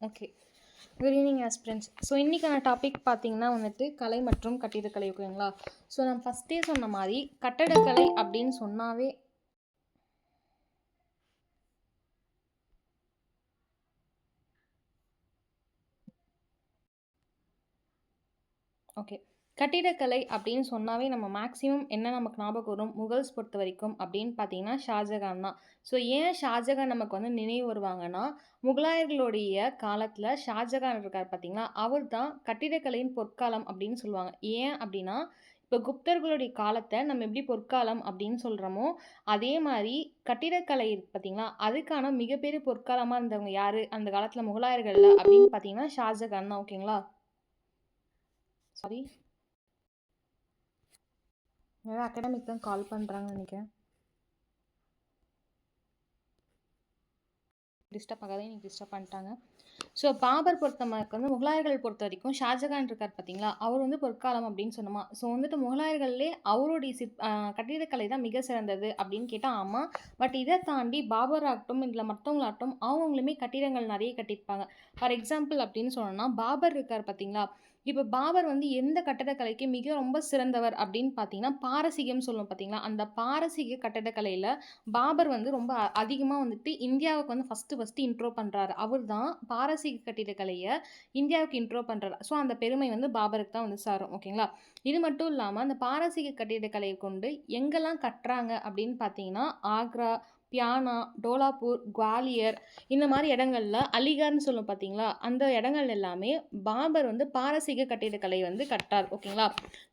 Okay. Good evening aspirants. So இன்றைக்கான topic பார்த்தீங்கன்னா வந்துட்டு கலை மற்றும் கட்டிடக்கலை. ஓகேங்களா? ஸோ நான் ஃபஸ்ட்டே சொன்ன மாதிரி கட்டடக்கலை அப்படின்னு சொன்னாவே ஓகே. கட்டிடக்கலை அப்படின்னு சொன்னாவே நம்ம மேக்ஸிமம் என்ன நமக்கு ஞாபகம் வரும் முகல்ஸ் பொறுத்த வரைக்கும் அப்படின்னு பார்த்தீங்கன்னா ஷாஜகான் தான். ஸோ ஏன் ஷாஜகான் நமக்கு வந்து நினைவு வருவாங்கன்னா, முகலாயர்களுடைய காலத்தில் ஷாஜகான் இருக்கார் பார்த்தீங்களா, அவர் தான் கட்டிடக்கலையின் பொற்காலம் அப்படின்னு சொல்லுவாங்க. ஏன் அப்படின்னா, இப்போ குப்தர்களுடைய காலத்தை நம்ம எப்படி பொற்காலம் அப்படின்னு சொல்கிறோமோ, அதே மாதிரி கட்டிடக்கலை இருக்கு பார்த்தீங்களா, அதுக்கான மிகப்பெரிய பொற்காலமாக இருந்தவங்க யார் அந்த காலத்தில் முகலாயர்களில் அப்படின்னு பார்த்தீங்கன்னா ஷாஜகான் தான். ஓகேங்களா? சாரி, ஏதோ அகாடமிக் தான் கால் பண்ணுறாங்கன்னு நினைக்கிறேன். டிஸ்டர்ப் ஆகாதே, எனக்கு டிஸ்டர்ப் பண்ணிட்டாங்க. ஸோ பாபர் பொறுத்தவரைக்கும் வந்து முகலாயர்கள் பொறுத்த வரைக்கும் ஷாஜகான் இருக்கார் பார்த்தீங்களா, அவர் வந்து பொற்காலம் அப்படின்னு சொன்னோமா. ஸோ வந்துட்டு முகலாயர்கள்லே அவருடைய கட்டிடக்கலை தான் மிக சிறந்தது அப்படின்னு கேட்டால் ஆமாம். பட் இதை தாண்டி பாபர் ஆகட்டும் இல்லை மற்றவங்களாகட்டும் அவங்களுமே கட்டிடங்கள் நிறைய கட்டியிருப்பாங்க. ஃபார் எக்ஸாம்பிள் அப்படின்னு சொன்னோன்னா பாபர் இருக்கார் பார்த்தீங்களா, இப்போ பாபர் வந்து எந்த கட்டடக்கலைக்கு மிக ரொம்ப சிறந்தவர் அப்படின்னு பார்த்தீங்கன்னா பாரசீகம் சொல்லுவோம் பார்த்தீங்களா, அந்த பாரசீக கட்டடக்கலையில் பாபர் வந்து ரொம்ப அதிகமாக வந்துட்டு இந்தியாவுக்கு வந்து ஃபஸ்ட்டு இன்ட்ரோ பண்ணுறாரு. அவர் தான் பாரசீக கட்டிடக்கலையை இந்தியாவுக்கு இன்ட்ரோ பண்ணுறாரு. ஸோ அந்த பெருமை வந்து பாபருக்கு தான் வந்து சாரும். ஓகேங்களா? இது மட்டும் இல்லாமல் அந்த பாரசீக கட்டிடக்கலையை கொண்டு எங்கெல்லாம் கட்டுறாங்க அப்படின்னு பார்த்தீங்கன்னா ஆக்ரா, பியானா, டோலாப்பூர், குவாலியர் இந்த மாதிரி இடங்கள்ல அலிகார்னு சொல்லுவோம் பார்த்தீங்களா, அந்த இடங்கள் எல்லாமே பாபர் வந்து பாரசீக கட்டிடக்கலை வந்து கட்டார். ஓகேங்களா?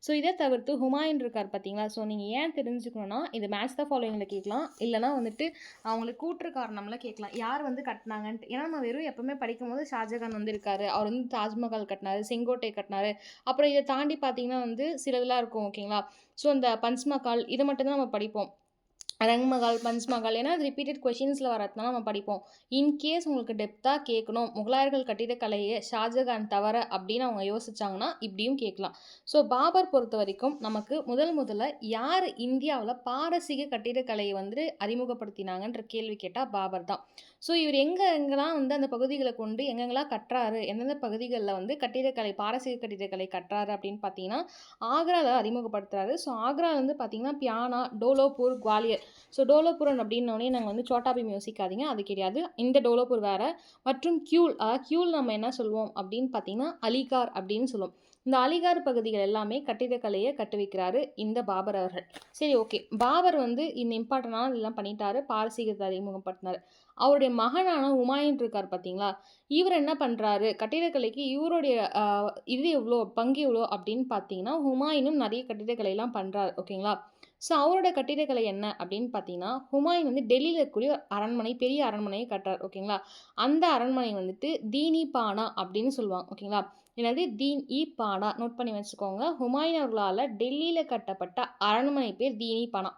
ஸோ இதை தவிர்த்து ஹுமாயூன் இருக்கார் பார்த்தீங்களா, ஸோ நீங்கள் ஏன் தெரிஞ்சுக்கணுன்னா இது மேட்ச் த ஃபாலோயிங்கில் கேட்கலாம், இல்லைனா வந்துட்டு அவங்களுக்கு கூற்று காரணம்ல கேட்கலாம் யார் வந்து கட்டினாங்கன்ட்டு. ஏன்னா நம்ம வெறும் எப்பவுமே படிக்கும் போது ஷாஜகான் வந்து இருக்காரு, அவர் வந்து தாஜ்மஹால் கட்டினாரு, செங்கோட்டை கட்டினாரு, அப்புறம் இதை தாண்டி பார்த்தீங்கன்னா வந்து சிலதெல்லாம் இருக்கும். ஓகேங்களா? ஸோ அந்த பஞ்ச்மஹால் இதை மட்டும்தான் நம்ம படிப்போம். ரங்மஹால், பஞ்ச்மஹால், ஏன்னா அது ரிப்பீட்டட் கொஷின்ஸில் வரதுனால நம்ம படிப்போம். இன்கேஸ் உங்களுக்கு டெப்த்தாக கேட்கணும் முகலாயர்கள் கட்டிடக்கலையை ஷாஜகான் தவிர அப்படின்னு அவங்க யோசிச்சாங்கன்னா இப்படியும் கேட்கலாம். ஸோ பாபர் பொறுத்த வரைக்கும் நமக்கு முதல்ல யார் இந்தியாவில் பாரசீக கட்டிடக்கலையை வந்து அறிமுகப்படுத்தினாங்கன்ற கேள்வி கேட்டால் பாபர் தான். ஸோ இவர் எங்கெங்கெல்லாம் வந்து அந்த பகுதிகளை கொண்டு எங்கெங்கெல்லாம் கட்டுறாரு, எந்தெந்த பகுதிகளில் வந்து கட்டிடக்கலை பாரசீக கட்டிடக்கலை கட்டுறாரு அப்படின்னு பார்த்தீங்கன்னா ஆக்ராவில் அறிமுகப்படுத்துறாரு. ஸோ ஆக்ராவில் வந்து பார்த்தீங்கன்னா பியானா, டோலோப்பூர், குவாலியர். ஸோ டோலோபுரன் அப்படின்னோடனே நாங்கள் வந்து சோட்டா பீம் யோசிக்காதீங்க, அது கிடையாது. இந்த டோலோபூர் வேறு. மற்றும் கியூல், கியூல் நம்ம என்ன சொல்லுவோம் அப்படின்னு பார்த்தீங்கன்னா அலிகார் அப்படின்னு சொல்லுவோம். இந்த அலிகார் பகுதிகள் எல்லாமே கட்டிடக்கலையை கட்டு வைக்கிறாரு இந்த பாபர் அவர்கள். சரி, ஓகே. பாபர் வந்து இந்த இம்பார்ட்டண்டான இதெல்லாம் பண்ணிட்டாரு, பாரசீகத்தை அறிமுகப்படுத்தினார். அவருடைய மகனான ஹுமாயூன் இருக்கார் பார்த்தீங்களா, இவர் என்ன பண்ணுறாரு கட்டிடக்கலைக்கு இவருடைய இது எவ்வளோ பங்கு எவ்வளோ அப்படின்னு பார்த்தீங்கன்னா ஹுமாயூனும் நிறைய கட்டிடக்கலையெல்லாம் பண்ணுறாரு. ஓகேங்களா? ஸோ அவரோட கட்டிடக்கலை என்ன அப்படின்னு பார்த்தீங்கன்னா ஹுமாயூன் வந்து டெல்லியில் இருக்கக்கூடிய ஒரு அரண்மனை, பெரிய அரண்மனையை கட்டுறார். ஓகேங்களா? அந்த அரண்மனை வந்துட்டு தீனி பானா அப்படின்னு சொல்லுவாங்க. ஓகேங்களா? என்னது தீன் இ பானா, நோட் பண்ணி வச்சுக்கோங்க. ஹுமாயூன் அவர்களால் டெல்லியில் கட்டப்பட்ட அரண்மனை பேர் தீனி பானா.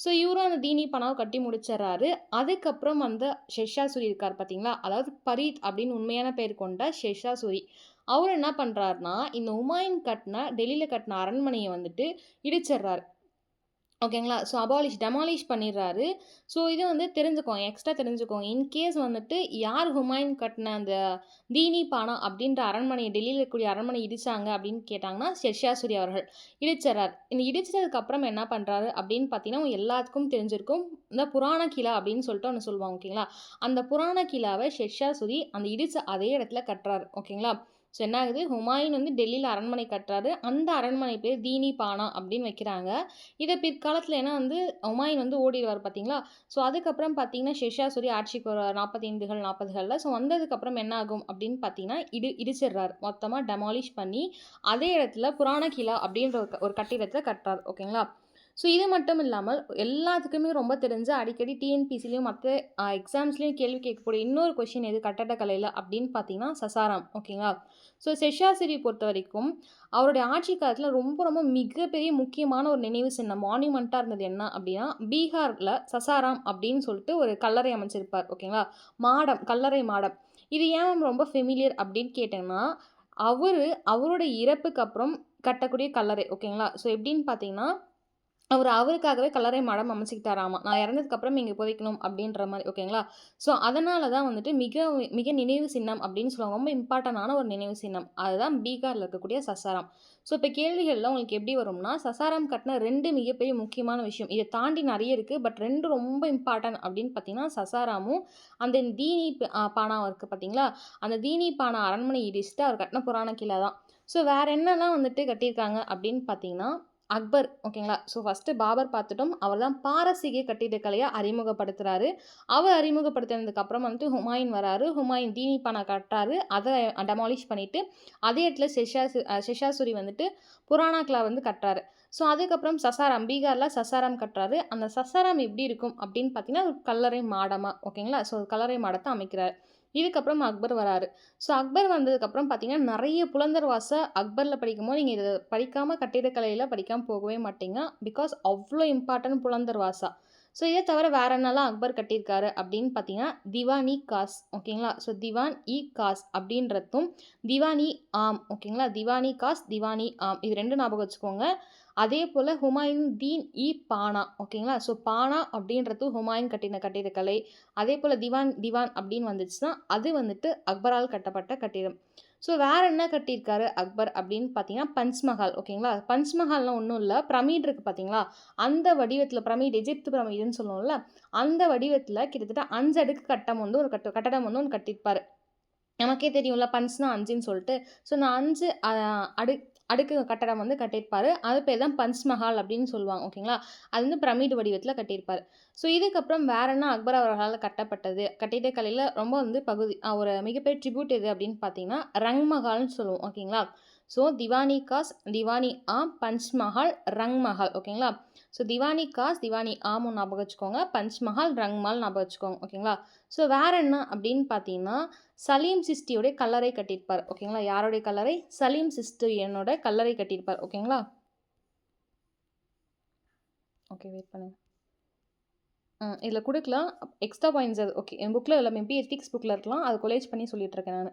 ஸோ இவரும் அந்த தீனி பானாவை கட்டி முடிச்சிடறாரு. அதுக்கப்புறம் வந்து ஷெர்ஷா சூரி இருக்கார் பார்த்தீங்களா, அதாவது பரீத் அப்படின்னு உண்மையான பேர் கொண்ட ஷெர்ஷா சூரி. அவர் என்ன பண்ணுறாருனா இந்த ஹுமாயூன் கட்டின டெல்லியில் கட்டின அரண்மனையை வந்துட்டு இடிச்சிடுறாரு. ஓகேங்களா? ஸோ டெமாலிஷ் பண்ணிடுறாரு. ஸோ இது வந்து தெரிஞ்சுக்கோங்க, எக்ஸ்ட்ரா தெரிஞ்சுக்கோங்க. இன்கேஸ் வந்துட்டு யார் ஹுமாயூன் கட்டின அந்த தீனி பானா அப்படின்ற அரண்மனையை டெல்லியில் இருக்கக்கூடிய அரண்மனை இடிச்சாங்க அப்படின்னு கேட்டாங்கன்னா ஷெர்ஷா சூரி அவர்கள் இடிச்சிடறார். இந்த இடிச்சதுக்கப்புறம் என்ன பண்ணுறாரு அப்படின்னு பார்த்தீங்கன்னா எல்லாத்துக்கும் தெரிஞ்சிருக்கும், இந்த புராண கிலா அப்படின்னு சொல்லிட்டு ஒன்று சொல்லுவாங்க. ஓகேங்களா? அந்த புராண கிலாவை ஷெர்ஷா சூரி அந்த இடிச்ச அதே இடத்துல கட்டுறாரு. ஓகேங்களா? ஸோ என்ன ஆகுது, ஹுமாயூன் வந்து டெல்லியில் அரண்மனை கட்டுறாரு, அந்த அரண்மனை பேர் தீனி பானா அப்படின்னு வைக்கிறாங்க. இதை பிற்காலத்தில் ஏன்னா வந்து ஹுமாயூன் வந்து ஓடிடுவார் பார்த்தீங்களா. ஸோ அதுக்கப்புறம் பார்த்தீங்கன்னா ஷெர்ஷா சூரி ஆட்சிக்கு வருவார் 45கள் 40களில். ஸோ வந்ததுக்கப்புறம் என்ன ஆகும் அப்படின்னு பார்த்தீங்கன்னா இடிச்சிடுறாரு, மொத்தமாக டெமாலிஷ் பண்ணி அதே இடத்துல புராண கிலா அப்படின்ற ஒரு கட்டிடத்தை கட்டுறாரு. ஓகேங்களா? ஸோ இது மட்டும் இல்லாமல் எல்லாத்துக்குமே ரொம்ப தெரிஞ்ச அடிக்கடி டிஎன்பிசிலையும் மற்ற எக்ஸாம்ஸ்லேயும் கேள்வி கேட்கக்கூடிய இன்னொரு கொஷின் எது கட்டடக்கலையில் அப்படின்னு பார்த்தீங்கன்னா சசாராம். ஓகேங்களா? ஸோ ஷெர்ஷா சூரியை பொறுத்த வரைக்கும் அவருடைய ஆட்சி காலத்தில் ரொம்ப ரொம்ப மிகப்பெரிய முக்கியமான ஒரு நினைவு சின்னம் மான்யூமெண்ட்டாக இருந்தது என்ன அப்படின்னா பீகாரில் சசாராம் அப்படின்னு சொல்லிட்டு ஒரு கல்லறை அமைச்சிருப்பார். ஓகேங்களா? மாடம், கல்லறை மாடம். இது ஏன் ரொம்ப ஃபெமிலியர் அப்படின்னு கேட்டேன்னா அவருடைய இறப்புக்கு அப்புறம் கட்டக்கூடிய கல்லறை. ஓகேங்களா? ஸோ எப்படின்னு பார்த்தீங்கன்னா அவருக்காகவே கல்லறை மாடம் அமைச்சுக்கிட்டாராமா. நான் இறந்ததுக்கப்புறம் இங்க புதைக்கணும் அப்படின்ற மாரி. ஓகேங்களா? ஸோ, அதனால தான் வந்துட்டு மிக மிக நினைவு சின்னம் அப்படின்னு சொல்லுவாங்க. ரொம்ப இம்பார்ட்டன்டான ஒரு நினைவு சின்னம். அதுதான் பீகார்ல இருக்கக்கூடிய சசாராம். ஸோ, இப்ப கேள்விகள்லாம் உங்களுக்கு எப்படி வரும்னா, சசாராம் கட்டின 2 மிகப்பெரிய முக்கியமான விஷயம். இத தாண்டி நெறைய இருக்கு. பட் 2 ரொம்ப இம்பார்ட்டன்ட் அப்படின்னு பார்த்தீங்கன்னா, சசாராமும் அந்த தீனி பானா இருக்கு பார்த்தீங்களா? அந்த தீனி பானா அரண்மனை இடிச்சுட்டு அவர் கட்டின புராண கிலா தான். ஸோ, வேற என்னலாம் வந்துட்டு கட்டியிருக்காங்க அப்படின்னு பார்த்தீங்கன்னா, அக்பர். ஓகேங்களா? ஸோ ஃபர்ஸ்ட்டு பாபர் பார்த்துட்டோம். அவர் தான் பாரசீக கட்டிடக்கலைய அறிமுகப்படுத்துறாரு. அவர் அறிமுகப்படுத்தினதுக்கு அப்புறம் வந்துட்டு ஹுமாயூன் வராரு. ஹுமாயூன் தீனிப்பானா கட்டுறாரு. அத டெமாலிஷ் பண்ணிட்டு, அதே இடத்துல ஷெஷாசூரி வந்துட்டு புராணாக்கள வந்து கட்டுறாரு. ஸோ அதுக்கப்புறம் சசாராம் பீகார்ல சசாராம் கட்டுறாரு. அந்த சசாராம் எப்படி இருக்கும் அப்படின்னு பார்த்தீங்கன்னா, ஒரு கல்லறை மாடமா. ஓகேங்களா? ஸோ கல்லறை மாடத்த அமைக்கிறாரு. இதுக்கப்புறம் அக்பர் வராரு. ஸோ அக்பர் வந்ததுக்கப்புறம் பார்த்தீங்கன்னா, நெறைய புலந்தர்வாச அக்பர்ல படிக்கும்போது நீங்க இத படிக்காம கட்டிடக்கலையில படிக்காம போகவே மாட்டீங்க. பிகாஸ் அவ்ளோ இம்பார்ட்டன்ட் புலந்தர்வாசா. ஸோ இத தவிர வேற என்னலாம் அக்பர் கட்டியிருக்காரு அப்படின்னு பார்த்தீங்கன்னா, திவான் இ காஸ். ஓகேங்களா? ஸோ திவான் இ காஸ் அப்படின்றதும், திவான் இ ஆம். ஓகேங்களா? திவான் இ காஸ், திவான் இ ஆம். இது 2 ஞாபகம் வச்சுக்கோங்க. அதேபோல ஹுமாயூன் தீன் இ பானா. ஓகேங்களா? ஸோ பானா அப்படின்றது ஹுமாயூன் கட்டின கட்டிடக்கலை. அதேபோல திவான் திவான் அப்படின்னு வந்துச்சுன்னா, அது வந்துட்டு அக்பரால் கட்டப்பட்ட கட்டிடம். ஸோ வேற என்ன கட்டியிருக்காரு அக்பர் அப்படின்னு பார்த்தீங்கன்னா, பஞ்ச்மஹால். ஓகேங்களா? பஞ்ச்மஹால்னா ஒண்ணும் இல்ல. பிரமிட் இருக்கு பார்த்தீங்களா? அந்த வடிவத்தில பிரமிட் எகிப்து பிரமிடுன்னு சொல்லுவோம்ல, அந்த வடிவத்தில கிட்டத்தட்ட 5 அடுக்கு கட்டம் வந்து ஒரு கட்டடம் வந்து ஒண்ணு கட்டியிருப்பாரு. நமக்கே தெரியும்ல பஞ்ச்னா 5ன்னு சொல்ட்டு. ஸோ நான் 5 அடு அடுக்கு கட்டடம் வந்து கட்டியிருப்பாரு. அது பேர் தான் பஞ்ச் மஹால் அப்படின்னு சொல்லுவாங்க. ஓகேங்களா? அது வந்து பிரமிடு வடிவத்தில கட்டியிருப்பாரு. ஸோ இதுக்கப்புறம் வேற என்ன அக்பர் அவர்களால கட்டப்பட்டது? கட்டிடக்கலையில ரொம்ப வந்து பகுதி ஒரு மிகப்பெரிய ட்ரிபியூட் எது அப்படின்னு பார்த்தீங்கன்னா, ரங் மஹால்னு சொல்லுவோம். ஓகேங்களா? ஸோ திவானி காஸ், திவானி ஆம், பஞ்ச் மஹால், ரங் மஹால். ஓகேங்களா? ஸோ திவானி காஸ், திவானி ஆம் ஞாபகம் வச்சுக்கோங்க. பஞ்ச் மஹால், ரங் மஹால் ஞாபகம் வச்சுக்கோங்க. ஓகேங்களா? ஸோ வேற என்ன அப்படின்னு பார்த்தீங்கன்னா, சலீம் சிஸ்டியோட கல்லறை கட்டியிருப்பார். ஓகேங்களா? யாருடைய கல்லறை? சலீம் சிஸ்டியனோட கல்லறை கட்டியிருப்பார். ஓகேங்களா? ஓகே வெயிட் பண்ணுங்க. இதில குடுக்கலாம். எக்ஸ்ட்ரா பாயிண்ட்ஸ் அது ஓகே. என் புக்ல இல்ல மேபி எத்திக்ஸ் புக்ல இருக்கலாம். அத கொலேஜ் பண்ணி சொல்லிட்டு இருக்கேன் நானு.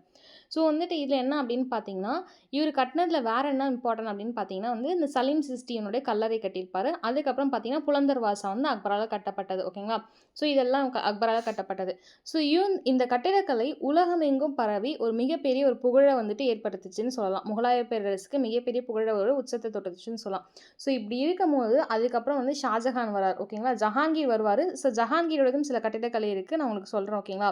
ஸோ வந்துட்டு இதில என்ன அப்படின்னு பார்த்தீங்கன்னா, இவரு கட்டினதில வேற என்ன இம்பார்ட்டன்ட் அப்படின்னு பார்த்தீங்கன்னா வந்து, இந்த சலீம் சிஸ்டியினுடைய கல்லறை கட்டியிருப்பாரு. அதுக்கப்புறம் பார்த்தீங்கன்னா, புலந்தர்வாசா வந்து அக்பரால கட்டப்பட்டது. ஓகேங்களா? ஸோ இதெல்லாம் அக்பரால கட்டப்பட்டது. ஸோ இந்த கட்டிடக்கலை உலகமெங்கும் பரவி ஒரு மிகப்பெரிய ஒரு புகழ வந்துட்டு ஏற்படுத்துச்சுன்னு சொல்லலாம். முகலாய பேரரசுக்கு மிகப்பெரிய புகழ ஒரு உச்சத்த தொட்டுச்சுன்னு சொல்லலாம். ஸோ இப்படி இருக்கும்போது, அதுக்கப்புறம் வந்து ஷாஜஹான் வரார். ஓகேங்களா? ஜஹாங்கீர் வருவாரு. ஸோ ஜஹாங்கீரோடதும் சில கட்டிடக்கலை இருக்கு. நான் உங்களுக்கு சொல்றேன். ஓகேங்களா?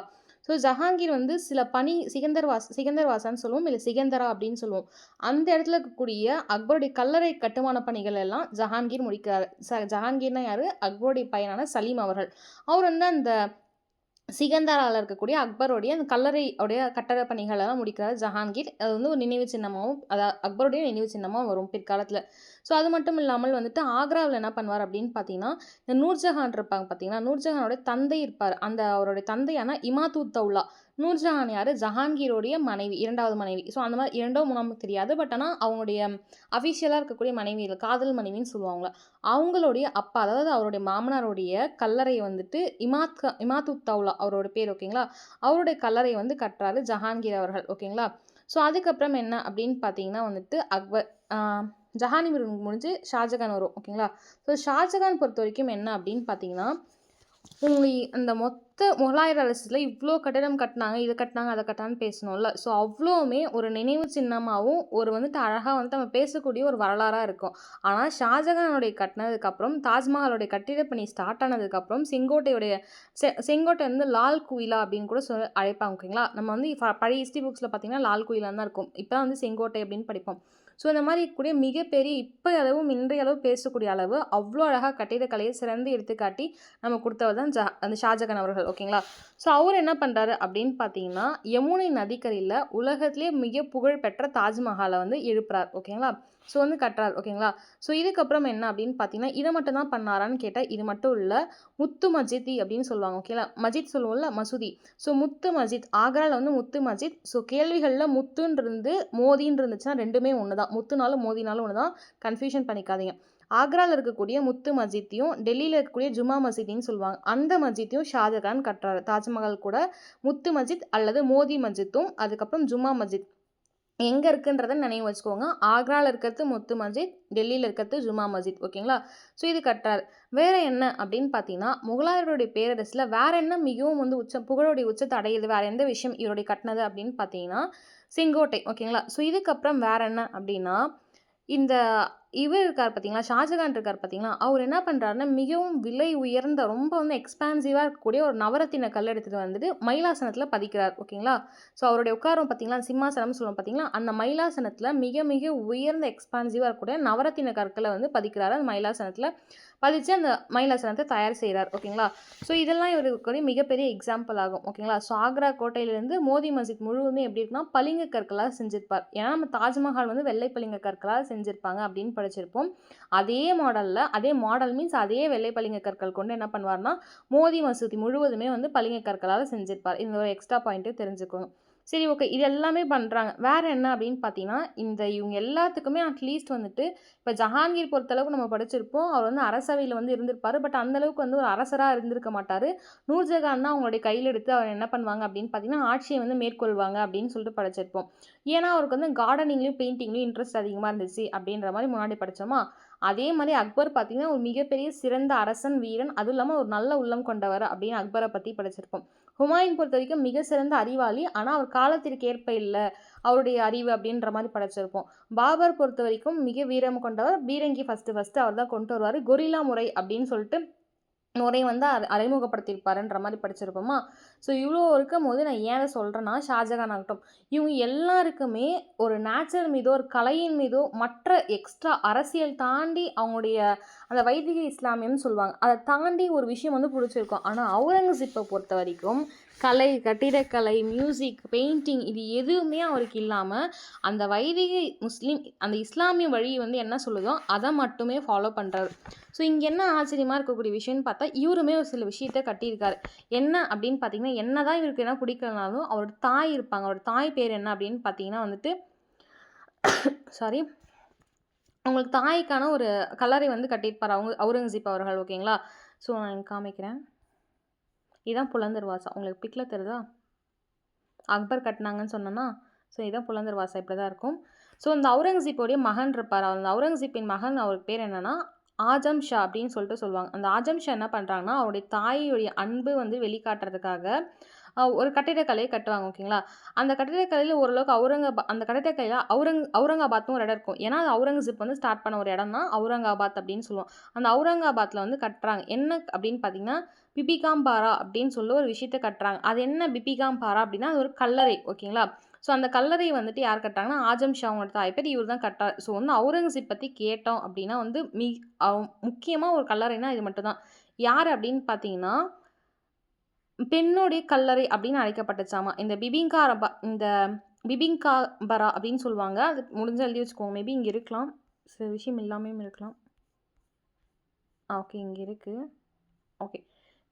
ஸோ ஜஹாங்கீர் வந்து சில பணி சிகந்தர்வாசான்னு சொல்லுவோம். இல்ல சிகந்தரா அப்படின்னு சொல்லுவோம். அந்த இடத்துல இருக்கக்கூடிய அக்பருடைய கல்லறை கட்டுமான பணிகள் எல்லாம் ஜஹாங்கீர் முடிக்கிறாரு. ஜஹாங்கீர்னா யாரு? அக்பருடைய பையனான சலீம் அவர்கள். அவர் வந்து அந்த சிகந்தாரால இருக்கக்கூடிய அக்பருடைய அந்த கல்லறை உடைய கட்டட பணிகளெல்லாம் முடிக்கிறார் ஜஹாங்கீர். அது வந்து ஒரு நினைவு சின்னமாவும் அக்பருடைய நினைவு சின்னமா வரும் பிற்காலத்தில. ஸோ அது மட்டும் இல்லாமல் வந்துட்டு ஆக்ராவுல என்ன பண்ணுவார் அப்படின்னு பார்த்தீங்கன்னா, இந்த நூர்ஜஹான் இருப்பாங்க பார்த்தீங்களா, நூர்ஜஹானோட தந்தை இருப்பார். அவருடைய தந்தையான இமாதுத் தௌலா. நூர்ஜஹான் யாரு? ஜஹாங்கீருடைய மனைவி, 2வது மனைவி. ஸோ அந்த மாரி 2ஓ 3ஓ தெரியாது. பட் ஆனா அவங்களுடைய அஃபிஷியலா இருக்கக்கூடிய மனைவி இல்ல. காதல் மனைவின்னு சொல்லுவாங்க. அவங்களுடைய அப்பா, அதாவது அவருடைய மாமனாருடைய கல்லறைய வந்துட்டு இமாதுத் தௌலா அவரோட பேர். ஓகேங்களா? அவருடைய கல்லறைய வந்து கட்டுறாரு ஜஹாங்கீர் அவர்கள். ஓகேங்களா? ஸோ அதுக்கப்புறம் என்ன அப்படின்னு பார்த்தீங்கன்னா வந்துட்டு அக்பர் ஜஹாங்கீர் முடிஞ்சு ஷாஜகான் வரும். ஓகேங்களா? ஸோ ஷாஜகான் பொறுத்தவரைக்கும் என்ன அப்படின்னு பார்த்தீங்கன்னா, அந்த மொத்த முகலாயர் அரசுல இவ்ளோ கட்டிடம் கட்டுனாங்க, இத கட்டுனாங்க, அத கட்டுனாங்கன்னு பேசணும்ல. ஸோ அவ்ளோவுமே ஒரு நினைவு சின்னமாவும், ஒரு வந்துட்டு அழகா வந்துட்டு நம்ம பேசக்கூடிய ஒரு வரலாறா இருக்கும். ஆனா ஷாஜகானுடைய கட்டுனதுக்கப்புறம், தாஜ்மஹாலுடைய கட்டிடப் பணி ஸ்டார்ட் ஆனதுக்கப்புறம், செங்கோட்டை வந்து லால் குயிலா அப்படின்னு கூட அழைப்பாங்க. ஓகேங்களா? நம்ம வந்து பழைய ஹிஸ்ட்ரி புக்ஸ்ல பார்த்தீங்கன்னா, லால் குயிலான்னு தான் இருக்கும். இப்ப வந்து செங்கோட்டை அப்படின்னு படிப்போம். ஸோ இந்த மாரி இருக்கக்கூடிய மிகப்பெரிய அளவும் இன்றைய அளவு பேசக்கூடிய அளவு, அவ்ளோ அழகா கட்டிடக்கலையை சிறந்து எடுத்துக்காட்டி நம்ம குடுத்தவர் தான் அந்த ஷாஜகான் அவர்கள். ஓகேங்களா? ஸோ அவரு என்ன பண்றாரு அப்படின்னு பார்த்தீங்கன்னா, யமுனை நதிக்கரையில உலகத்திலேயே மிக புகழ் பெற்ற தாஜ்மஹால வந்து எழுப்புறார். ஓகேங்களா? ஸோ வந்து கட்டுறார். ஓகேங்களா? ஸோ இதுக்கப்புறம் என்ன அப்படின்னு பார்த்தீங்கன்னா, இத மட்டும் தான் பண்ணாரான்னு கேட்டா, இது மட்டும் இல்ல. முத்து மஜிதி அப்படின்னு சொல்லுவாங்க. ஓகேங்களா? மஜித் சொல்லுவோம்ல, மசூதி. ஸோ முத்து மஜித். ஆக்ரால வந்து முத்து மஜித். ஸோ கேள்விகள்ல முத்துன்னு இருந்து, மோதின்னு இருந்துச்சுன்னா 2மே ஒண்ணு தான். முத்துனாலும் மோதினாலும் ஒண்ணு தான். கன்ஃப்யூஷன் பண்ணிக்காதீங்க. ஆக்ரால இருக்கக்கூடிய முத்து மஸ்ஜித்தையும், டெல்லியில இருக்கக்கூடிய ஜும்மா மசீதின்னு சொல்லுவாங்க. அந்த மஸ்ஜித்தையும் ஷாஜகான் கட்டுறாரு. தாஜ்மஹால் கூட முத்து மஸ்ஜித் அல்லது மோதி மஸ்ஜித்தும், அதுக்கப்புறம் ஜும்மா மஸ்ஜித். எங்கே இருக்குன்றத நினைவு வச்சுக்கோங்க. ஆக்ராவில் இருக்கிறது முத்து மஸ்ஜித், டெல்லியில் இருக்கிறது ஜும்மா மஸ்ஜித். ஓகேங்களா? ஸோ இது கட்டுறாரு. வேற என்ன அப்படின்னு பார்த்தீங்கன்னா, முகலாயருடைய பேரரசில் வேற என்ன மிகவும் வந்து புகழுடைய உச்சத்தை அடையுது, வேற எந்த விஷயம் இவருடைய கட்டினது அப்படின்னு பார்த்தீங்கன்னா, செங்கோட்டை. ஓகேங்களா? ஸோ இதுக்கப்புறம் வேற என்ன அப்படின்னா, இந்த இவர் இருக்கார் பார்த்தீங்களா, ஷாஜகான் இருக்கார் பார்த்தீங்களா, அவர் என்ன பண்ணுறாருன்னா, மிகவும் விலை உயர்ந்த ரொம்ப வந்து எக்ஸ்பான்சிவாக இருக்கக்கூடிய ஒரு நவரத்தின கல் எடுத்துகிட்டு வந்துட்டு மயிலாசனத்தில் பதிக்கிறார். ஓகேங்களா? ஸோ அவருடைய உட்காரம் பார்த்தீங்களா, சிம்மாசனம் சொல்லுவோம் பார்த்தீங்களா, அந்த மயிலாசனத்தில் மிக மிக உயர்ந்த எக்ஸ்பான்சிவாக இருக்கக்கூடிய நவரத்தின கற்களை வந்து பதிக்கிறாரு. அந்த மயிலாசனத்தில் பதிச்சு அந்த மயிலாசனத்தை தயார் செய்கிறார். ஓகேங்களா? ஸோ இதெல்லாம் இவருக்கு மிகப்பெரிய எக்ஸாம்பிள் ஆகும். ஓகேங்களா? ஸோ ஆக்ரா கோட்டையிலேருந்து மோதி மஸ்ஜித் முழுவதுமே எப்படி இருக்குன்னா பளிங்கு கற்களால் செஞ்சிருப்பார். ஏன்னா நம்ம தாஜ்மஹால் வந்து வெள்ளை பளிங்கு கற்களால் செஞ்சிருப்பாங்க அப்படின்னு படிச்சிருப்போம். அதே மாடலில் அதே மாடல் மீன்ஸ் அதே வெள்ளை பளிங்கு கற்கள் கொண்டு என்ன பண்ணுவார்னா மோதி மசூதி முழுவதுமே வந்து பளிங்கு கற்களால் செஞ்சிருப்பார். இந்த ஒரு எக்ஸ்ட்ரா பாயிண்ட்டு தெரிஞ்சுக்கோங்க. சரி, ஓகே. இது எல்லாமே பண்ணுறாங்க. வேறு என்ன அப்படின்னு பார்த்தீங்கன்னா, இவங்க எல்லாத்துக்குமே அட்லீஸ்ட் வந்துட்டு இப்போ ஜஹாங்கீர் பொறுத்தளவுக்கு நம்ம படிச்சிருப்போம். அவர் வந்து அரசவையில் வந்து இருந்திருப்பார். பட் அந்தளவுக்கு வந்து ஒரு அரசராக இருந்திருக்க மாட்டார். நூர்ஜஹான் தான் அவங்களுடைய கையில் எடுத்து அவர் என்ன பண்ணுவாங்க அப்படின்னு பார்த்தீங்கன்னா, ஆட்சியை வந்து மேற்கொள்வாங்க அப்படின்னு சொல்லிட்டு படிச்சிருப்போம். ஏன்னா அவருக்கு வந்து கார்டனிங்லேயும் பெயிண்டிங்லேயும் இன்ட்ரெஸ்ட் அதிகமாக இருந்துச்சு அப்படின்ற மாதிரி முன்னாடி படித்தோமா, அதே மாதிரி அக்பர் பார்த்தீங்கன்னா ஒரு மிகப்பெரிய சிறந்த அரசன், வீரன், அதுவும் இல்லாமல் ஒரு நல்ல உள்ளம் கொண்டவர் அப்படின்னு அக்பரை பற்றி படிச்சிருப்போம். ஹுமாயூன் பொறுத்த வரைக்கும் மிக சிறந்த அறிவாளி, ஆனால் அவர் காலத்திற்கு ஏற்ப இல்லை அவருடைய அறிவு அப்படின்ற மாதிரி படிச்சிருப்போம். பாபர் பொறுத்த வரைக்கும் மிக வீரம் கொண்டவர், பீரங்கி ஃபஸ்ட்டு அவர் தான் கொண்டு வருவார். கொரில்லா முறை அப்படின்னு சொல்லிட்டு முறை வந்து அறிமுகப்படுத்தியிருப்பாருன்ற மாதிரி படிச்சிருப்போமா. ஸோ இவ்வளோ இருக்கும் போது நான் ஏன் அதை சொல்கிறேன்னா, ஷாஜகான் ஆகட்டும், இவங்க எல்லாருக்குமே ஒரு நேச்சர் மீதோ ஒரு கலையின் மீதோ மற்ற எக்ஸ்ட்ரா அரசியல் தாண்டி அவங்களுடைய அந்த வைதிக இஸ்லாமியம்னு சொல்லுவாங்க, அதை தாண்டி ஒரு விஷயம் வந்து பிடிச்சிருக்கும். ஆனால் அவுரங்கசீப்பை பொறுத்த வரைக்கும் கலை, கட்டிடக்கலை, மியூசிக், பெயிண்டிங் இது எதுவுமே அவருக்கு இல்லாமல் அந்த வைதிக அந்த இஸ்லாமிய வழி வந்து என்ன சொல்லுதோ அதை மட்டுமே ஃபாலோ பண்ணுறாரு. ஸோ இங்கே என்ன ஆச்சரியமாக இருக்கக்கூடிய விஷயம்னு பார்த்தா, இவருமே ஒரு சில விஷயத்த கட்டியிருக்காரு. என்ன அப்படின்னு பார்த்தீங்கன்னா, என்ன தான் இவருக்கு என்ன பிடிக்கலனாலும் அவரோட தாய் இருப்பாங்க. அவரோட தாய் பேர் என்ன அப்படின்னு பார்த்தீங்கன்னா வந்துட்டு சாரி, அவங்களுக்கு தாய்க்கான ஒரு கல்லறை வந்து கட்டியிருப்பார் அவுரங்கசீப் அவர்கள். ஓகேங்களா? ஸோ நான் இங்கே காமிக்கிறேன். இதுதான் புலந்தர்வாசா. உங்களுக்கு பிக்கில் தெரியுதா? அக்பர் கட்டினாங்கன்னு சொன்னேன்னா, ஸோ இதுதான் புலந்தர்வாசா. இப்படி தான் இருக்கும். ஸோ இந்த அவுரங்கசீப்போடைய மகன் இருப்பார். அந்த அவுரங்கசீப்பின் மகன் அவருக்கு பேர் என்னென்னா ஆஜம் ஷா அப்படின்னு சொல்லிட்டு சொல்லுவாங்க. அந்த ஆஜம் ஷா என்ன பண்ணுறாங்கன்னா, அவருடைய தாயுடைய அன்பு வந்து வெளிக்காட்டுறதுக்காக ஒரு கட்டிடக்கலையை கட்டுவாங்க. ஓகேங்களா? அந்த கட்டிடக்கலையில் ஓரளவுக்கு அந்த கட்டிடக்கலையில் அவுரங்காபாத்னு ஒரு இடம் இருக்கும். ஏன்னா அது அவுரங்கசீப் வந்து ஸ்டார்ட் பண்ண ஒரு இடம் தான் அவுரங்காபாத் அப்படின்னு சொல்லுவோம். அந்த அவுரங்காபாத்தில் வந்து கட்டுறாங்க. என்ன அப்படின்னு பார்த்தீங்கன்னா, பிபிகாம்பாரா அப்படின்னு சொல்லி ஒரு விஷயத்த கட்டுறாங்க. அது என்ன பிபிகாம்பாரா அப்படின்னா, அது ஒரு கல்லறை. ஓகேங்களா? ஸோ அந்த கல்லறை வந்துட்டு யார் கட்டுறாங்கன்னா, ஆஜம் ஷா அவங்களோட தாய் பேர், இவர் தான் கட்டார். ஸோ வந்து அவுரங்கசீப் பற்றி கேட்டோம் அப்படின்னா வந்து முக்கியமாக ஒரு கல்லறைனா இது மட்டும் தான். யார் அப்படின்னு பார்த்தீங்கன்னா, பெண்ணுடைய கல்லறை அப்படின்னு அழைக்கப்பட்டுச்சாமா. இந்த பிபிங்காபரா அப்படின்னு சொல்லுவாங்க. அது முடிஞ்சா எழுதி வச்சுக்கோங்க. மேபி இங்கே இருக்கலாம், சில விஷயம் இல்லாமையும் இருக்கலாம். ஓகே, இங்கே இருக்குது. ஓகே,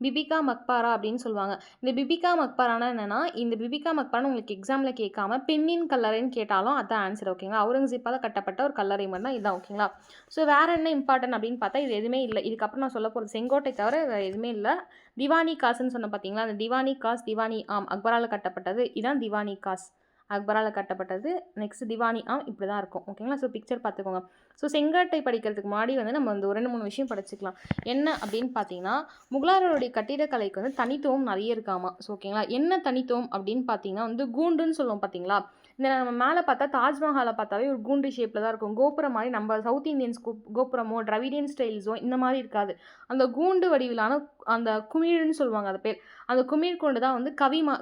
பிபிகா மக்பாரா அப்படின்னு சொல்லுவாங்க. இந்த பிபிகா மக்பாரானா என்னென்னா, இந்த பிபிகா மக்பாரான்னு உங்களுக்கு எக்ஸாமில் கேட்காம பெண்ணின் கல்லறைன்னு கேட்டாலும் அதான் ஆன்சர். ஓகேங்களா? அவுரங்கசீப்பால் கட்டப்பட்ட ஒரு கல்லறை மட்டும் தான் இதுதான். ஓகேங்களா? ஸோ வேறு என்ன இம்பார்ட்டன்ட் அப்படின்னு பார்த்தா இது எதுவுமே இல்லை. இதுக்கப்புறம் நான் சொல்ல போகிறது செங்கோட்டை தவிர வேறு எதுவுமே இல்லை. திவானி காசுன்னு சொன்ன பார்த்தீங்களா, அந்த திவானி காஸ், திவானி ஆம் அக்பரால் கட்டப்பட்டது. இதான் திவானி காஸ், அக்பரால் கட்டப்பட்டது. நெக்ஸ்ட் திவானி ஆம் இப்படி தான் இருக்கும். ஓகேங்களா? ஸோ பிக்சர் பார்த்துக்கோங்க. ஸோ செங்கோட்டை படிக்கிறதுக்கு முன்னாடி வந்து நம்ம வந்து ஒரு 2-3 விஷயம் படிச்சுக்கலாம். என்ன அப்படின்னு பார்த்தீங்கன்னா, முகலாயருடைய கட்டிடக்கலைக்கு வந்து தனித்துவம் நிறைய இருக்காமா. ஸோ ஓகேங்களா? என்ன தனித்துவம் அப்படின்னு பார்த்தீங்கன்னா வந்து கூண்டுன்னு சொல்லுவோம் பார்த்தீங்களா, இந்த நம்ம மேலே பார்த்தா தாஜ்மஹாலை பார்த்தாவே ஒரு கூண்டு ஷேப்பில் தான் இருக்கும். கோபுரம் மாதிரி நம்ம சவுத் இந்தியன்ஸ் கோபுரமோ டிராவிடியன் ஸ்டைல்ஸோ இந்த மாதிரி இருக்காது. அந்த கூண்டு வடிவிலான அந்த குமிழ்னு சொல்லுவாங்க அது பேர். அந்த குமிழ் கொண்டு தான் வந்து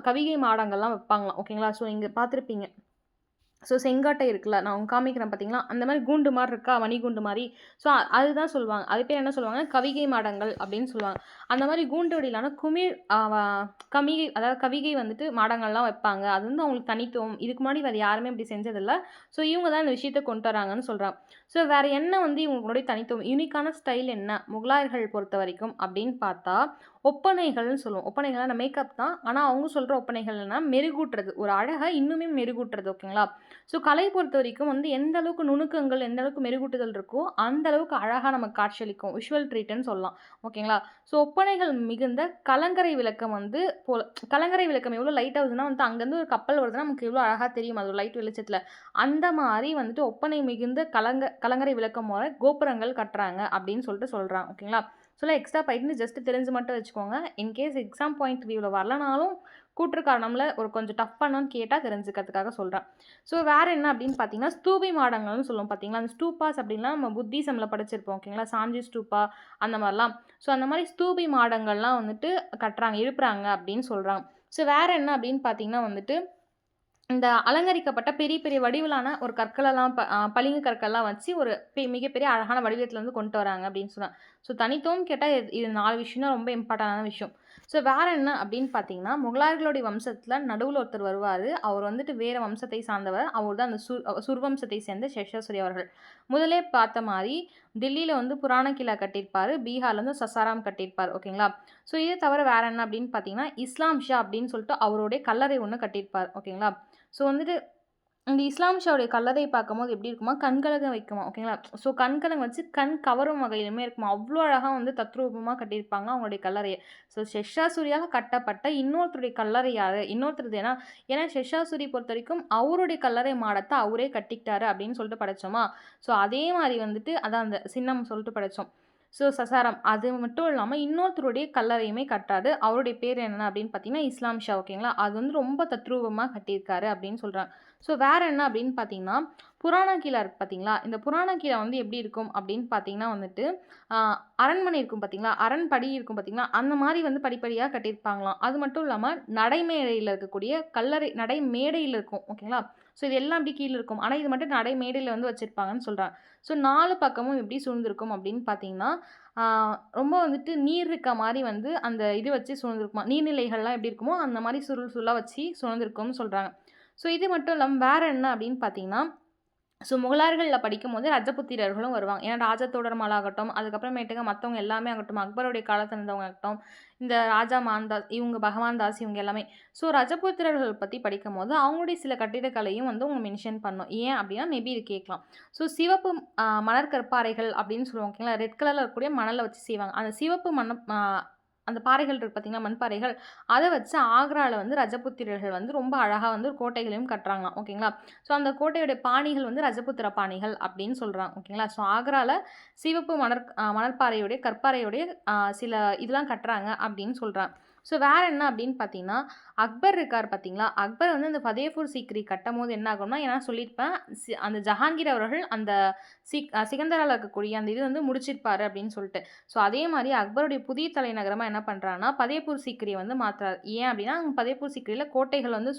கவிகை மாடங்கள்லாம் வைப்பாங்களாம். ஓகேங்களா? ஸோ இங்கே பார்த்துருப்பீங்க. ஸோ செங்கோட்டை இருக்குல்ல, நான் உங்களுக்கு காமிக்கிறேன் பார்த்தீங்களா, அந்த மாதிரி கூண்டு மாதிரி இருக்கா, மணிகூண்டு மாதிரி. ஸோ அதுதான் சொல்லுவாங்க. அது பேர் என்ன சொல்லுவாங்க, கவிகை மாடங்கள் அப்படின்னு சொல்லுவாங்க. அந்த மாதிரி கூண்டு வடிவிலான கவிகை வந்துட்டு மாடங்கள்லாம் வைப்பாங்க. அது வந்து அவங்களுக்கு தனித்துவம். இதுக்கு முன்னாடி வேறு யாருமே இப்படி செஞ்சதில்லை. ஸோ இவங்க தான் இந்த விஷயத்தை கொண்டு வராங்கன்னு சொல்கிறாங்க. ஸோ வேறு என்ன வந்து இவங்களுடைய தனித்துவம், யூனிக்கான ஸ்டைல் என்ன முகலாயர்கள் பொறுத்த வரைக்கும் அப்படின்னு பார்த்தா, ஒப்பனைகள்னு சொல்லுவோம். ஒப்பனைகள்னா மேக்கப் தான். ஆனால் அவங்க சொல்கிற ஒப்பனைகள்னா மெருகூட்டுறது, ஒரு அழகை இன்னுமே மெருகூட்டுறது. ஓகேங்களா? ஸோ கலை பொறுத்த வரைக்கும் வந்து எந்த அளவுக்கு நுணுக்கங்கள், எந்த அளவுக்கு மெருகூட்டுதல் இருக்கோ, அந்த அளவுக்கு அழகா நமக்கு காட்சியளிக்கும். விஷுவல் ட்ரீட்ன்னு சொல்லலாம். ஓகேங்களா? ஸோ ஒப்பனைகள் மிகுந்த கலங்கரை விளக்கம் வந்து போல கலங்கரை விளக்கம் எவ்வளோ லைட் ஆகுதுன்னா வந்து அங்கேருந்து ஒரு கப்பல் வருதுன்னா நமக்கு எவ்வளோ அழகா தெரியும் அது லைட் வெளிச்சத்தில. அந்த மாரி வந்துட்டு ஒப்பனை மிகுந்த கலங்கரை விளக்கம் போல கோபுரங்கள் கட்டுறாங்க அப்படின்னு சொல்லிட்டு சொல்றாங்க. ஓகேங்களா? ஸோ எக்ஸ்ட்ரா பாயிண்ட்னு ஜஸ்ட் தெரிஞ்சு மட்டும் வச்சுக்கோங்க. இன்கேஸ் எக்ஸாம் பாயிண்ட் வியூல வரலனாலும் கூற்று காரணம்ல ஒரு கொஞ்சம் டஃப் பண்ணணும்னு கேட்டா தெரிஞ்சுக்கிறதுக்காக சொல்றேன். ஸோ வேற என்ன அப்படின்னு பார்த்தீங்கன்னா, ஸ்தூபி மாடங்கள்னு சொல்லுவோம் பார்த்தீங்களா? அந்த ஸ்டூபாஸ் அப்படின்னா நம்ம புத்திசம்ல படிச்சிருப்போம். ஓகேங்களா? சாஞ்சி ஸ்டூபா அந்த மாரிலாம். ஸோ அந்த மாரி ஸ்தூபி மாடங்கள்லாம் வந்துட்டு கட்டுறாங்க, எழுப்புறாங்க அப்படின்னு சொல்றாங்க. ஸோ வேற என்ன அப்படின்னு பார்த்தீங்கன்னா வந்துட்டு, இந்த அலங்கரிக்கப்பட்ட பெரிய பெரிய வடிவிலான ஒரு கற்களெல்லாம் பளிங்கு கற்கள்லாம் வச்சு ஒரு மிகப்பெரிய அழகான வடிவத்துல வந்து கொண்டு வராங்க அப்படின்னு சொன்னாங்க. ஸோ தனித்துவம் கேட்டா இது 4 விஷயம் தான் ரொம்ப இம்பார்ட்டன்டான விஷயம். ஸோ வேற என்ன அப்படின்னு பார்த்தீங்கன்னா, முகலாயர்களுடைய வம்சத்துல நடுவுல ஒருத்தர் வருவாரு. அவர் வந்துட்டு வேற வம்சத்தை சார்ந்தவர். அவர் தான் அந்த சுர்வம்சத்தை சேர்ந்த ஷெர்ஷா அவர்கள். முதலே பார்த்த மாரி தில்லியில வந்து புராண கிலா கட்டியிருப்பாரு. பீகார்ல வந்து சசாராம் கட்டியிருப்பாரு. ஓகேங்களா? ஸோ இதை தவிர வேற என்ன அப்படின்னு பார்த்தீங்கன்னா, இஸ்லாம் ஷா அப்படின்னு சொல்லிட்டு அவருடைய கல்லறை ஒண்ணு கட்டியிருப்பார். ஓகேங்களா? ஸோ வந்துட்டு இந்த இஸ்லாம் ஷாவுடைய கல்லறை பார்க்கும்போது எப்படி இருக்குமா, கண்கலங்க வைக்குமா. ஓகேங்களா? ஸோ கண்கலங்க வச்சு கண் கவரும் வகையிலுமே இருக்குமா. அவ்வளோ அழகா வந்து தத்ரூபமா கட்டியிருப்பாங்க அவங்களுடைய கல்லறைய. ஸோ ஷெர்ஷா சூரியால கட்டப்பட்ட இன்னொருத்தருடைய கல்லறை யாரு? இன்னொருத்தருது ஏன்னா ஷெர்ஷா சூரி பொறுத்தவரைக்கும் அவருடைய கல்லறை மாடத்த அவரே கட்டிக்கிட்டாரு அப்படின்னு சொல்லிட்டு படைச்சோமா. ஸோ அதே மாரி வந்துட்டு அதான் அந்த சின்னம் சொல்லிட்டு படைச்சோம். ஸோ சசாரம். அது மட்டும் இல்லாம இன்னொருத்தருடைய கல்லறையுமே கட்டுறாரு. அவருடைய பேர் என்ன அப்படின்னு பார்த்தீங்கன்னா, இஸ்லாம் ஷா. ஓகேங்களா? அது வந்து ரொம்ப தத்ரூபமா கட்டியிருக்காரு அப்படின்னு சொல்றாங்க. ஸோ வேற என்ன அப்படின்னு பார்த்தீங்கன்னா, புராண கிலா இருக்கு பார்த்தீங்களா? இந்த புராண கிலா வந்து எப்படி இருக்கும் அப்படின்னு பார்த்தீங்கன்னா வந்துட்டு, அ அரண்மனை இருக்கும் பார்த்தீங்களா? அரண்படி இருக்கும் பார்த்தீங்களா? அந்த மாரி வந்து படிப்படியா கட்டியிருப்பாங்களாம். அது மட்டும் இல்லாம நடைமேடையில இருக்கக்கூடிய நடை மேடையில இருக்கும். ஓகேங்களா? ஸோ இது எல்லாம் அப்படி கீழ இருக்கும். ஆனா இது மட்டும் நடை மேடையில வந்து வச்சிருப்பாங்கன்னு சொல்றாங்க. ஸோ 4 பக்கமும் எப்படி சூழ்ந்திருக்கும் அப்படின்னு பார்த்தீங்கன்னா, ஆ ரொம்ப வந்துட்டு நீர் இருக்க மாரி வந்து அந்த இது வச்சு சூழ்ந்திருக்குமா. நீர்நிலைகள்லாம் எப்படி இருக்குமோ, அந்த மாரி சுருள் சுருளா வச்சு சூழ்ந்திருக்கும்னு சொல்றாங்க. ஸோ இது மட்டும் இல்லாம வேற என்ன அப்படின்னு பார்த்தீங்கன்னா, ஸோ முகலாயர்கள்ல படிக்கும்போது ரஜபுத்திரர்களும் வருவாங்க. ஏன்னா ராஜதோடர்மால் ஆகட்டும், அதுக்கப்புறமேட்டுங்க மத்தவங்க எல்லாமே ஆகட்டும், அக்பருடைய காலத்துல இருந்தவங்க ஆகட்டும், இந்த ராஜா மான்தாஸ், இவங்க பகவான் தாஸ் இவங்க எல்லாமே. ஸோ ரஜபுத்திரர்கள் பத்தி படிக்கும்போது, அவங்களுடைய சில கட்டிடக்கலையும் வந்து அவங்க மென்ஷன் பண்ணணும். ஏன் அப்படின்னா, மேபி இது கேட்கலாம். ஸோ சிவப்பு மணற் கற்பாறைகள் அப்படின்னு சொல்லுவாங்க. ஓகேங்களா? ரெட் கலர்ல இருக்கக்கூடிய மணல வச்சு செய்வாங்க. அந்த சிவப்பு அந்த பாறைகள் இருக்கு பார்த்தீங்களா? மண்பாறைகள். அத வச்சு ஆக்ரால வந்து ரஜபுத்திரர்கள் வந்து ரொம்ப அழகா வந்து ஒரு கோட்டைகளையும் கட்டுறாங்களாம். ஓகேங்களா? ஸோ அந்த கோட்டையுடைய பாணிகள் வந்து ரஜபுத்திர பாணிகள் அப்படின்னு சொல்றாங்க. ஓகேங்களா? ஸோ ஆக்ரால சிவப்பு மணற்பாறையுடைய கற்பாறையுடைய சில இதெல்லாம் கட்டுறாங்க அப்படின்னு சொல்றாங்க. ஸோ வேற என்ன அப்படின்னு பார்த்தீங்கன்னா, அக்பர் இருக்கார் பார்த்தீங்களா? அக்பர் வந்து அந்த ஃபதேபூர் சீக்ரி கட்டம்போது என்ன ஆகும்னா, ஏன்னா சொல்லியிருப்பேன், அந்த ஜஹாங்கீர் அவர்கள் அந்த சிகந்தரால இருக்கக்கூடிய அந்த இது வந்து முடிச்சிருப்பாரு அப்படின்னு சொல்லிட்டு. ஸோ அதே மாரி அக்பருடைய புதிய தலைநகரமா என்ன பண்றாருன்னா, ஃபதேபூர் சீக்ரிய வந்து மாத்துறாரு. ஏன் அப்படின்னா, ஃபதேபூர் சீக்ரியில கோட்டைகள் வந்து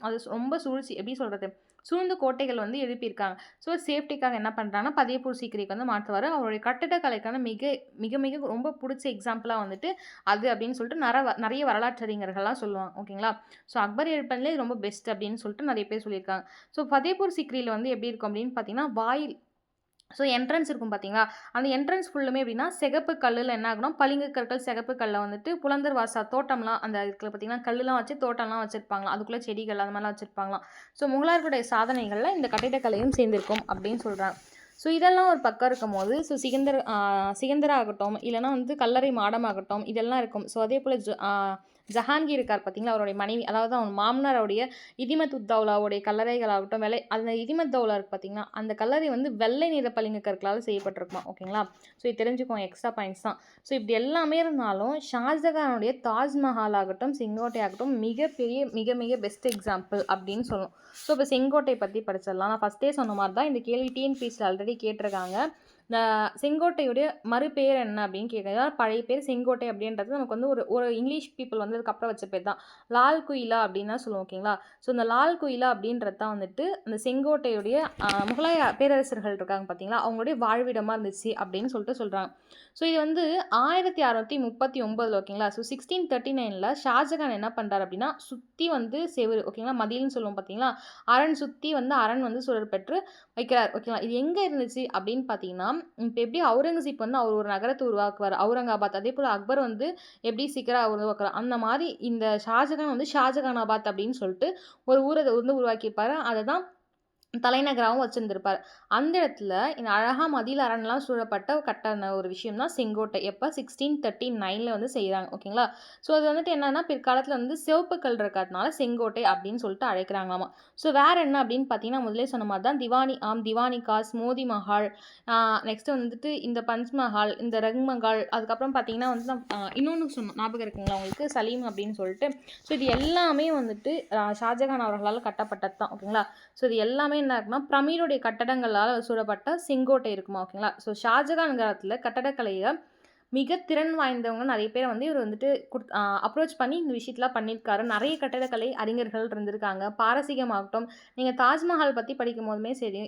அது ரொம்ப சூழ்ச்சி எப்படி சொல்றது? சூழ்ந்து கோட்டைகள் வந்து எழுப்பியிருக்காங்க. ஸோ சேஃப்டிக்காக என்ன பண்றாங்கன்னா, ஃபதேபூர் சீக்ரிக்கு வந்து மாத்துவாரு. அவருடைய கட்டிடக்கலைக்கான மிக மிக மிக ரொம்ப புடிச்ச எக்ஸாம்பிளா வந்துட்டு அது அப்படின்னு சொல்லிட்டு நெறைய வரலாற்றறிஞர்கள்லாம் சொல்லுவாங்க. ஓகேங்களா? ஸோ அக்பர் எழுப்புனதுலே ரொம்ப பெஸ்ட் அப்படின்னு சொல்லிட்டு நெறைய பேர் சொல்லியிருக்காங்க. ஸோ ஃபதேபூர் சீக்ரியில வந்து எப்படி இருக்கும் அப்படின்னு பார்த்தீங்கன்னா, வாயில் ஸோ என்ட்ரன்ஸ் இருக்கும் பார்த்தீங்களா? அந்த என்ட்ரன்ஸ் ஃபுல்லுமே எப்படின்னா, சிகப்பு கல்லுல என்ன ஆகும்னா, பளிங்கு கற்கள், சிகப்பு கல்ல வந்துட்டு புலந்தர் வாசா தோட்டம்லாம் அந்த இருக்குல பார்த்தீங்கன்னா, கல்லுலாம் வச்சு தோட்டம்லாம் வச்சிருப்பாங்களாம். அதுக்குள்ள செடிகள் அந்த மாரிலாம் வச்சிருப்பாங்களாம். ஸோ முகலாயர்களுடைய சாதனைகள்ல இந்த கட்டிடக்கலையும் சேர்ந்திருக்கும் அப்படின்னு சொல்றாங்க. ஸோ இதெல்லாம் ஒரு பக்கம் இருக்கும்போது, ஸோ சிகந்தரா ஆகட்டும், இல்லன்னா வந்து கல்லறை மாடமாகட்டும், இதெல்லாம் இருக்கும். ஸோ அதேபோல ஜஹாங்கீர் இருக்கார் பார்த்தீங்களா? அவருடைய மனைவி, அதாவது அவங்க மாமனாருடைய இதிமத் உத் தௌலாவுடைய கல்லறைகளாகட்டும், அந்த இதிமத் தௌலா இருக்கு பார்த்தீங்களா? அந்த கல்லறை வந்து வெள்ளை நிற பளிங்கு கற்களால செய்யப்பட்டிருக்குமாம். ஓகேங்களா? ஸோ இது தெரிஞ்சுக்கோங்க. எக்ஸ்ட்ரா பாயிண்ட்ஸ் தான். ஸோ இப்படி எல்லாமே இருந்தாலும், ஷாஜகானுடைய தாஜ்மஹால் ஆகட்டும், செங்கோட்டை ஆகட்டும் மிகப்பெரிய மிக மிக பெஸ்ட் எக்ஸாம்பிள் அப்படின்னு சொல்லணும். ஸோ இப்போ செங்கோட்டை பத்தி படிச்சிடலாம். நான் ஃபர்ஸ்ட்டே சொன்ன மாரி தான் இந்த கேள்வி டிஎன்பிஎஸ்சில ஆல்ரெடி கேட்டிருக்காங்க. இந்த செங்கோட்டையுடைய மறுபெயர் என்ன அப்படின்னு கேட்குறாங்க. பழைய பேர் செங்கோட்டை அப்படின்றது நமக்கு வந்து ஒரு ஒரு இங்கிலீஷ் பீப்பிள் வந்ததுக்கப்புறம் வச்ச பேர் தான். லால் குயிலா அப்படின்னு தான் சொல்லுவோம். ஓகேங்களா? ஸோ இந்த லால் குயிலா அப்படின்றது தான் வந்துட்டு அந்த செங்கோட்டையுடைய முகலாய பேரரசர்கள் இருக்காங்க பார்த்தீங்களா? அவங்களுடைய வாழ்விடமா இருந்துச்சு அப்படின்னு சொல்லிட்டு சொல்றாங்க. ஸோ இது வந்து 1639 ஓகேங்களா? ஸோ 1639ல ஷாஜகான் என்ன பண்றாரு அப்படின்னா, சுத்தி வந்து செவுரு ஓகேங்களா? மதில்னு சொல்லுவோம் பார்த்தீங்களா? அரண் சுத்தி வந்து அரண் வந்து சுழற் பெற்று வைக்கிறார். ஓகேங்களா? இது எங்க இருந்துச்சு அப்படின்னு பார்த்தீங்கன்னா, இப்ப எப்படி அவுரங்கசீப் வந்து அவர் ஒரு நகரத்த உருவாக்குவார். அவுரங்காபாத். அதேபோல அக்பர் வந்து எப்படி சிக்ரா உருவாக்குறார். அந்த மாரி இந்த ஷாஜகான் வந்து ஷாஜகானாபாத் அப்படின்னு சொல்லிட்டு ஒரு ஊர வந்து உருவாக்கியிருப்பாரு. அததான் தலைநகராவும் வச்சிருந்திருப்பாரு. அந்த இடத்துல இந்த அழகா மதில் அரண்லாம் சூழப்பட்ட கட்டன ஒரு விஷயம் தான் செங்கோட்டை. எப்ப 1639ல வந்து செய்றாங்க. ஓகேங்களா? ஸோ அது வந்துட்டு என்னன்னா, பிற்காலத்துல வந்து சிவப்பு கல் இருக்கிறதுனால செங்கோட்டை அப்படின்னு சொல்லிட்டு அழைக்கிறாங்களாமா. ஸோ வேற என்ன அப்படின்னு பார்த்தீங்கன்னா, முதல்லயே சொன்ன மாரி தான் திவானி காஸ், மோதி மஹால், ஆ நெக்ஸ்ட் வந்துட்டு இந்த பஞ்ச் மஹால், இந்த ரங் மஹால், அதுக்கப்புறம் பார்த்தீங்கன்னா வந்து இன்னொன்னு சொன்னோம். ஞாபகம் இருக்குங்களா உங்களுக்கு? சலீம் அப்படின்னு சொல்லிட்டு. ஸோ இது எல்லாமே வந்துட்டு ஷாஜகான் அவர்களால கட்டப்பட்டது தான். ஓகேங்களா? ஸோ இது எல்லாமே என்ன இருக்குன்னா, பிரமிடுடைய கட்டடங்களால் சூழப்பட்ட செங்கோட்டை இருக்குமா, ஓகேங்களா? ஸோ ஷாஜகான் காலத்துல கட்டடக்கலைய மிக திறன் வாய்ந்தவங்க நெறைய பேர வந்து இவரு வந்துட்டு அப்ரோச் பண்ணி இந்த விஷயத்தலாம் பண்ணியிருக்காரு. நெறைய கட்டடக்கலை அறிஞர்கள் இருந்திருக்காங்க. பாரசீகமாகட்டும், நீங்க தாஜ்மஹால் பத்தி படிக்கும்போதுமே சரி,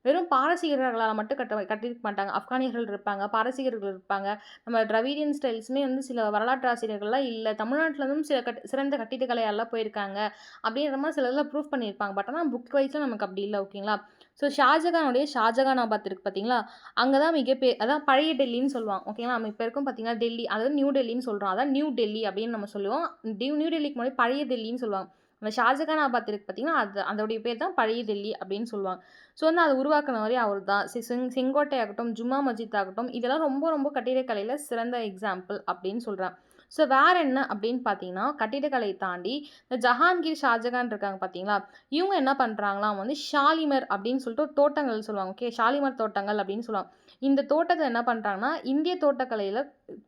வெறும் பாரசீகர்களால மட்டும் கட்டியிருக்க மாட்டாங்க. ஆப்கானியர்கள் இருப்பாங்க, பாரசீகர்கள் இருப்பாங்க. நம்ம டிராவிடியன் ஸ்டைல்ஸுமே வந்து சில வரலாற்று ஆசிரியர்கள்லாம் இல்ல. தமிழ்நாட்டுல இருந்தும் சில சிறந்த கட்டிடக்கலையாளர்லாம் போயிருக்காங்க. அப்படின்ற மாரி சிலதெல்லாம் ப்ரூஃப் பண்ணியிருப்பாங்க. பட் ஆனா புக் வைஸ்ல நமக்கு அப்படி இல்ல. ஓகேங்களா? ஸோ ஷாஜகானுடைய ஷாஜகானாபாத் இருக்கு பார்த்தீங்களா? அங்க தான் அதான் பழைய டெல்லின்னு சொல்லுவாங்க. ஓகேங்களா? நம்ம இப்ப இருக்கோம் பார்த்தீங்களா? டெல்லி. அதாவது நியூ டெல்லின்னு சொல்றோம். அதான் நியூ டெல்லி அப்படின்னு நம்ம சொல்லுவோம். நியூ டெல்லிக்கு முன்னாடி பழைய டெல்லின்னு சொல்லுவாங்க. அந்த ஷாஜகானாபாத் இருக்கு பார்த்தீங்கன்னா, அதோடைய பேர் தான் பழைய டெல்லி அப்படின்னு சொல்லுவாங்க. ஸோ வந்து அத உருவாக்குனவரே அவர் தான். செங்கோட்டை ஆகட்டும், ஜும்மா மஸ்ஜித் ஆகட்டும், இதெல்லாம் ரொம்ப ரொம்ப கட்டிடக்கலையில சிறந்த எக்ஸாம்பிள் அப்படின்னு சொல்றாங்க. ஸோ வேற என்ன அப்படின்னு பார்த்தீங்கன்னா, கட்டிடக்கலைய தாண்டி இந்த ஜஹாங்கீர், ஷாஜகான் இருக்காங்க பார்த்தீங்களா? இவங்க என்ன பண்றாங்களாம் வந்து ஷாலிமர் அப்படின்னு சொல்லிட்டு ஒரு தோட்டங்கள் சொல்லுவாங்க. ஓகே. ஷாலிமர் தோட்டங்கள் அப்படின்னு சொல்லுவாங்க. இந்த தோட்டத்த என்ன பண்றாங்கன்னா, இந்திய தோட்டக்கலையில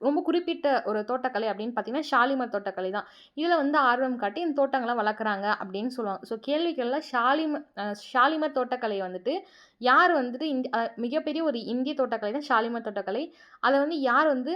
ரொம்ப குறிப்பிட்ட ஒரு தோட்டக்கலை அப்படின்னு பார்த்தீங்கன்னா, ஷாலிமர் தோட்டக்கலை தான். இதுல வந்து ஆர்வம் காட்டி இந்த தோட்டங்கள வளர்க்குறாங்க அப்படின்னு சொல்லுவாங்க. ஸோ கேள்விகள்ல ஷாலிமர் தோட்டக்கலை வந்துட்டு யார் வந்துட்டு மிகப்பெரிய ஒரு இந்திய தோட்டக்கலை தான் ஷாலிமர் தோட்டக்கலை. அத வந்து யார் வந்து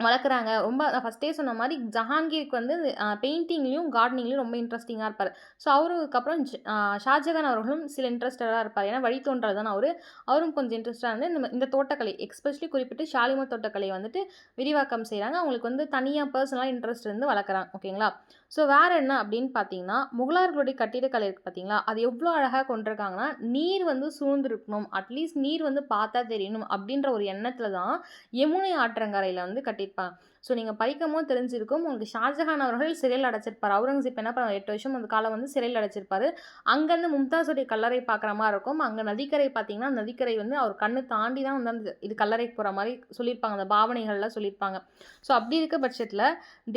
வளர்க்குறாங்க. ரொம்ப நான் ஃபர்ஸ்ட்டே சொன்ன மாரி ஜஹாங்கீருக்கு வந்து பெயிண்டிங்லயும், கார்டனிங்லயும் ரொம்ப இன்ட்ரெஸ்டிங்கா இருப்பாரு. ஸோ அவருக்கு ஜ அ ஷாஜகான் அவர்களும் சில இன்ட்ரெஸ்டடா இருப்பாரு. ஏன்னா வழித்தோன்றல் தானே அவரு. அவரும் கொஞ்சம் இன்ட்ரெஸ்ட்டா இருந்து இந்த தோட்டக்கலை எஸ்பெஷலி குறிப்பிட்டு ஷாலிமர் தோட்டக்கலைய வந்துட்டு விரிவாக்கம் செய்றாங்க. அவங்களுக்கு வந்து தனியா பர்சனலா இன்ட்ரெஸ்ட் இருந்து வளர்க்குறாங்க. ஓகேங்களா? ஸோ வேற என்ன அப்படின்னு பார்த்தீங்கன்னா, முகலாயர்களுடைய கட்டிடக்கலை இருக்கு பார்த்தீங்களா? அது எவ்ளோ அழகா கொண்டிருக்காங்கன்னா, நீர் வந்து சூழ்ந்திருக்கணும். அட்லீஸ்ட் நீர் வந்து பார்த்தா தெரியணும் அப்படின்ற ஒரு எண்ணத்தில தான் யமுனை ஆற்றங்கரையில வந்து கட்டியிருப்பாங்க. ஸோ நீங்க படிக்கும்போது தெரிஞ்சிருக்கும். உங்களுக்கு ஷாஜஹான் அவர்கள் சிறையில் அடைச்சிருப்பாரு. அவுரங்கசீப் என்ன பண்ணாரு 8 வருஷம் அந்த காலம் வந்து சிறையில் அடைச்சிருப்பாரு. அங்கருந்து மும்தாஸுடைய கல்லறை பார்க்குற மாரி இருக்கும். அங்க நதிக்கரை பார்த்தீங்கன்னா, நதிக்கரை வந்து அவர் கண்ணு தாண்டி தான் வந்து அந்த இது கல்லறைக்கு போற மாரி சொல்லியிருப்பாங்க. அந்த பாவனைகள்லாம் சொல்லியிருப்பாங்க. ஸோ அப்படி இருக்க பட்சத்தில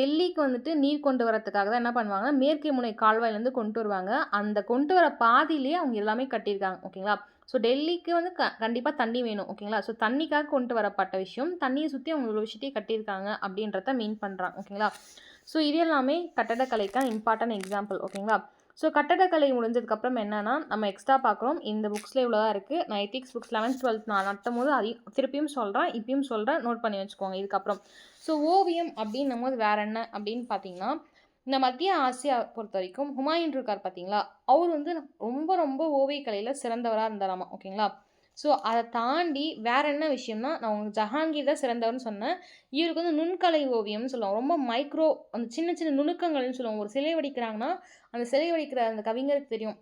டெல்லிக்கு வந்துட்டு நீர் கொண்டு வரதுக்காக தான் என்ன பண்ணுவாங்கன்னா, மேற்கு முனை கால்வாயிலேருந்து கொண்டு வருவாங்க. அந்த கொண்டு வர பாதையிலேயே அவங்க எல்லாமே கட்டியிருக்காங்க. ஓகேங்களா? ஸோ டெல்லிக்கு வந்து கண்டிப்பா தண்ணி வேணும். ஓகேங்களா? ஸோ தண்ணிக்காக கொண்டு வரப்பட்ட விஷயம். தண்ணிய சுத்தி அவங்க இவ்வளோ விஷயத்தையும் கட்டியிருக்காங்க அப்படின்றத மீன் பண்றாங்க. ஓகேங்களா? ஸோ இது எல்லாமே கட்டடக்கலைக்கான இம்பார்ட்டன்ட் எக்ஸாம்பிள். ஓகேங்களா? ஸோ கட்டடக்கலை முடிஞ்சதுக்கப்புறம் என்னன்னா, நம்ம எக்ஸ்ட்ரா பார்க்குறோம். இந்த புக்ஸ்ல இவ்வளோ தான் இருக்கு. நான் எத்திக்ஸ் புக்ஸ் 11த், 12த் நான் நடத்தும்போது அதையும் திருப்பியும் சொல்றேன். இப்பயும் சொல்றேன். நோட் பண்ணி வச்சுக்கோங்க இதுக்கப்புறம். ஸோ ஓவியம் அப்படின்னும்போது வேற என்ன அப்படின்னு பார்த்தீங்கன்னா, இந்த மத்திய ஆசியா பொறுத்தவரைக்கும் ஹுமாயூன் இருக்கார் பார்த்தீங்களா? அவர் வந்து ரொம்ப ரொம்ப ஓவியக்கலையில சிறந்தவரா இருந்தாராமா. ஓகேங்களா? ஸோ அத தாண்டி வேற என்ன விஷயம்னா, நான் உங்களுக்கு ஜஹாங்கீர் தான் சிறந்தவர்ன்னு சொன்னேன். இவருக்கு வந்து நுண்கலை ஓவியம்னு சொல்லுவாங்க. ரொம்ப மைக்ரோ அந்த சின்ன சின்ன நுணுக்கங்கள்னு சொல்லுவாங்க. ஒரு சிலை வடிக்கிறாங்கன்னா, அந்த சிலை வடிக்கிற அந்த கவிஞருக்கு தெரியும்.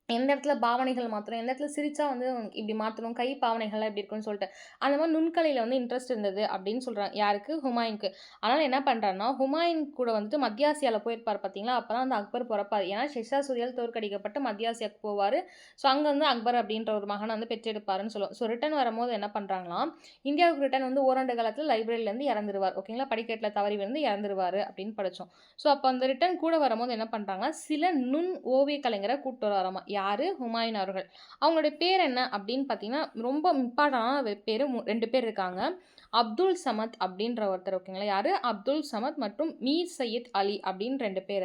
எந்த இடத்துல பாவனைகள் மாத்தணும், எந்த இடத்துல சிரிச்சா வந்து இப்படி மாத்தணும், கை பாவனைகள்லாம் எப்படி இருக்கும்னு சொல்லிட்டு. அந்த மாரி நுண்கலையில வந்து இன்ட்ரெஸ்ட் இருந்தது அப்படின்னு சொல்றாங்க. யாருக்கு? ஹுமாயூனுக்கு. அதனால என்ன பண்றாருன்னா, ஹுமாயூன் கூட வந்துட்டு மத்திய ஆசியால போயிருப்பாரு பார்த்தீங்களா? அப்பதான் வந்து அக்பர் பொறப்பாரு. ஏன்னா ஷெர்ஷா சூரியால் தோற்கடிக்கப்பட்டு மத்திய ஆசியாவுக்கு போவாரு. ஸோ அங்க வந்து அக்பர் அப்படின்ற ஒரு மகன வந்து பெற்றெடுப்பாருன்னு சொல்லுவோம். ஸோ ரிட்டர்ன் வரும்போது என்ன பண்றாங்களாம், இந்தியாவுக்கு ரிட்டர்ன் வந்து ஓராண்டு காலத்துல லைப்ரரியிலேருந்து இறந்துருவார். ஓகேங்களா? படிக்கட்டுல தவறி விழுந்து இறந்துருவாரு அப்படின்னு படிச்சோம். ஸோ அப்ப அந்த ரிட்டர்ன் கூட வரும்போது என்ன பண்றாங்கன்னா, சில நுண் ஓவிய கலைஞர கூட்டு வராராமா. யாரு? ஹுமாயூன் அவர்கள். அவங்களுடைய பேர் என்ன அப்படின்னு பார்த்தீங்கன்னா, ரொம்ப இம்பார்ட்டன்டான பேரு 2 பேர் இருக்காங்க. அப்துல் சமத் அப்படின்ற ஒருத்தர். ஓகேங்களா? யாரு? அப்துல் சமத் மற்றும் மீர் சையத் அலி அப்படின்னு 2 பேர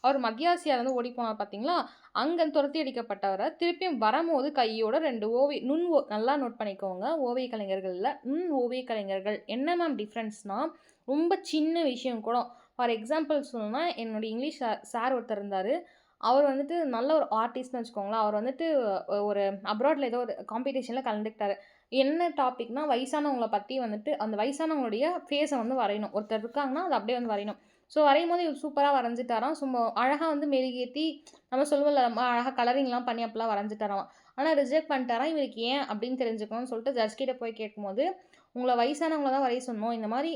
அவர் மத்திய ஆசியாவிலேருந்து ஓடி போனார் பார்த்தீங்களா? அங்க துரத்தி அடிக்கப்பட்டவர திருப்பியும் வரம்போது கையோட 2 நல்லா நோட் பண்ணிக்கோங்க. ஓவிய கலைஞர்கள்ல ஓவிய கலைஞர்கள். என்ன மேம் டிஃபரன்ஸ்னா, ரொம்ப சின்ன விஷயம் கூட. ஃபார் எக்ஸாம்பிள் சொல்லணும்னா, என்னுடைய இங்கிலீஷ் சார் ஒருத்தர் இருந்தாரு. அவர் வந்துட்டு நல்ல ஒரு ஆர்டிஸ்ட்ன்னு வச்சுக்கோங்களேன். அவர் வந்துட்டு ஒரு அப்ராட்ல ஏதோ ஒரு காம்படிஷன்ல கலந்துக்கிட்டாரு. என்ன டாபிக்னா, வயசானவங்கள பத்தி வந்துட்டு அந்த வயசானவங்களுடைய ஃபேஸ வந்து வரையணும். ஒருத்தர் இருக்காங்கன்னா, அத அப்படியே வந்து வரையணும். ஸோ வரையும்போது இவர் சூப்பரா வரைஞ்சுட்டாராம். சும்மா அழகா வந்து மெருகேத்தி நம்ம சொல்லுவோம்ல, ரொம்ப அழகா கலரிங்லாம் பண்ணி அப்படிலாம் வரைஞ்சுட்டாராம். ஆனா ரிஜெக்ட் பண்ணிட்டாராம். இவருக்கு ஏன் அப்படின்னு தெரிஞ்சுக்கணும்னு சொல்லிட்டு ஜட்ஜ் கிட்ட போய் கேட்கும்போது, உங்கள வயசானவங்கள தான் வரைய சொன்னோம். இந்த மாரி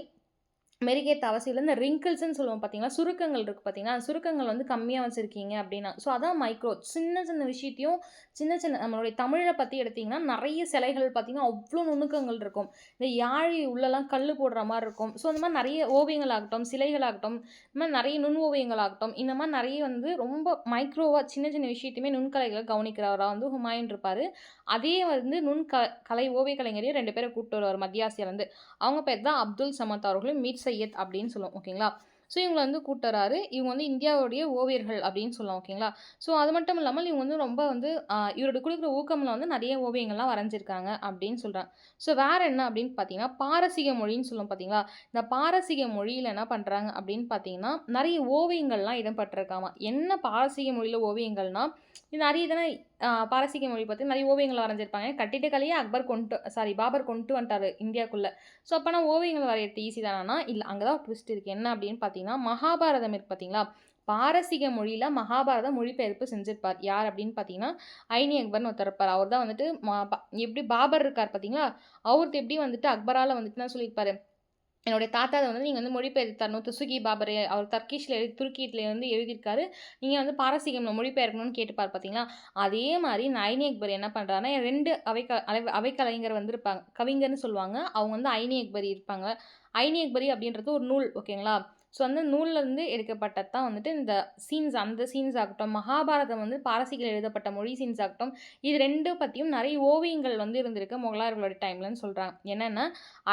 மெருகேத்த அவசியம் இல்ல. இந்த ரிங்கிள்ஸ்ன்னு சொல்லுவோம் பார்த்தீங்களா? சுருக்கங்கள் இருக்கு பார்த்தீங்களா? அந்த சுருக்கங்கள் வந்து கம்மியா வச்சிருக்கீங்க அப்டின்னா, ஸோ அதான் மைக்ரோ. சின்ன சின்ன விஷயத்தையும் சின்ன சின்ன நம்மளுடைய தமிழ பத்தி எடுத்தீங்கன்னா, நெறைய சிலைகள் பார்த்தீங்கன்னா, அவ்ளோ நுணுக்கங்கள் இருக்கும். இந்த யாழி உள்ளலாம் கல்லு போடுற மாரி இருக்கும். ஸோ அந்த மாரி நெறைய ஓவியங்கள் ஆகட்டும், சிலைகள் ஆகட்டும், இந்த மாரி நெறைய ஓவியங்கள் ஆகட்டும், இந்த மாரி நெறைய வந்து ரொம்ப மைக்ரோவா சின்ன சின்ன விஷயத்தையுமே நுண்கலைகள கவனிக்கிறவரா வந்து ஹுமாயூன் இருப்பாரு. அதே வந்து கலை ஓவிய கலைஞரையும் 2 பேர கூட்டு வருவாரு மத்திய ஆசியாலருந்து. அவங்க பேர் தான் அப்துல் சமத் அவர்களும், மீர் சையத் அப்படின்னு சொல்லுவோம். ஓகேங்களா? ஸோ இவங்கள வந்து கூட்டு வராரு. இவங்க வந்து இந்தியாவுடைய ஓவியர்கள் அப்படின்னு சொல்லலாம். ஓகேங்களா? ஸோ அது மட்டும் இல்லாமல் இவங்க வந்து ரொம்ப வந்து இவரோட குடுக்குற ஊக்கம்ல வந்து நெறைய ஓவியங்கள்லாம் வரைஞ்சிருக்காங்க அப்படின்னு சொல்றாங்க. ஸோ வேற என்ன அப்படின்னு பார்த்தீங்கன்னா, பாரசீக மொழின்னு சொல்லுவோம் பார்த்தீங்களா? இந்த பாரசீக மொழியில என்ன பண்றாங்க அப்படின்னு பார்த்தீங்கன்னா, நெறைய ஓவியங்கள்லாம் இடம்பெற்றிருக்காமா. என்ன பாரசீக மொழியில ஓவியங்கள்னா, நெறைய தானே பாரசீக மொழி பத்தி நெறைய ஓவியங்கள் வரைஞ்சிருப்பாங்க. கட்டிடக்கலையே பாபர் கொண்டு வந்துட்டாரு இந்தியாக்குள்ள. ஸோ அப்பனா ஓவியங்கள் வரையறது ஈஸி தானான்னா, இல்ல அங்க தான் ஒரு ட்விஸ்ட் இருக்கு. என்ன அப்படின்னு பார்த்தீங்கன்னா, மகாபாரதம் இருக்கு பார்த்தீங்களா? பாரசீக மொழியில மகாபாரதம் மொழிபெயர்ப்பு செஞ்சிருப்பார். யார் அப்படின்னு பார்த்தீங்கன்னா, ஐனி அக்பர்ன்னு ஒருத்தர் இருப்பாரு. அவர் தான் வந்துட்டு ம ப எப்படி பாபர் இருக்கார் பார்த்தீங்களா? அவருக்கு எப்படி வந்துட்டு அக்பரால வந்துட்டு என்ன சொல்லியிருப்பாரு? என்னுடைய தாத்தா அத வந்து நீங்க வந்து மொழிபெயர்த்து தரணும். துசுகி பாபரு அவர் தர்க்கிஷ்ல துருக்கியில வந்து எழுதியிருக்காரு. நீங்க வந்து பாரசீகம்ல மொழிபெயர்க்கணும்னு கேட்டுப்பாரு பார்த்தீங்களா? அதே மாரி ஐனி அக்பர் என்ன பண்றாருன்னா, 2 அவைக்கலைஞர் வந்திருப்பாங்க. கவிஞர்ன்னு சொல்லுவாங்க. அவங்க வந்து ஐனி அக்பரி இருப்பாங்க. ஐனி அக்பரி அப்படின்றது ஒரு நூல் ஓகேங்களா? ஸோ அந்த நூல்லேருந்து எடுக்கப்பட்டது தான் வந்துட்டு இந்த அந்த சீன்ஸ் ஆகட்டும், மகாபாரதம் வந்து பாரசீகத்துல எழுதப்பட்ட மொழி சீன்ஸ் ஆகட்டும், இது 2 பத்தியும் நெறைய ஓவியங்கள் வந்து இருந்திருக்கு முகலாயர்களோட டைம்லன்னு சொல்றாங்க. என்னன்னா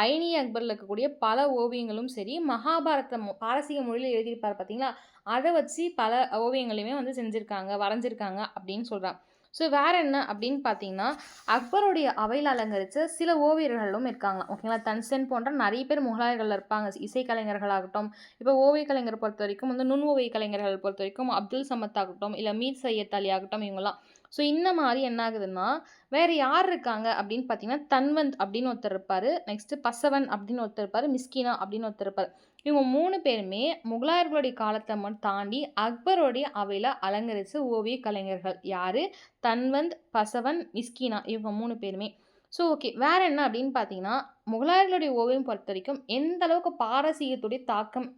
ஐனி அக்பர்ல இருக்கக்கூடிய பல ஓவியங்களும் சரி, மகாபாரதம் பாரசீக மொழியில எழுதியிருப்பார் பார்த்தீங்களா? அத வச்சு பல ஓவியங்களையுமே வந்து செஞ்சிருக்காங்க, வரைஞ்சிருக்காங்க அப்படின்னு சொல்றாங்க. ஸோ வேற என்ன அப்படின்னு பார்த்தீங்கன்னா, அக்பருடைய அவையில அலங்கரிச்ச சில ஓவியர்களும் இருக்காங்களாம். ஓகேங்களா? தன்சென் போன்ற நெறைய பேர் முகலாயர்கள்ல இருப்பாங்க. இசைக்கலைஞர்களாகட்டும், இப்போ ஓவிய கலைஞர பொறுத்தவரைக்கும் வந்து நுண்ணோவிய கலைஞர்கள் பொறுத்தவரைக்கும் அப்துல் சமத் ஆகட்டும், இல்ல மீர் சையத் அலி ஆகட்டும் இவங்கலாம். ஸோ இந்த மாரி என்ன ஆகுதுன்னா, வேற யார் இருக்காங்க அப்படின்னு பார்த்தீங்கன்னா, தன்வந்த் அப்படின்னு ஒருத்தர் இருப்பாரு. நெக்ஸ்ட்டு பசவன் அப்படின்னு ஒருத்தர் இருப்பாரு. மிஸ்கினா அப்படின்னு ஒருத்தர் இருப்பாரு. இவங்க 3 பேருமே முகலாயர்களுடைய காலத்த தாண்டி அக்பருடைய அவையில அலங்கரிச்ச ஓவிய கலைஞர்கள். யாரு? தன்வந்த், பசவன், மிஸ்கினா இவங்க 3 பேருமே. So okay. வேற என்ன அப்படின்னு பார்த்தீங்கன்னா, முகலாயர்களுடைய ஓவியம் பொறுத்தவரைக்கும் எந்த அளவுக்கு பாரசீகத்துடைய தாக்கம்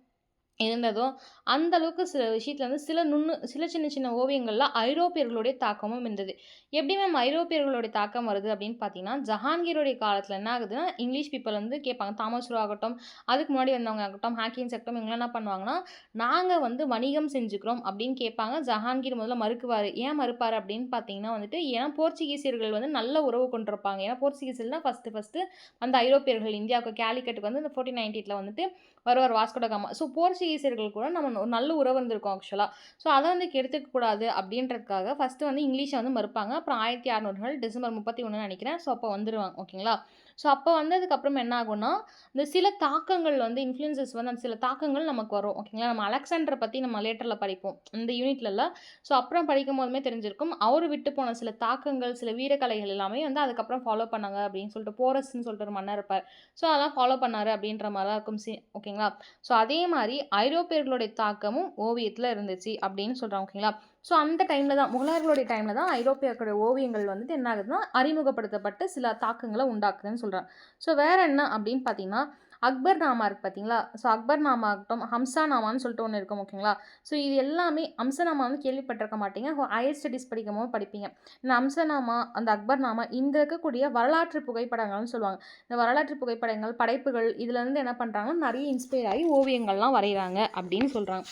இருந்ததோ, அந்த அளவுக்கு சில விஷயத்துல வந்து சில சின்ன சின்ன ஓவியங்கள்ல ஐரோப்பியர்களுடைய தாக்கமும் இருந்தது. எப்படி மேம் ஐரோப்பியர்களுடைய தாக்கம் வருது அப்படின்னு பார்த்தீங்கன்னா, ஜஹாங்கீருடைய காலத்துல என்ன ஆகுதுன்னா, இங்கிலீஷ் பீப்பிள் வந்து கேட்பாங்க. தாமஸ் ரோ ஆகட்டும், அதுக்கு முன்னாடி வந்தவங்க ஆகட்டும், ஹாக்கின்ஸ் ஆகட்டும் இவங்கலாம் என்ன பண்ணுவாங்கன்னா, நாங்க வந்து வணிகம் செஞ்சுக்கிறோம் அப்படின்னு கேட்பாங்க. ஜஹாங்கீர் முதல்ல மறுக்குவாரு. ஏன் மறுப்பாரு அப்படின்னு பார்த்தீங்கன்னா வந்துட்டு, ஏன்னா போர்ச்சுகீசியர்கள் வந்து நல்ல உறவு கொண்டிருப்பாங்க. ஏன்னா போர்ச்சுகீசியர்கள் தான் ஃபர்ஸ்ட்டு அந்த ஐரோப்பியர்கள் இந்தியாவுக்கு காலிக்கட்டுக்கு வந்து இந்த 1498ல வந்துட்டு வருவார் வாஸ்கோ ட காமா. ஸோ போர்ச்சுகீசியர்கள் கூட நம்ம ஒரு நல்ல உறவு இருந்திருக்கும் ஆக்சுவலா. ஸோ அத வந்து கெடுத்துக்க கூடாது அப்படின்றதுக்காக ஃபர்ஸ்ட்டு வந்து இங்கிலீஷ வந்து மறுப்பாங்க. அப்புறம் 1600கள் டிசம்பர் 31 நெனைக்கிறேன். ஸோ அப்போ வந்துருவாங்க. ஓகேங்களா? ஸோ அப்போ வந்ததுக்கப்புறம் என்ன ஆகும்னா, இந்த சில தாக்கங்கள் வந்து இன்ஃப்ளூயன்சஸ் வந்து அந்த சில தாக்கங்கள் நமக்கு வரும். ஓகேங்களா? நம்ம அலெக்சாண்டர பத்தி நம்ம லேட்டர்ல படிப்போம். இந்த யூனிட்லலாம். ஸோ அப்புறம் படிக்கும்போதுமே தெரிஞ்சிருக்கும். அவரு விட்டு போன சில தாக்கங்கள், சில வீரக்கலைகள் எல்லாமே வந்து அதுக்கப்புறம் ஃபாலோ பண்ணாங்க அப்படின்னு சொல்லிட்டு போரஸ்ன்னு சொல்லிட்டு ஒரு மன்னர் இருப்பார். ஸோ அதெல்லாம் ஃபாலோ பண்ணாரு அப்படின்ற மாரி தான் இருக்கும் ஓகேங்களா? ஸோ அதே மாரி ஐரோப்பியர்களுடைய தாக்கமும் ஓவியத்துல இருந்துச்சு அப்படின்னு சொல்றாங்க. ஓகேங்களா? ஸோ அந்த டைம்ல தான் முகலாயர்களுடைய டைம்ல தான் ஐரோப்பியர்களுடைய ஓவியங்கள் வந்துட்டு என்ன ஆகுதுன்னா, அறிமுகப்படுத்தப்பட்டு சில தாக்கங்கள உண்டாக்குதுன்னு சொல்றாங்க. ஸோ வேற என்ன அப்படின்னு பார்த்தீங்கன்னா, அக்பர் நாமா இருக்கு பார்த்தீங்களா? ஸோ அக்பர் நாமா ஆகட்டும், ஹம்சா நாமான்னு சொல்லிட்டு ஒண்ணு இருக்கும். ஓகேங்களா? ஸோ இது எல்லாமே அம்சநாமா வந்து கேள்விப்பட்டிருக்க மாட்டீங்க. ஹையர் ஸ்டடீஸ் படிக்கும்போது படிப்பீங்க. இந்த அம்சநாமா, அந்த அக்பர் நாமா இந்த இருக்கக்கூடிய வரலாற்று புகைப்படங்கள்னு சொல்லுவாங்க. இந்த வரலாற்று புகைப்படங்கள், படைப்புகள் இதுலருந்து என்ன பண்றாங்கன்னா, நெறைய இன்ஸ்பயர் ஆயி ஓவியங்கள்லாம் வரையிறாங்க அப்படின்னு சொல்றாங்க.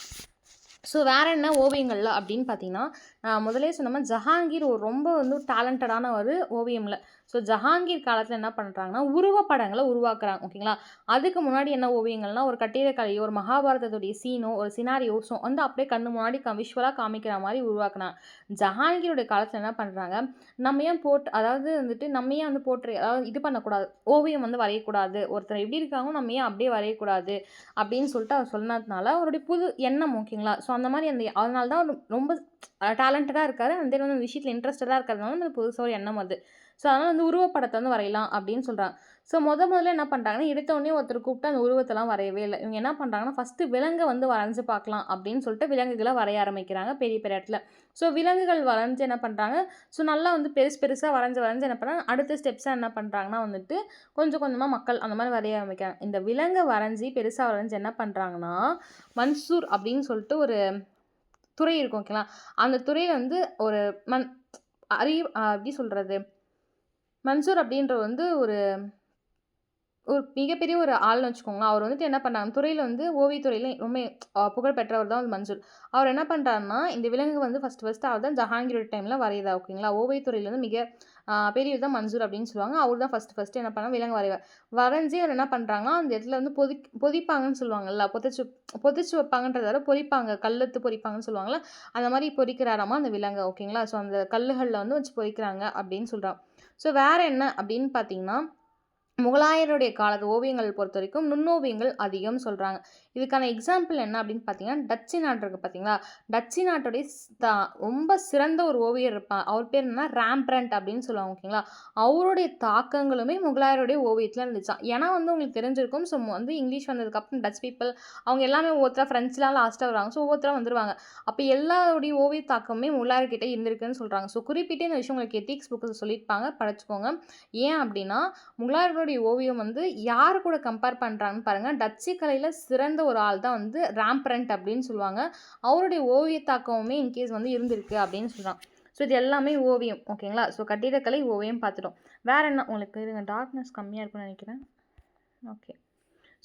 ஸோ வேற என்ன ஓவியங்கள்ல அப்படின்னு பார்த்தீங்கன்னா, நான் முதல்லயே சொன்ன மாரி ஜஹாங்கீர் ஒரு ரொம்ப வந்து டேலண்டடான ஒரு ஓவியம்ல. ஸோ ஜஹாங்கீர் காலத்துல என்ன பண்றாங்கன்னா, உருவப்படங்கள உருவாக்குறாங்க. ஓகேங்களா? அதுக்கு முன்னாடி என்ன ஓவியங்கள்னா, ஒரு கட்டிடக்கலையோ, ஒரு மகாபாரதத்துடைய சீனோ, ஒரு சினாரியோஸோ வந்து அப்படியே கண்ணு முன்னாடி விஷுவலா காமிக்கிற மாரி உருவாக்குனாங்க. ஜஹாங்கீருடைய காலத்துல என்ன பண்றாங்க, நம்ம ஏன் அதாவது வந்துட்டு நம்ம ஏன் வந்து அதாவது இது பண்ணக்கூடாது. ஓவியம் வந்து வரையக்கூடாது. ஒருத்தர் எப்படி இருக்காங்களோ நம்ம ஏன் அப்படியே வரையக்கூடாது அப்படின்னு சொல்லிட்டு அவர் சொன்னதுனால, அவருடைய புது எண்ணம் ஓகேங்களா? ஸோ அந்த மாரி அதனால தான் ரொம்ப டேலண்டடாக இருக்காரு. அண்ட் தென் வந்து அந்த விஷயத்தில் இன்ட்ரெஸ்டடாக இருக்கிறதுனால வந்து புதுசாக ஒரு எண்ணம் வருது. ஸோ அதனால் வந்து உருவப்படத்தை வந்து வரையலாம் அப்படின்னு சொல்கிறாங்க. ஸோ முதல்ல என்ன பண்ணுறாங்கன்னா, எடுத்த உடனே ஒருத்தர் கூப்பிட்டு அந்த உருவத்தெல்லாம் வரையவே இல்லை. இவங்க என்ன பண்ணுறாங்கன்னா, ஃபஸ்ட்டு விலங்கை வந்து வரைஞ்சு பார்க்கலாம் அப்படின்னு சொல்லிட்டு விலங்குகளை வரைய ஆரம்பிக்கிறாங்க பெரிய பெரிய இடத்துல. ஸோ விலங்குகள் வரைஞ்சு என்ன பண்ணுறாங்க, ஸோ நல்லா வந்து பெருசாக வரைஞ்சு என்ன பண்ணுறாங்க, அடுத்த ஸ்டெப்ஸாக என்ன பண்ணுறாங்கன்னா வந்துட்டு கொஞ்சம் கொஞ்சமாக மக்கள் அந்த மாதிரி வரைய ஆரம்பிக்கிறாங்க. இந்த விலங்கை வரைஞ்சி பெருசாக வரைஞ்சி என்ன பண்ணுறாங்கன்னா, மன்சூர் அப்படின்னு சொல்லிட்டு ஒரு துறை இருக்கும் ஓகேங்களா. அந்த துறையில் வந்து ஒரு எப்படி சொல்கிறது, மன்சூர் அப்படின்ற வந்து ஒரு ஒரு மிகப்பெரிய ஒரு ஆள்னு வச்சுக்கோங்களேன். அவர் வந்துட்டு என்ன பண்ணாங்க, துறையில வந்து ஓவியத்துறையில ரொம்ப புகழ் பெற்றவர் தான் வந்து மன்சூர். அவர் என்ன பண்றாருன்னா, இந்த விலங்கு வந்து ஃபர்ஸ்ட் அவர் தான் ஜஹாங்கீரோட டைம்ல வரையறா ஓகேங்களா. ஓவியத்துறையில வந்து மிக பெரியவர் தான் மன்சூர் அப்படின்னு சொல்லுவாங்க. அவர் தான் ஃபர்ஸ்ட் என்ன பண்ணா விலங்கு வரைவார். வரைஞ்சு அவர் என்ன பண்றாங்கன்னா, அந்த இடத்துல வந்து பொதிப்பாங்கன்னு சொல்லுவாங்கல்ல. பொதிச்சு வைப்பாங்கன்றத விட பொறிப்பாங்க. கல்லெடுத்து பொறிப்பாங்கன்னு சொல்லுவாங்கல்ல. அந்த மாரி பொறிக்கிறாராமா அந்த விலங்க ஓகேங்களா. ஸோ அந்த கல்லுகள்ல வந்து வச்சு பொறிக்கிறாங்க அப்படின்னு சொல்றாங்க. ஸோ வேற என்ன அப்படின்னு பார்த்தீங்கன்னா, முகலாயருடைய காலத்து ஓவியங்கள் பொறுத்தவரைக்கும் நுண்ணோவியங்கள் அதிகம் சொல்கிறாங்க. இதுக்கான எக்ஸாம்பிள் என்ன அப்படின்னு பார்த்தீங்கன்னா, டச்சு நாடு இருக்குது பார்த்தீங்களா. டச்சு நாட்டுடைய ரொம்ப சிறந்த ஒரு ஓவியர் இருப்பார். அவர் பேர் என்னன்னா ராம்பிரண்ட் அப்படின்னு சொல்லுவாங்க ஓகேங்களா. அவருடைய தாக்கங்களுமே முகலாயருடைய ஓவியத்தில் இருந்துச்சாம். ஏன்னா வந்து உங்களுக்கு தெரிஞ்சிருக்கும். ஸோ வந்து இங்கிலீஷ் வந்ததுக்கப்புறம் டச் பீப்பிள் அவங்க எல்லாமே ஒவ்வொருத்தராக ஃப்ரெண்ட்ஸ்லாம் லாஸ்ட்டாக வருவாங்க. ஸோ ஒவ்வொருத்தராக வந்துருவாங்க. அப்போ எல்லாருடைய ஓவிய தாக்கமே முகலாயர்கிட்ட இருந்திருக்குன்னு சொல்கிறாங்க. ஸோ குறிப்பிட்டு இந்த விஷயம் உங்களுக்கு எத்திக்ஸ் புக்கு சொல்லியிருப்பாங்க, படிச்சுக்கோங்க. ஏன் அப்படின்னா, முகலாயர்களுடைய ஓவியம் வந்து யார் கூட கம்பேர் பண்ணுறாங்கன்னு பாருங்கள். டச்சு கலையில் சிறந்த ஒரு ஆள் தான் வந்து ராம்பிரண்ட் அப்படின்னு சொல்லுவாங்க. அவருடைய ஓவிய தாக்கமுமே இன்கேஸ் வந்து இருந்திருக்கு அப்படின்னு சொல்கிறாங்க. ஸோ இது எல்லாமே ஓவியம் ஓகேங்களா. ஸோ கட்டிடக்கலை ஓவியம் பார்த்துட்டோம். வேற என்ன உங்களுக்கு இருங்க, டார்க்னஸ் கம்மியாக இருக்குன்னு நினைக்கிறேன். ஓகே.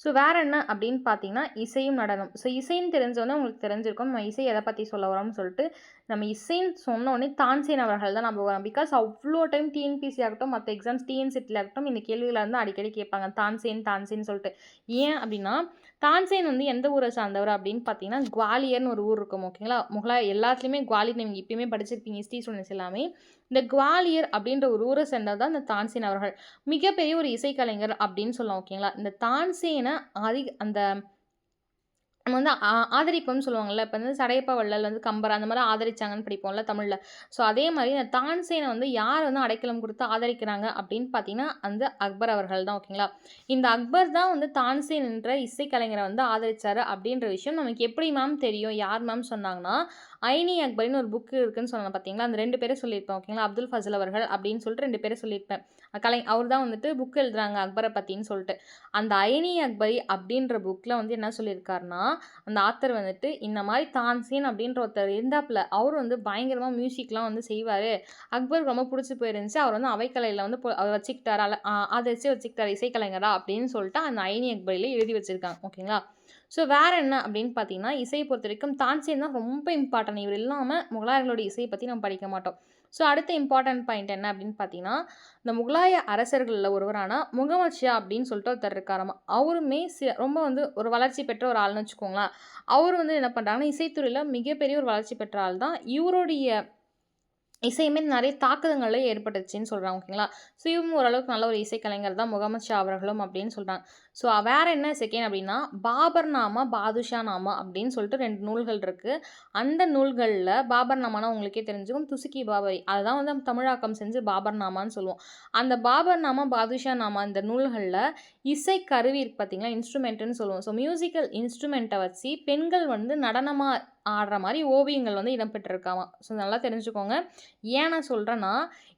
ஸோ வேறு என்ன அப்படின்னு பார்த்தீங்கன்னா, இசையும் நடனம். ஸோ இசைன்னு தெரிஞ்சோன்னே உங்களுக்கு தெரிஞ்சிருக்கும் நம்ம இசை எதை பற்றி சொல்ல வரோம்னு சொல்லிட்டு. நம்ம இசைன்னு சொன்னோடனே தான்சேன் அவர்கள் தான் நம்ம வரோம். பிகாஸ் அவ்வளோ டைம் டிஎன்பிசி ஆகட்டும், மற்ற எக்ஸாம்ஸ் டிஎன்சிட்டியில் ஆகட்டும், இந்த கேள்விகளை வந்து அடிக்கடி கேட்பாங்க. தான்சேன்னு சொல்லிட்டு. ஏன் அப்படின்னா, தான்சேன் வந்து எந்த ஊரை சார்ந்தவர் அப்படின்னு பார்த்தீங்கன்னா, குவாலியர்னு ஒரு ஊர் இருக்கும் ஓகேங்களா. முகலாய எல்லாத்துலேயுமே குவாலியர் நீங்கள் இப்பயுமே படிச்சிருப்பீங்க ஹிஸ்ட்ரி ஸ்டூடெண்ட்ஸ் எல்லாமே. இந்த குவாலியர் அப்படின்ற ஒரு ஊரை சேர்ந்தவர் தான் இந்த தான்சேன் அவர்கள். மிகப்பெரிய ஒரு இசைக்கலைஞர் அப்படின்னு சொல்லலாம் ஓகேங்களா. இந்த தான்சேனை அந்த நம்ம வந்து ஆதரிப்போம்னு சொல்லுவாங்கள்ல. இப்போ வந்து சடையப்பா வள்ளல் வந்து கம்பர் அந்த மாதிரி ஆதரிச்சாங்கன்னு படிப்போம்ல தமிழில். ஸோ அதே மாதிரி இந்த தான்சேனை வந்து யார் வந்து அடைக்கலம் கொடுத்து ஆதரிக்கிறாங்க அப்படின்னு பார்த்தீங்கன்னா, அந்த அக்பர் அவர்கள் தான் ஓகேங்களா. இந்த அக்பர் தான் வந்து தான்சேன் என்ற இசைக்கலைஞரை வந்து ஆதரிச்சாரு அப்படின்ற விஷயம் நமக்கு எப்படி மேம் தெரியும், யார் மேம் சொன்னாங்கன்னா, ஐனி அக்பரின்னு ஒரு புக்கு இருக்குன்னு சொன்னேன் பார்த்தீங்களா. அந்த 2 பேரை சொல்லியிருப்பேன் ஓகேங்களா. அப்துல் ஃபசல் அவர்கள் அப்படின்னு சொல்லிட்டு 2 பேரை சொல்லியிருப்பேன். அவர் தான் வந்துட்டு புக் எழுதுறாங்க அக்பரை பற்றின்னு சொல்லிட்டு. அந்த ஐனி அக்பரி அப்படின்ற புக்கில் வந்து என்ன சொல்லியிருக்காருன்னா, அந்த ஆத்தர் வந்துட்டு இந்த மாதிரி தான்சேன் அப்படின்ற ஒருத்தர் இருந்தாப்புல, அவர் வந்து பயங்கரமாக மியூசிக்லாம் வந்து செய்வார். அக்பருக்கு ரொம்ப பிடிச்சி போயிருந்துச்சு. அவர் வந்து அவைக்கலையில் வந்து அவர் வச்சுக்கிட்டார், ஆதரிச்சு வச்சுக்கிட்டார் இசைக்கலைஞரா அப்படின்னு சொல்லிட்டு அந்த ஐனி அக்பரியில் எழுதி வச்சுருக்காங்க ஓகேங்களா. ஸோ வேறு என்ன அப்படின்னு பார்த்தீங்கன்னா, இசையை பொறுத்த வரைக்கும் தான்சேன் தான் ரொம்ப இம்பார்ட்டன்ட். இவர் இல்லாமல் முகலாயர்களுடைய இசையை பற்றி நம்ம படிக்க மாட்டோம். ஸோ அடுத்த இம்பார்ட்டன்ட் பாயிண்ட் என்ன அப்படின்னு பார்த்தீங்கன்னா, இந்த முகலாய அரசர்களில் ஒருவரான முகமது ஷா அப்படின்னு சொல்லிட்டு ஒருத்தர் இருக்காராமா. அவருமே ரொம்ப வந்து ஒரு வளர்ச்சி பெற்ற ஒரு ஆள்னு வச்சுக்கோங்களேன். அவர் வந்து என்ன பண்ணுறாங்கன்னா, இசைத்துறையில் மிகப்பெரிய ஒரு வளர்ச்சி பெற்ற ஆள் தான். இவருடைய இசையுமே நிறைய தாக்கங்களை ஏற்பட்டுச்சுன்னு சொல்கிறாங்க ஓகேங்களா. ஸோ இவங்க ஓரளவுக்கு நல்ல ஒரு இசைக்கலைஞர் தான் முகமது ஷா அவர்களும் அப்படின்னு சொல்கிறாங்க. ஸோ வேறு என்ன செகண்ட் அப்படின்னா, பாபர் நாமா, பாதுஷா நாமா அப்படின்னு சொல்லிட்டு 2 நூல்கள் இருக்குது. அந்த நூல்களில் பாபர் நாமானா உங்களுக்கே தெரிஞ்சுக்கும், துசுக்கி பாபரி அதை தான் வந்து நம்ம தமிழாக்கம் செஞ்சு பாபர் நாமான்னு சொல்லுவோம். அந்த பாபர் நாமா, பாதுஷா நாமா இந்த நூல்களில் இசை கருவி இருக்குது பார்த்தீங்களா, இன்ஸ்ட்ருமெண்ட்டுன்னு சொல்லுவோம். ஸோ மியூசிக்கல் இன்ஸ்ட்ருமெண்ட்டை வச்சு பெண்கள் வந்து நடனமாக ஆடுற மாதிரி ஓவியங்கள் வந்து இடம்பெற்றிருக்காமா. ஸோ நல்லா தெரிஞ்சுக்கோங்க. ஏன் நான் சொல்கிறேன்னா,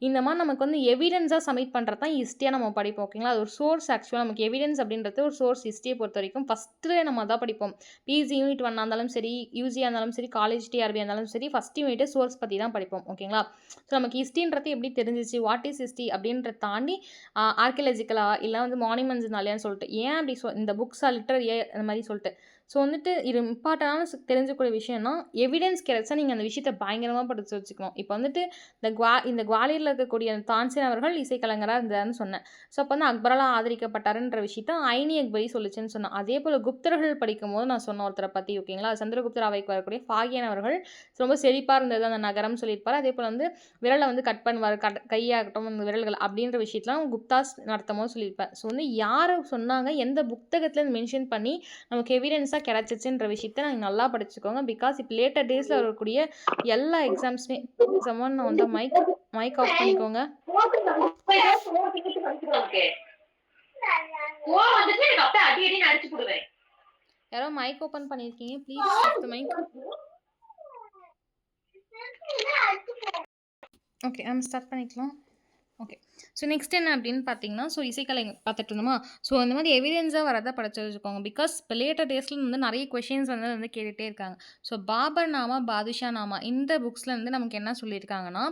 இந்த மாதிரி நமக்கு வந்து எவிடன்ஸாக சப்மிட் பண்ணுறது தான் ஹிஸ்ட்ரியாக நம்ம படிப்போம் ஓகேங்களா. அது ஒரு சோர்ஸ் ஆக்சுவலாக நமக்கு எவிடன்ஸ் அப்படின்றது ஒரு சோர்ஸ். ஹிஸ்ட்ரியை பொறுத்த வரைக்கும் ஃபஸ்ட்டு நம்ம தான் படிப்போம். பிஜி யூனிட் 1 இருந்தாலும் சரி, யூஜியாக இருந்தாலும் சரி, காலேஜ் டிஆர்பியாக இருந்தாலும் சரி, ஃபஸ்ட் யூனிட்டே சோர்ஸ் பற்றி தான் படிப்போம் ஓகேங்களா. ஸோ நமக்கு ஹிஸ்ட்ரின்றது எப்படி தெரிஞ்சிச்சு, வாட் இஸ் ஹிஸ்ட்ரி அப்படின்றத தாண்டி ஆர்கியலாஜிக்கலாக இல்லை வந்து மானுமெண்ட்ஸ்னாலேன்னு சொல்லிட்டு ஏன் அப்படி இந்த புக்ஸாக லிட்டரரியாக அந்த மாதிரி சொல்லிட்டு. ஸோ வந்துட்டு இது இம்பார்ட்டண்டான தெரிஞ்சக்கூடிய விஷயம்னா, எவிடன்ஸ் கிடைச்சா நீங்கள் அந்த விஷயத்தை பயங்கரமாக படித்து வச்சுக்கணும். இப்போ வந்துட்டு இந்த குவாலியரில் இருக்கக்கூடிய தான்சேன் அவர்கள் இசைக்கலைஞராக இருந்தாருன்னு சொன்னேன். ஸோ அப்போ வந்து அக்பரால் ஆதரிக்கப்பட்டாருன்ற விஷயத்த ஐனி அக்பரி சொல்லிச்சுன்னு சொன்னேன். அதே போல் குப்தர்கள் படிக்கும்போது நான் சொன்ன ஒருத்தரை பற்றி ஓகேங்களா. சந்திரகுப்தர் அவைக்கு வரக்கூடிய ஃபாகியன் அவர்கள் ரொம்ப செழிப்பாக இருந்தது அந்த நகரம் சொல்லியிருப்பார். அதே போல் வந்து விரலை வந்து கட் பண்ணுவார், கையாகட்டும் அந்த விரல்கள் அப்படின்ற விஷயத்தெலாம் குப்தாஸ் நடத்தும் போது சொல்லியிருப்பேன். ஸோ வந்து யாரை சொன்னாங்க, எந்த புத்தகத்தில் மென்ஷன் பண்ணி நமக்கு எவிடன்ஸாக எவிடன்ஸாக கிடச்சிச்சுன்ற விஷயத்த நாங்கள் நல்லா படிச்சுக்கோங்க. பிகாஸ் இப்போ லேட்டர் டேஸில் வரக்கூடிய எல்லா எக்ஸாம்ஸுமே சமன் நான் வந்து மைக் ஆஃப் பண்ணிக்கோங்க. யாரோ மைக் ஓப்பன் பண்ணியிருக்கீங்க, ப்ளீஸ் மைக். ஓகே, நம்ம ஸ்டார்ட் பண்ணிக்கலாம். ஓகே, ஸோ நெக்ஸ்ட் என்ன அப்படின்னு பார்த்தீங்கன்னா, ஸோ இசைக்கலை பார்த்துட்டு இருந்தோமா, ஸோ இந்த மாதிரி எவிடென்ஸாக வரதை படிச்சு வச்சுக்கோங்க. பிகாஸ் இப்போ லேட்டர் டேஸில் வந்து நிறைய கொஷின்ஸ் வந்து கேட்டுகிட்டே இருக்காங்க. ஸோ பாபர் நாமா, பாதுஷா நாமா இந்த புக்ஸில் வந்து நமக்கு என்ன சொல்லியிருக்காங்கன்னா,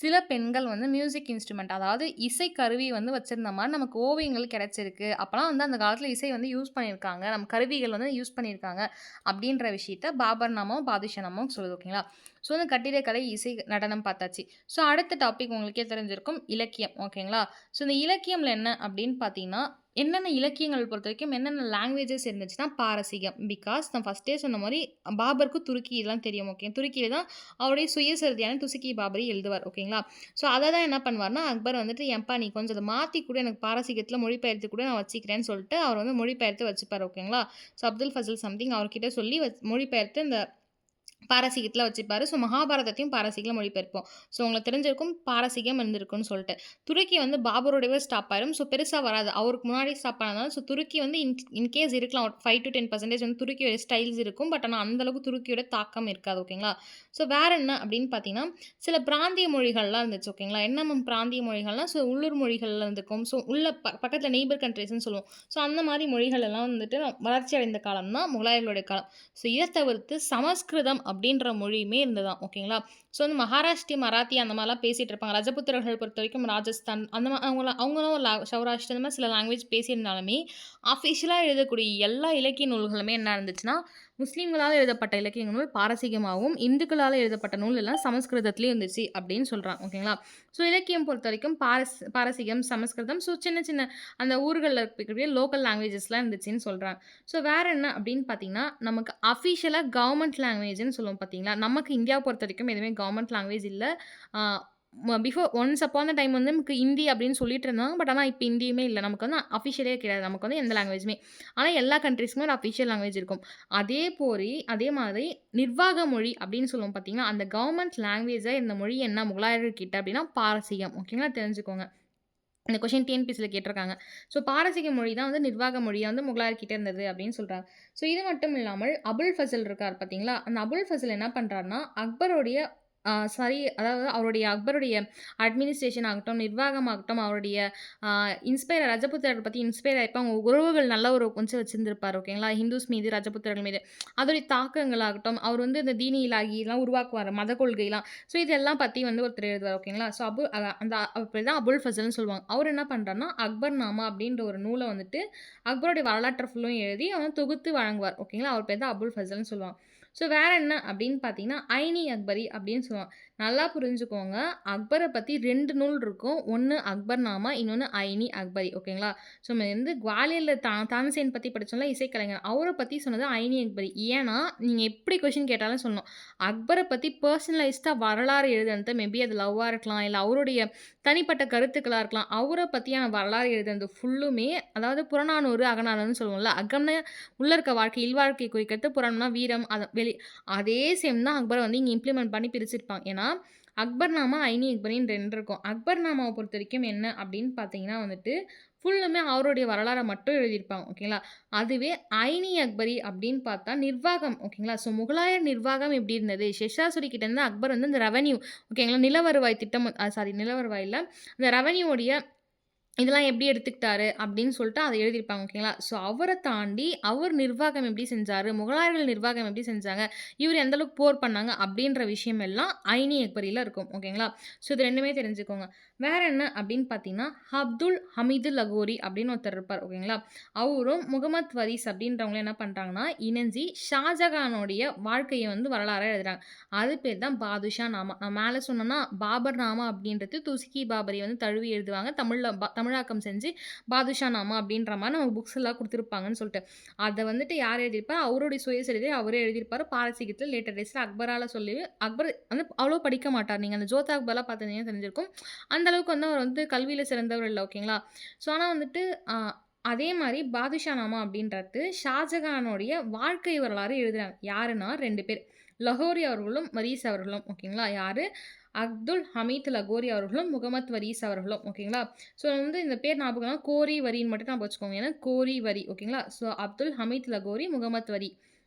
சில பெண்கள் வந்து மியூசிக் இன்ஸ்ட்ருமெண்ட், அதாவது இசை கருவி வந்து வச்சுருந்த மாதிரி நமக்கு ஓவியங்கள் கிடச்சிருக்கு. அப்போலாம் வந்து அந்த காலத்தில் இசை வந்து யூஸ் பண்ணியிருக்காங்க, நம்ம கருவிகள் வந்து யூஸ் பண்ணியிருக்காங்க அப்படின்ற விஷயத்த பாபர் நாமாவும் பாதுஷா நாமாவும் சொல்லுது. ஓகேங்களா, ஸோ வந்து கட்டிடக்கலை, இசை, நடனம் பார்த்தாச்சு. ஸோ அடுத்த டாபிக் உங்களுக்கே தெரிஞ்சிருக்கும், இலக்கியம். ஓகேங்களா, ஸோ இந்த இலக்கியம்ல என்ன அப்படின்னு பார்த்தீங்கன்னா, என்னென்ன இலக்கியங்கள் பொறுத்த வரைக்கும் என்னென்ன லாங்குவேஜஸ் இருந்துச்சுன்னா பாரசீகம். பிகாஸ் நான் ஃபஸ்ட்டே சொன்ன மாதிரி பாபருக்கு துருக்கி இதெல்லாம் தெரியும். ஓகே, துருக்கியில் தான் அவருடைய சுயசரிதையான துசுக்கி பாபரி எழுதுவார். ஓகேங்களா, ஸோ அதை தான் என்ன பண்ணுவார்னா, அக்பர் வந்துட்டு எம்பா நீ கொஞ்சம் அதை மாற்றி கூட எனக்கு பாரசீகத்தில் மொழிபெயர்த்து கூட நான் வச்சுக்கிறேன்னு சொல்லிட்டு அவர் வந்து மொழிபெயர்த்து வச்சுப்பார். ஓகேங்களா, ஸோ அப்துல் ஃபசல் சம்திங் அவர்கிட்ட சொல்லி மொழிபெயர்த்து இந்த பாரசீகத்தில் வச்சுப்பாரு. ஸோ மகாபாரதத்தையும் பாரசீகில் மொழிபெயர்ப்போம். ஸோ உங்களுக்கு தெரிஞ்சிருக்கும் பாரசீகம் இருந்திருக்குன்னு சொல்லிட்டு. துருக்கி வந்து பாபரோடவே ஸ்டாப் ஆயிரும். ஸோ பெருசாக வராது, அவருக்கு முன்னாடி ஸ்டாப் ஆனதால. ஸோ துருக்கி வந்து இன்கேஸ் இருக்கலாம், ஒரு 5 to 10% வந்து துருக்கியோட ஸ்டைல்ஸ் இருக்கும். பட் ஆனால் அந்தளவுக்கு துருக்கியோட தாக்கம் இருக்காது. ஓகேங்களா, ஸோ வேறு என்ன அப்படின்னு பார்த்தீங்கன்னா, சில பிராந்திய மொழிகள்லாம் இருந்துச்சு. ஓகேங்களா, என்ன பிராந்திய மொழிகள்லாம், ஸோ உள்ளூர் மொழிகளில் இருந்திருக்கும். ஸோ உள்ள பக்கத்தில் நெய்பர் கண்ட்ரிஸ்ன்னு சொல்லுவோம். ஸோ அந்த மாதிரி மொழிகள் எல்லாம் வந்துட்டு வளர்ச்சி அடைந்த காலம் தான் முகலாயர்களுடைய காலம். ஸோ இதை தவிர்த்து சமஸ்கிருதம் அப்படின்ற மொழியுமே இருந்ததான். ஓகேங்களா, ஸோ வந்து மகாராஷ்டிரி, மராத்தி அந்த மாதிரிலாம் பேசிகிட்டு இருப்பாங்க. ரஜபுத்திரர்கள் பொறுத்த வரைக்கும் ராஜஸ்தான் அந்த மாதிரி அவங்களும் சௌராஷ்டிர அந்த மாதிரி சில லாங்குவேஜ் பேசியிருந்தாலுமே அஃபிஷியலாக எழுதக்கூடிய எல்லா இலக்கிய நூல்களுமே என்ன இருந்துச்சுன்னா, முஸ்லீம்களால் எழுதப்பட்ட இலக்கிய நூல் பாரசீகமாகவும், இந்துக்களால் எழுதப்பட்ட நூல் எல்லாம் சமஸ்கிருதத்துலேயும் இருந்துச்சு அப்படின்னு சொல்கிறாங்க. ஓகேங்களா, ஸோ இலக்கியம் பொறுத்த வரைக்கும் பாரசீகம், சமஸ்கிருதம், ஸோ சின்ன சின்ன அந்த ஊர்களில் இருக்கக்கூடிய லோக்கல் லாங்குவேஜஸ்லாம் இருந்துச்சுன்னு சொல்கிறாங்க. ஸோ வேறு என்ன அப்படின்னு பார்த்தீங்கன்னா, நமக்கு அஃபிஷியலாக கவர்மெண்ட் லாங்குவேஜ்னு சொல்லுவோம். பார்த்தீங்களா, நமக்கு இந்தியாவை பொறுத்த வரைக்கும் எதுவுமே கவர்மெண்ட் லாங்குவேஜ் இல்லை. Before once upon the time வந்து நமக்கு ஹிந்தி அப்படின்னு சொல்லிட்டு இருந்தாங்க. பட் ஆனால் இப்போ ஹிந்தியுமே இல்லை, நமக்கு வந்து அஃபிஷியலே கிடையாது. நமக்கு வந்து எந்த லாங்குவேஜுமே, ஆனால் எல்லா கண்ட்ரீஸ்க்குமே ஒரு அஃபிஷியல் லாங்குவேஜ் இருக்கும். அதே மாதிரி நிர்வாக மொழி அப்படின்னு சொல்லுவோம். பார்த்தீங்கன்னா, அந்த கவர்மெண்ட் லாங்குவேஜாக இந்த மொழி என்ன முகலாயர்கள் கிட்ட அப்படின்னா பாரசீகம். ஓகேங்களா, தெரிஞ்சுக்கோங்க. இந்த கொஷின் டிஎன்பிசியில் கேட்டிருக்காங்க. ஸோ பாரசீக மொழி தான் வந்து நிர்வாக மொழியாக வந்து முகலாயர்கிட்ட இருந்தது அப்படின்னு சொல்கிறாங்க. ஸோ இது மட்டும் இல்லாமல் அபுல் ஃபசல் இருக்கார் பார்த்தீங்களா, அந்த அபுல் ஃபசல் என்ன பண்ணுறாருனா, அக்பருடைய அதாவது அக்பருடைய அட்மினிஸ்ட்ரேஷன் ஆகட்டும், நிர்வாகமாகட்டும், அவருடைய ரஜபுத்திரரை பற்றி இன்ஸ்பயர் ஆகிப்போ அவங்க உறவுகள் நல்ல ஒரு கொஞ்சம் வச்சுருந்துருப்பார். ஓகேங்களா, ஹிந்துஸ் மீது, ரஜபுத்திரர்கள் மீது அதோடைய தாக்கங்களாகட்டும், அவர் வந்து இந்த தீனி இலாகிலாம் உருவாக்குவார், மத கொள்கைலாம். ஸோ இதெல்லாம் பற்றி வந்து ஒருத்தர் எழுதுவார். ஓகேங்களா, ஸோ அப்படி தான் அபுல் ஃபசல்னு சொல்லுவாங்க. அவர் என்ன பண்ணுறாருனா, அக்பர் நாமா அப்படின்ற ஒரு நூலை வந்துட்டு அக்பருடைய வரலாற்றை ஃபுல்லும் எழுதி அவன் தொகுத்து வழங்குவார். ஓகேங்களா, அவர் பேர் தான் அபுல் ஃபசல்னு சொல்லுவாங்க. ஸோ வேறு என்ன அப்படின்னு பார்த்தீங்கன்னா, ஐனி அக்பரி அப்படின்னு சொல்லுவாங்க. நல்லா புரிஞ்சுக்கோங்க, அக்பரை பற்றி 2 நூல் இருக்கும். ஒன்று அக்பர் நாமா, இன்னொன்று ஐனி அக்பரி. ஓகேங்களா, ஸோ நம்ம வந்து குவாலியரில் தான்சேன் பற்றி படித்தோம்ல, இசைக்கலைஞர், அவரை பற்றி சொன்னது ஐனி அக்பரி. ஏன்னா நீங்கள் எப்படி கொஷின் கேட்டாலும் சொல்லணும், அக்பரை பற்றி பர்சனலைஸ்டாக வரலாறு எழுதுனது மேபி அது லவ்வாக இருக்கலாம், இல்லை அவருடைய தனிப்பட்ட கருத்துக்களாக இருக்கலாம். அவரை பற்றியான வரலாறு எழுதுனது ஃபுல்லுமே, அதாவது புறநானூறு, அகநானூறுன்னு சொல்லுவோம்ல, அகம்னா உள்ளே இருக்க வாழ்க்கை, இல்வாழ்க்கை குறிக்கிறது, புறம்னா வீரம், அதே சேம் தான் அக்பரை வந்து இங்கே இம்ப்ளிமெண்ட் பண்ணி பிரிச்சிருப்பாங்க. ஏன்னா அக்பர் நாமா, ஐனி அக்பரின்னு 2 இருக்கும். அக்பர் நாமாவை பொறுத்த வரைக்கும் என்ன அப்படின்னு பார்த்தீங்கன்னா வந்துட்டு ஃபுல்லுமே அவருடைய வரலாறை மட்டும் எழுதியிருப்பாங்க. ஓகேங்களா, அதுவே ஐனி அக்பரி அப்படின்னு பார்த்தா நிர்வாகம். ஓகேங்களா, ஸோ முகலாயர் நிர்வாகம் எப்படி இருந்தது, ஷெஷாசுரி கிட்டேருந்து அக்பர் வந்து இந்த ரெவன்யூ, ஓகேங்களா, நிலவருவாய் திட்டம், நிலவருவாயில் இந்த ரெவன்யூடைய இதெல்லாம் எப்படி எடுத்துக்கிட்டாரு அப்படின்னு சொல்லிட்டு அதை எழுதியிருப்பாங்க. ஓகேங்களா, ஸோ அவரை தாண்டி அவர் நிர்வாகம் எப்படி செஞ்சார், முகலாயர்கள் நிர்வாகம் எப்படி செஞ்சாங்க, இவர் எந்தளவுக்கு போர் பண்ணாங்க அப்படின்ற விஷயம் எல்லாம் ஐனி அக்பரியில் இருக்கும். ஓகேங்களா, ஸோ இது 2மே தெரிஞ்சுக்கோங்க. வேறு என்ன அப்படின்னு பார்த்தீங்கன்னா, அப்துல் ஹமீது லகோரி அப்படின்னு ஒருத்தர் இருப்பார். ஓகேங்களா, அவரும் முகமது வரிஸ் அப்படின்றவங்க என்ன பண்ணுறாங்கன்னா இணைஞ்சி ஷாஜகானுடைய வாழ்க்கையை வந்து வரலாறாக எழுதுறாங்க. அது பேர் தான் பாதுஷா நாமா. நான் மேலே சொன்னேன்னா பாபர் நாமா அப்படின்றது துசுக்கி பாபரி வந்து தழுவி எழுதுவாங்க, தமிழாக்கம் செஞ்சு பாதுஷா நாமா அப்படின்ற மாதிரி நம்ம புக்ஸ் எல்லாம் கொடுத்துருப்பாங்கன்னு சொல்லிட்டு, அதை வந்துட்டு யார் எழுதியிருப்பார், அவருடைய சுயசரிதை அவரே எழுதியிருப்பார். பாரசீகத்தில் லேட்டர் டேஸில் அக்பரால் சொல்லி, அக்பர் வந்து அவ்வளோ படிக்க மாட்டார். நீங்கள் அந்த ஜோதா அக்பர்லாம் பார்த்துருந்தீங்கன்னா தெரிஞ்சிருக்கும், அந்த அளவுக்கு வந்து அவர் வந்து கல்வியில் சிறந்தவர் இல்லை. ஓகேங்களா, ஸோ ஆனால் வந்துட்டு அதே மாரி பாதுஷா நாமா அப்படின்றது ஷாஜகானுடைய வாழ்க்கை வரலாறு எழுதுறாங்க. யாருன்னா 2 பேர். லகோரி அவர்களும், வரீஸ் அவர்களும். ஓகேங்களா? யாரு? அப்துல் ஹமீத் லகோரி அவர்களும், முகமது வரீஸ் அவர்களும். ஓகேங்களா? ஸோ வந்து இந்த பேர் ஞாபகம்னா கோரி, வரின்னு மட்டும் ஞாபகம் வச்சுக்கோங்க. ஏன்னா கோரி, வரி. ஓகேங்களா? ஸோ அப்துல் ஹமீத் லகோரி, முகமது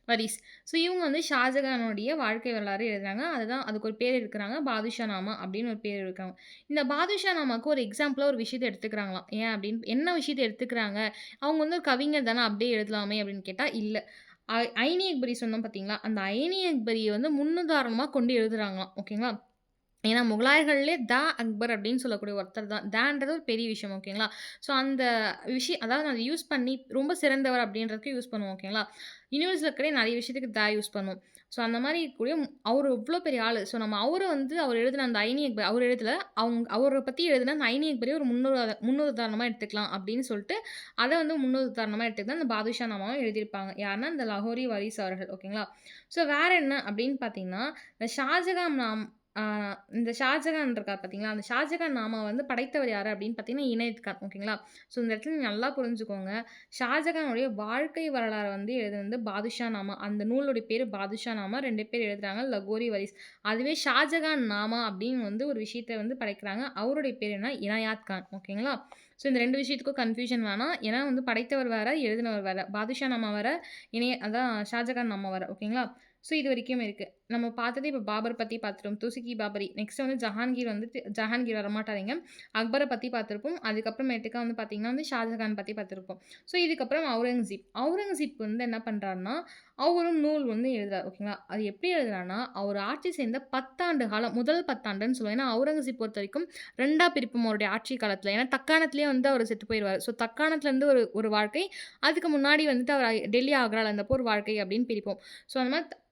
வரீஸ். ஸோ இவங்க வந்து ஷாஜகானுடைய வாழ்க்கை வரலாறு எழுதுறாங்க. அதுதான் அதுக்கு ஒரு பேர் இருக்கிறாங்க. பாதுஷா நாமா அப்படின்னு ஒரு பேர் இருக்காங்க. இந்த பாதுஷா நாமாக்கு ஒரு எக்ஸாம்பிளா ஒரு விஷயத்த எடுத்துக்கிறாங்களாம். ஏன் அப்படின்னு என்ன விஷயத்த எடுத்துக்கிறாங்க? அவங்க வந்து ஒரு கவிஞர் தானே அப்படியே எழுதலாமே அப்படின்னு கேட்டா, இல்ல. ஐனி அக்பரி சொன்னோம் பார்த்தீங்களா? அந்த ஐனி அக்பரிய வந்து முன்னுதாரணமா கொண்டு எழுதுறாங்களாம். ஓகேங்களா? ஏன்னா முகலாயர்கள்லே அக்பர் அப்படின்னு சொல்லக்கூடிய ஒருத்தர் தான். ன்றது ஒரு பெரிய விஷயம் ஓகேங்களா? ஸோ அந்த அதாவது அத யூஸ் பண்ணி ரொம்ப சிறந்தவர் அப்படின்றதுக்கு யூஸ் பண்ணுவோம் ஓகேங்களா? யுனிவர்ஸ்ல இருக்கிற நெறைய விஷயத்துக்கு யூஸ் பண்ணுவோம். ஸோ அந்த மாரி இருக்கக்கூடிய அவரு எவ்ளோ பெரிய ஆளு. ஸோ நம்ம அவர வந்து அவர் எழுதின அந்த ஐனி அக்பர் அவர் எழுதல. அவர பத்தி எழுதின அந்த ஐனி அக்பரே ஒரு முன்னுதாரணமா எடுத்துக்கலாம் அப்படின்னு சொல்லிட்டு, அத வந்து முன்னுதாரணமா எடுத்துட்டு தான் அந்த பாதுஷா நாமாவ எழுதியிருப்பாங்க. யாருன்னா, இந்த லாஹோரி வாரிஸ் அவர்கள் ஓகேங்களா? ஸோ வேற என்ன அப்படின்னு பார்த்தீங்கன்னா, இந்த ஷாஜகான் ஆ இந்த ஷாஜகான் இருக்கார் பார்த்தீங்களா? அந்த ஷாஜகான் நாமா வந்து படைத்தவர் யாரு அப்படின்னு பார்த்தீங்கன்னா, இனாயத் கான் ஓகேங்களா? ஸோ இந்த இடத்துல நீங்க நல்லா புரிஞ்சுக்கோங்க. ஷாஜகானுடைய வாழ்க்கை வரலாற வந்து எழுதுனது பாதுஷா நாமா. அந்த நூலுடைய பேரு பாதுஷா நாமா. 2 பேர் எழுதுறாங்க. லகோரி வரிஸ். அதுவே ஷாஜகான் நாமா அப்படின்னு வந்து ஒரு விஷயத்த வந்து படைக்கிறாங்க. அவருடைய பேர் என்ன? இனாயாத் கான் ஓகேங்களா? ஸோ இந்த 2 விஷயத்துக்கும் கன்ஃப்யூஷன் வேணாம். ஏன்னா வந்து படைத்தவர் வேற, எழுதினவர் வேற. பாதுஷா நாமா வேற, அதான் ஷாஜகான் நாமா வேற ஓகேங்களா? ஸோ இது வரைக்கும் இருக்கு. நம்ம பார்த்தது இப்ப பாபர் பத்தி பார்த்துட்டோம். துசுகி பாபரி. நெக்ஸ்ட் வந்து ஜஹாங்கீர் வந்துட்டு ஜஹாங்கீர் வரமாட்டாருங்க. அக்பர பத்தி பார்த்துருப்போம். அதுக்கப்புறமேட்டுக்கா வந்து பார்த்தீங்கன்னா வந்து ஷாஜகான் பத்தி பார்த்துருப்போம். ஸோ இதுக்கப்புறம் அவுரங்கசீப். அவுரங்கசீப் வந்து என்ன பண்றாருன்னா, அவரும் நூல் வந்து எழுதுறாரு. ஓகேங்களா? அது எப்படி எழுதுறார்ன்னா, அவர் ஆட்சி செய்த 10 ஆண்டு காலம், முதல் 10 ஆண்டுன்னு சொல்லுவோம். ஏன்னா அவுரங்கசீப் பொறுத்தவரைக்கும் 2ஆ பிரிப்போம் அவருடைய ஆட்சி காலத்துல. ஏன்னா தக்காணத்திலேயே வந்து அவர் செத்து போயிருவாரு. ஸோ தக்காணத்துலருந்து ஒரு ஒரு வாழ்க்கை, அதுக்கு முன்னாடி வந்துட்டு அவர் டெல்லி, ஆக்ரால இருந்தப்போ ஒரு வாழ்க்கை அப்படின்னு பிரிப்போம். ஸோ அந்த மாரி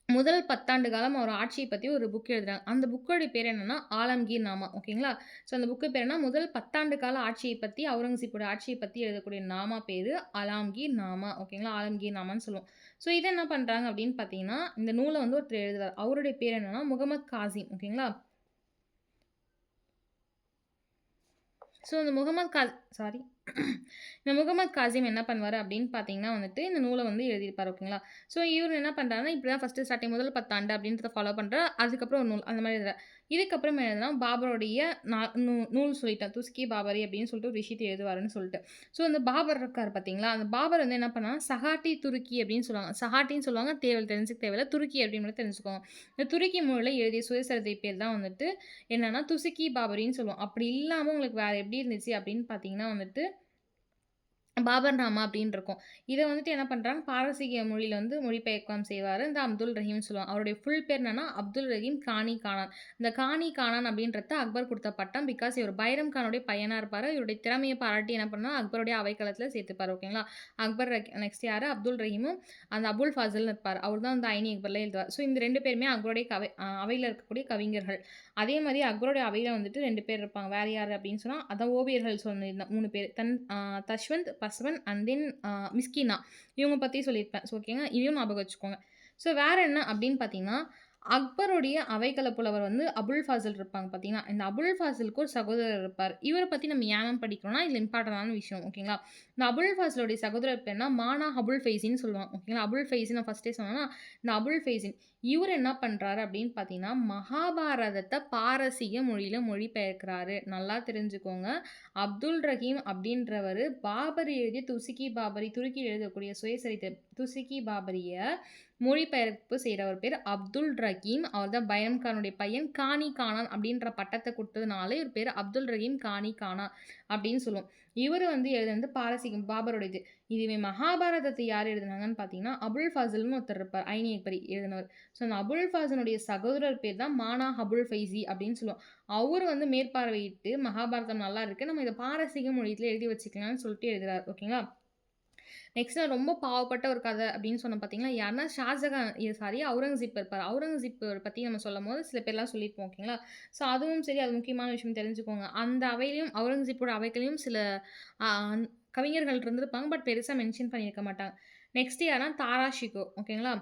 முதல் 10 ஆண்டு காலம் அவர் ஆட்சிய பத்தி ஒரு புக் எழுதுறாங்க. அந்த புக்கோட பேர் என்னன்னா, ஆலம்கீர் நாமா. ஓகேங்களா? ஸோ அந்த புக்கு பேர் என்ன? முதல் 10 ஆண்டு கால ஆட்சிய பத்தி, அவுரங்கசீப்போட ஆட்சிய பத்தி எழுதக்கூடிய நாமா பேரு அலாம்கீர் நாமா. ஓகேங்களா? ஆலம்கீர் நாமான்னு சொல்லுவோம். ஸோ இத என்ன பண்றாங்க அப்படின்னு பார்த்தீங்கன்னா, இந்த நூல வந்து ஒருத்தர் எழுதுறார். அவருடைய பேர் என்னன்னா, முகமது காசிம். ஓகேங்களா? ஸோ இந்த சாரி. இந்த முகமது காசிம் என்ன பண்ணுவாரு அப்படின்னு பார்த்தீங்கன்னா வந்துட்டு, இந்த நூல வந்து எழுதியிருப்பாரு. ஓகேங்களா? ஸோ இவரு என்ன பண்றாருன்னா, இப்படிதான் ஃபர்ஸ்ட்டு ஸ்டார்ட்டிங் முதல் 10 ஆண்டு அப்படின்றத ஃபாலோ பண்றார். அதுக்கப்புறம் ஒரு நூல் அந்த மாரி எழுதுறார். இதுக்கப்புறம் என்னன்னா, பாபருடைய நா நூ நூல் சொல்லிட்டேன். துஸ்கி பாபரி அப்படின்னு சொல்லிட்டு ஒரு விஷயத்த எழுதுவாருன்னு சொல்லிட்டு. ஸோ இந்த பாபர் இருக்காரு பார்த்தீங்களா? அந்த பாபர் வந்து என்ன பண்ணாருன்னா, சகாட்டி துருக்கி அப்படின்னு சொல்லுவாங்க. சகாட்டின்னு சொல்லுவாங்க. தெரிஞ்சுக்க தேவையில்ல. துருக்கி அப்படின்னு மட்டும் தெரிஞ்சுக்கோங்க. இந்த துருக்கி மொழியில எழுதிய சுயசரிதை பேர் தான் வந்துட்டு என்னன்னா, துசுக்கி பாபரின்னு சொல்லுவோம். அப்படி இல்லாம உங்களுக்கு வேற எப்படி இருந்துச்சு அப்படின்னு பார்த்தீங்கன்னா வந்துட்டு பாபர்நாமா அப்படின்னு இருக்கும். இத வந்துட்டு என்ன பண்றாங்க, பாரசீக மொழியில வந்து மொழிபெயர்க்கம் செய்வாரு. இந்த அப்துல் ரஹீம்னு சொல்லுவாங்க. அவருடைய ஃபுல் பேர் என்னன்னா, அப்துல் ரஹீம் கானி கானான். இந்த கானி கானான் அப்படின்றது அக்பர் குடுத்த பட்டம். பிகாஸ் இவர் பைரம் கானுடைய பையனா இருப்பாரு. இவருடைய திறமைய பாராட்டி என்ன பண்ணா, அக்பருடைய அவைக்களத்துல சேர்த்துப்பாரு. ஓகேங்களா? நெக்ஸ்ட் யாரு? அப்துல் ரஹீமும், அந்த அபுல் ஃபாசில்னு இருப்பாரு. அவர் தான் வந்து ஐனி அக்பர்ல எழுதுவார். ஸோ இந்த 2 பேருமே அக்பருடைய அவையில இருக்கக்கூடிய கவிஞர்கள். அதே மாரி அக்பருடைய அவையில வந்துட்டு 2 பேர் இருப்பாங்க. வேற யாரு அப்படின்னு சொன்னா, அதான் ஓவியர்கள் சொன்னிருந்தேன் 3 பேரு. Daswanth, Basawan and then Miskina. இவங்க பத்தி சொல்லியிருப்பேன். ஸோ ஓகேங்க. இதையும் ஞாபகம் வச்சுக்கோங்க. ஸோ வேற என்ன அப்படின்னு பார்த்தீங்கன்னா, அக்பருடைய அவைக்கள புலவர் வந்து அபுல் ஃபாசில் இருப்பாங்க பார்த்தீங்களா? இந்த அபுல் ஃபாசிலுக்கு ஒரு சகோதரர் இருப்பார். இவர பத்தி நம்ம ஏன் படிக்கிறோம்னா, இதுல இம்பார்ட்டன்டான விஷயம். ஓகேங்களா? இந்த அபுல் ஃபாசிலுடைய சகோதரர் பேர்னா மானா அபுல் ஃபைசின்னு சொல்லுவாங்க. ஓகேங்களா? அபுல் ஃபைசி நான் ஃபர்ஸ்ட்டே சொன்னேனா, இந்த அபுல் ஃபைசின். இவரு என்ன பண்றாரு அப்படின்னு பார்த்தீங்கன்னா, மகாபாரதத்த பாரசீக மொழியில மொழிபெயர்க்கிறாரு. நல்லா தெரிஞ்சுக்கோங்க. அப்துல் ரஹீம் அப்படின்றவரு பாபர் எழுதிய துசுக்கி பாபரி, துருக்கியில் எழுதக்கூடிய சுயசரிதை துசுக்கி பாபரிய மொழிபெயர்ப்பு செய்றவர் பேரு அப்துல் ரஹீம். அவர் தான் பைரம் கானுடைய பையன். கானி கானான் அப்படின்ற பட்டத்த குடுத்ததுனால இவர் பேரு அப்துல் ரஹீம் கானி கானா அப்படின்னு சொல்லுவோம். இவரு வந்து எழுதுனது பாரசீகம் பாபருடையது. இதுவே மகாபாரதத்த யார் எழுதுனாங்கன்னு பார்த்தீங்கன்னா, அபுல் ஃபாசில்னு ஒருத்தர் இருப்பார். ஐனி அக்பரி எழுதினவர். ஸோ அந்த அபுல் ஃபாசிலுடைய சகோதரர் பேர் தான் மானா அபுல் ஃபைசி அப்படின்னு சொல்லுவோம். அவரு வந்து மேற்பார்வையிட்டு மகாபாரதம் நல்லா இருக்கு. நம்ம இத பாரசீக மொழியில எழுதி வச்சுக்கலாம்னு சொல்லிட்டு எழுதுறாரு. ஓகேங்களா? நெக்ஸ்ட் நான் ரொம்ப பாவப்பட்ட ஒரு கதை அப்படின்னு சொன்னேன் பார்த்தீங்களா? யாருன்னா ஷாஜகான் சாரி அவுரங்கசீப் இருப்பார். அவுரங்கசீப் பத்தி நம்ம சொல்லும்போது சில பேர்லாம் சொல்லியிருப்போம். ஓகேங்களா? ஸோ அதுவும் சரி, அது முக்கியமான விஷயம் தெரிஞ்சுக்கோங்க. அந்த அவையிலயும் அவுரங்கசீப்போட அவைகளையும் சில அ கவிஞர்கள் இருந்திருப்பாங்க. பட் பெருசா மென்ஷன் பண்ணியிருக்க மாட்டாங்க. நெக்ஸ்ட் யாருன்னா தாரா ஷிகோ. ஓகேங்களா?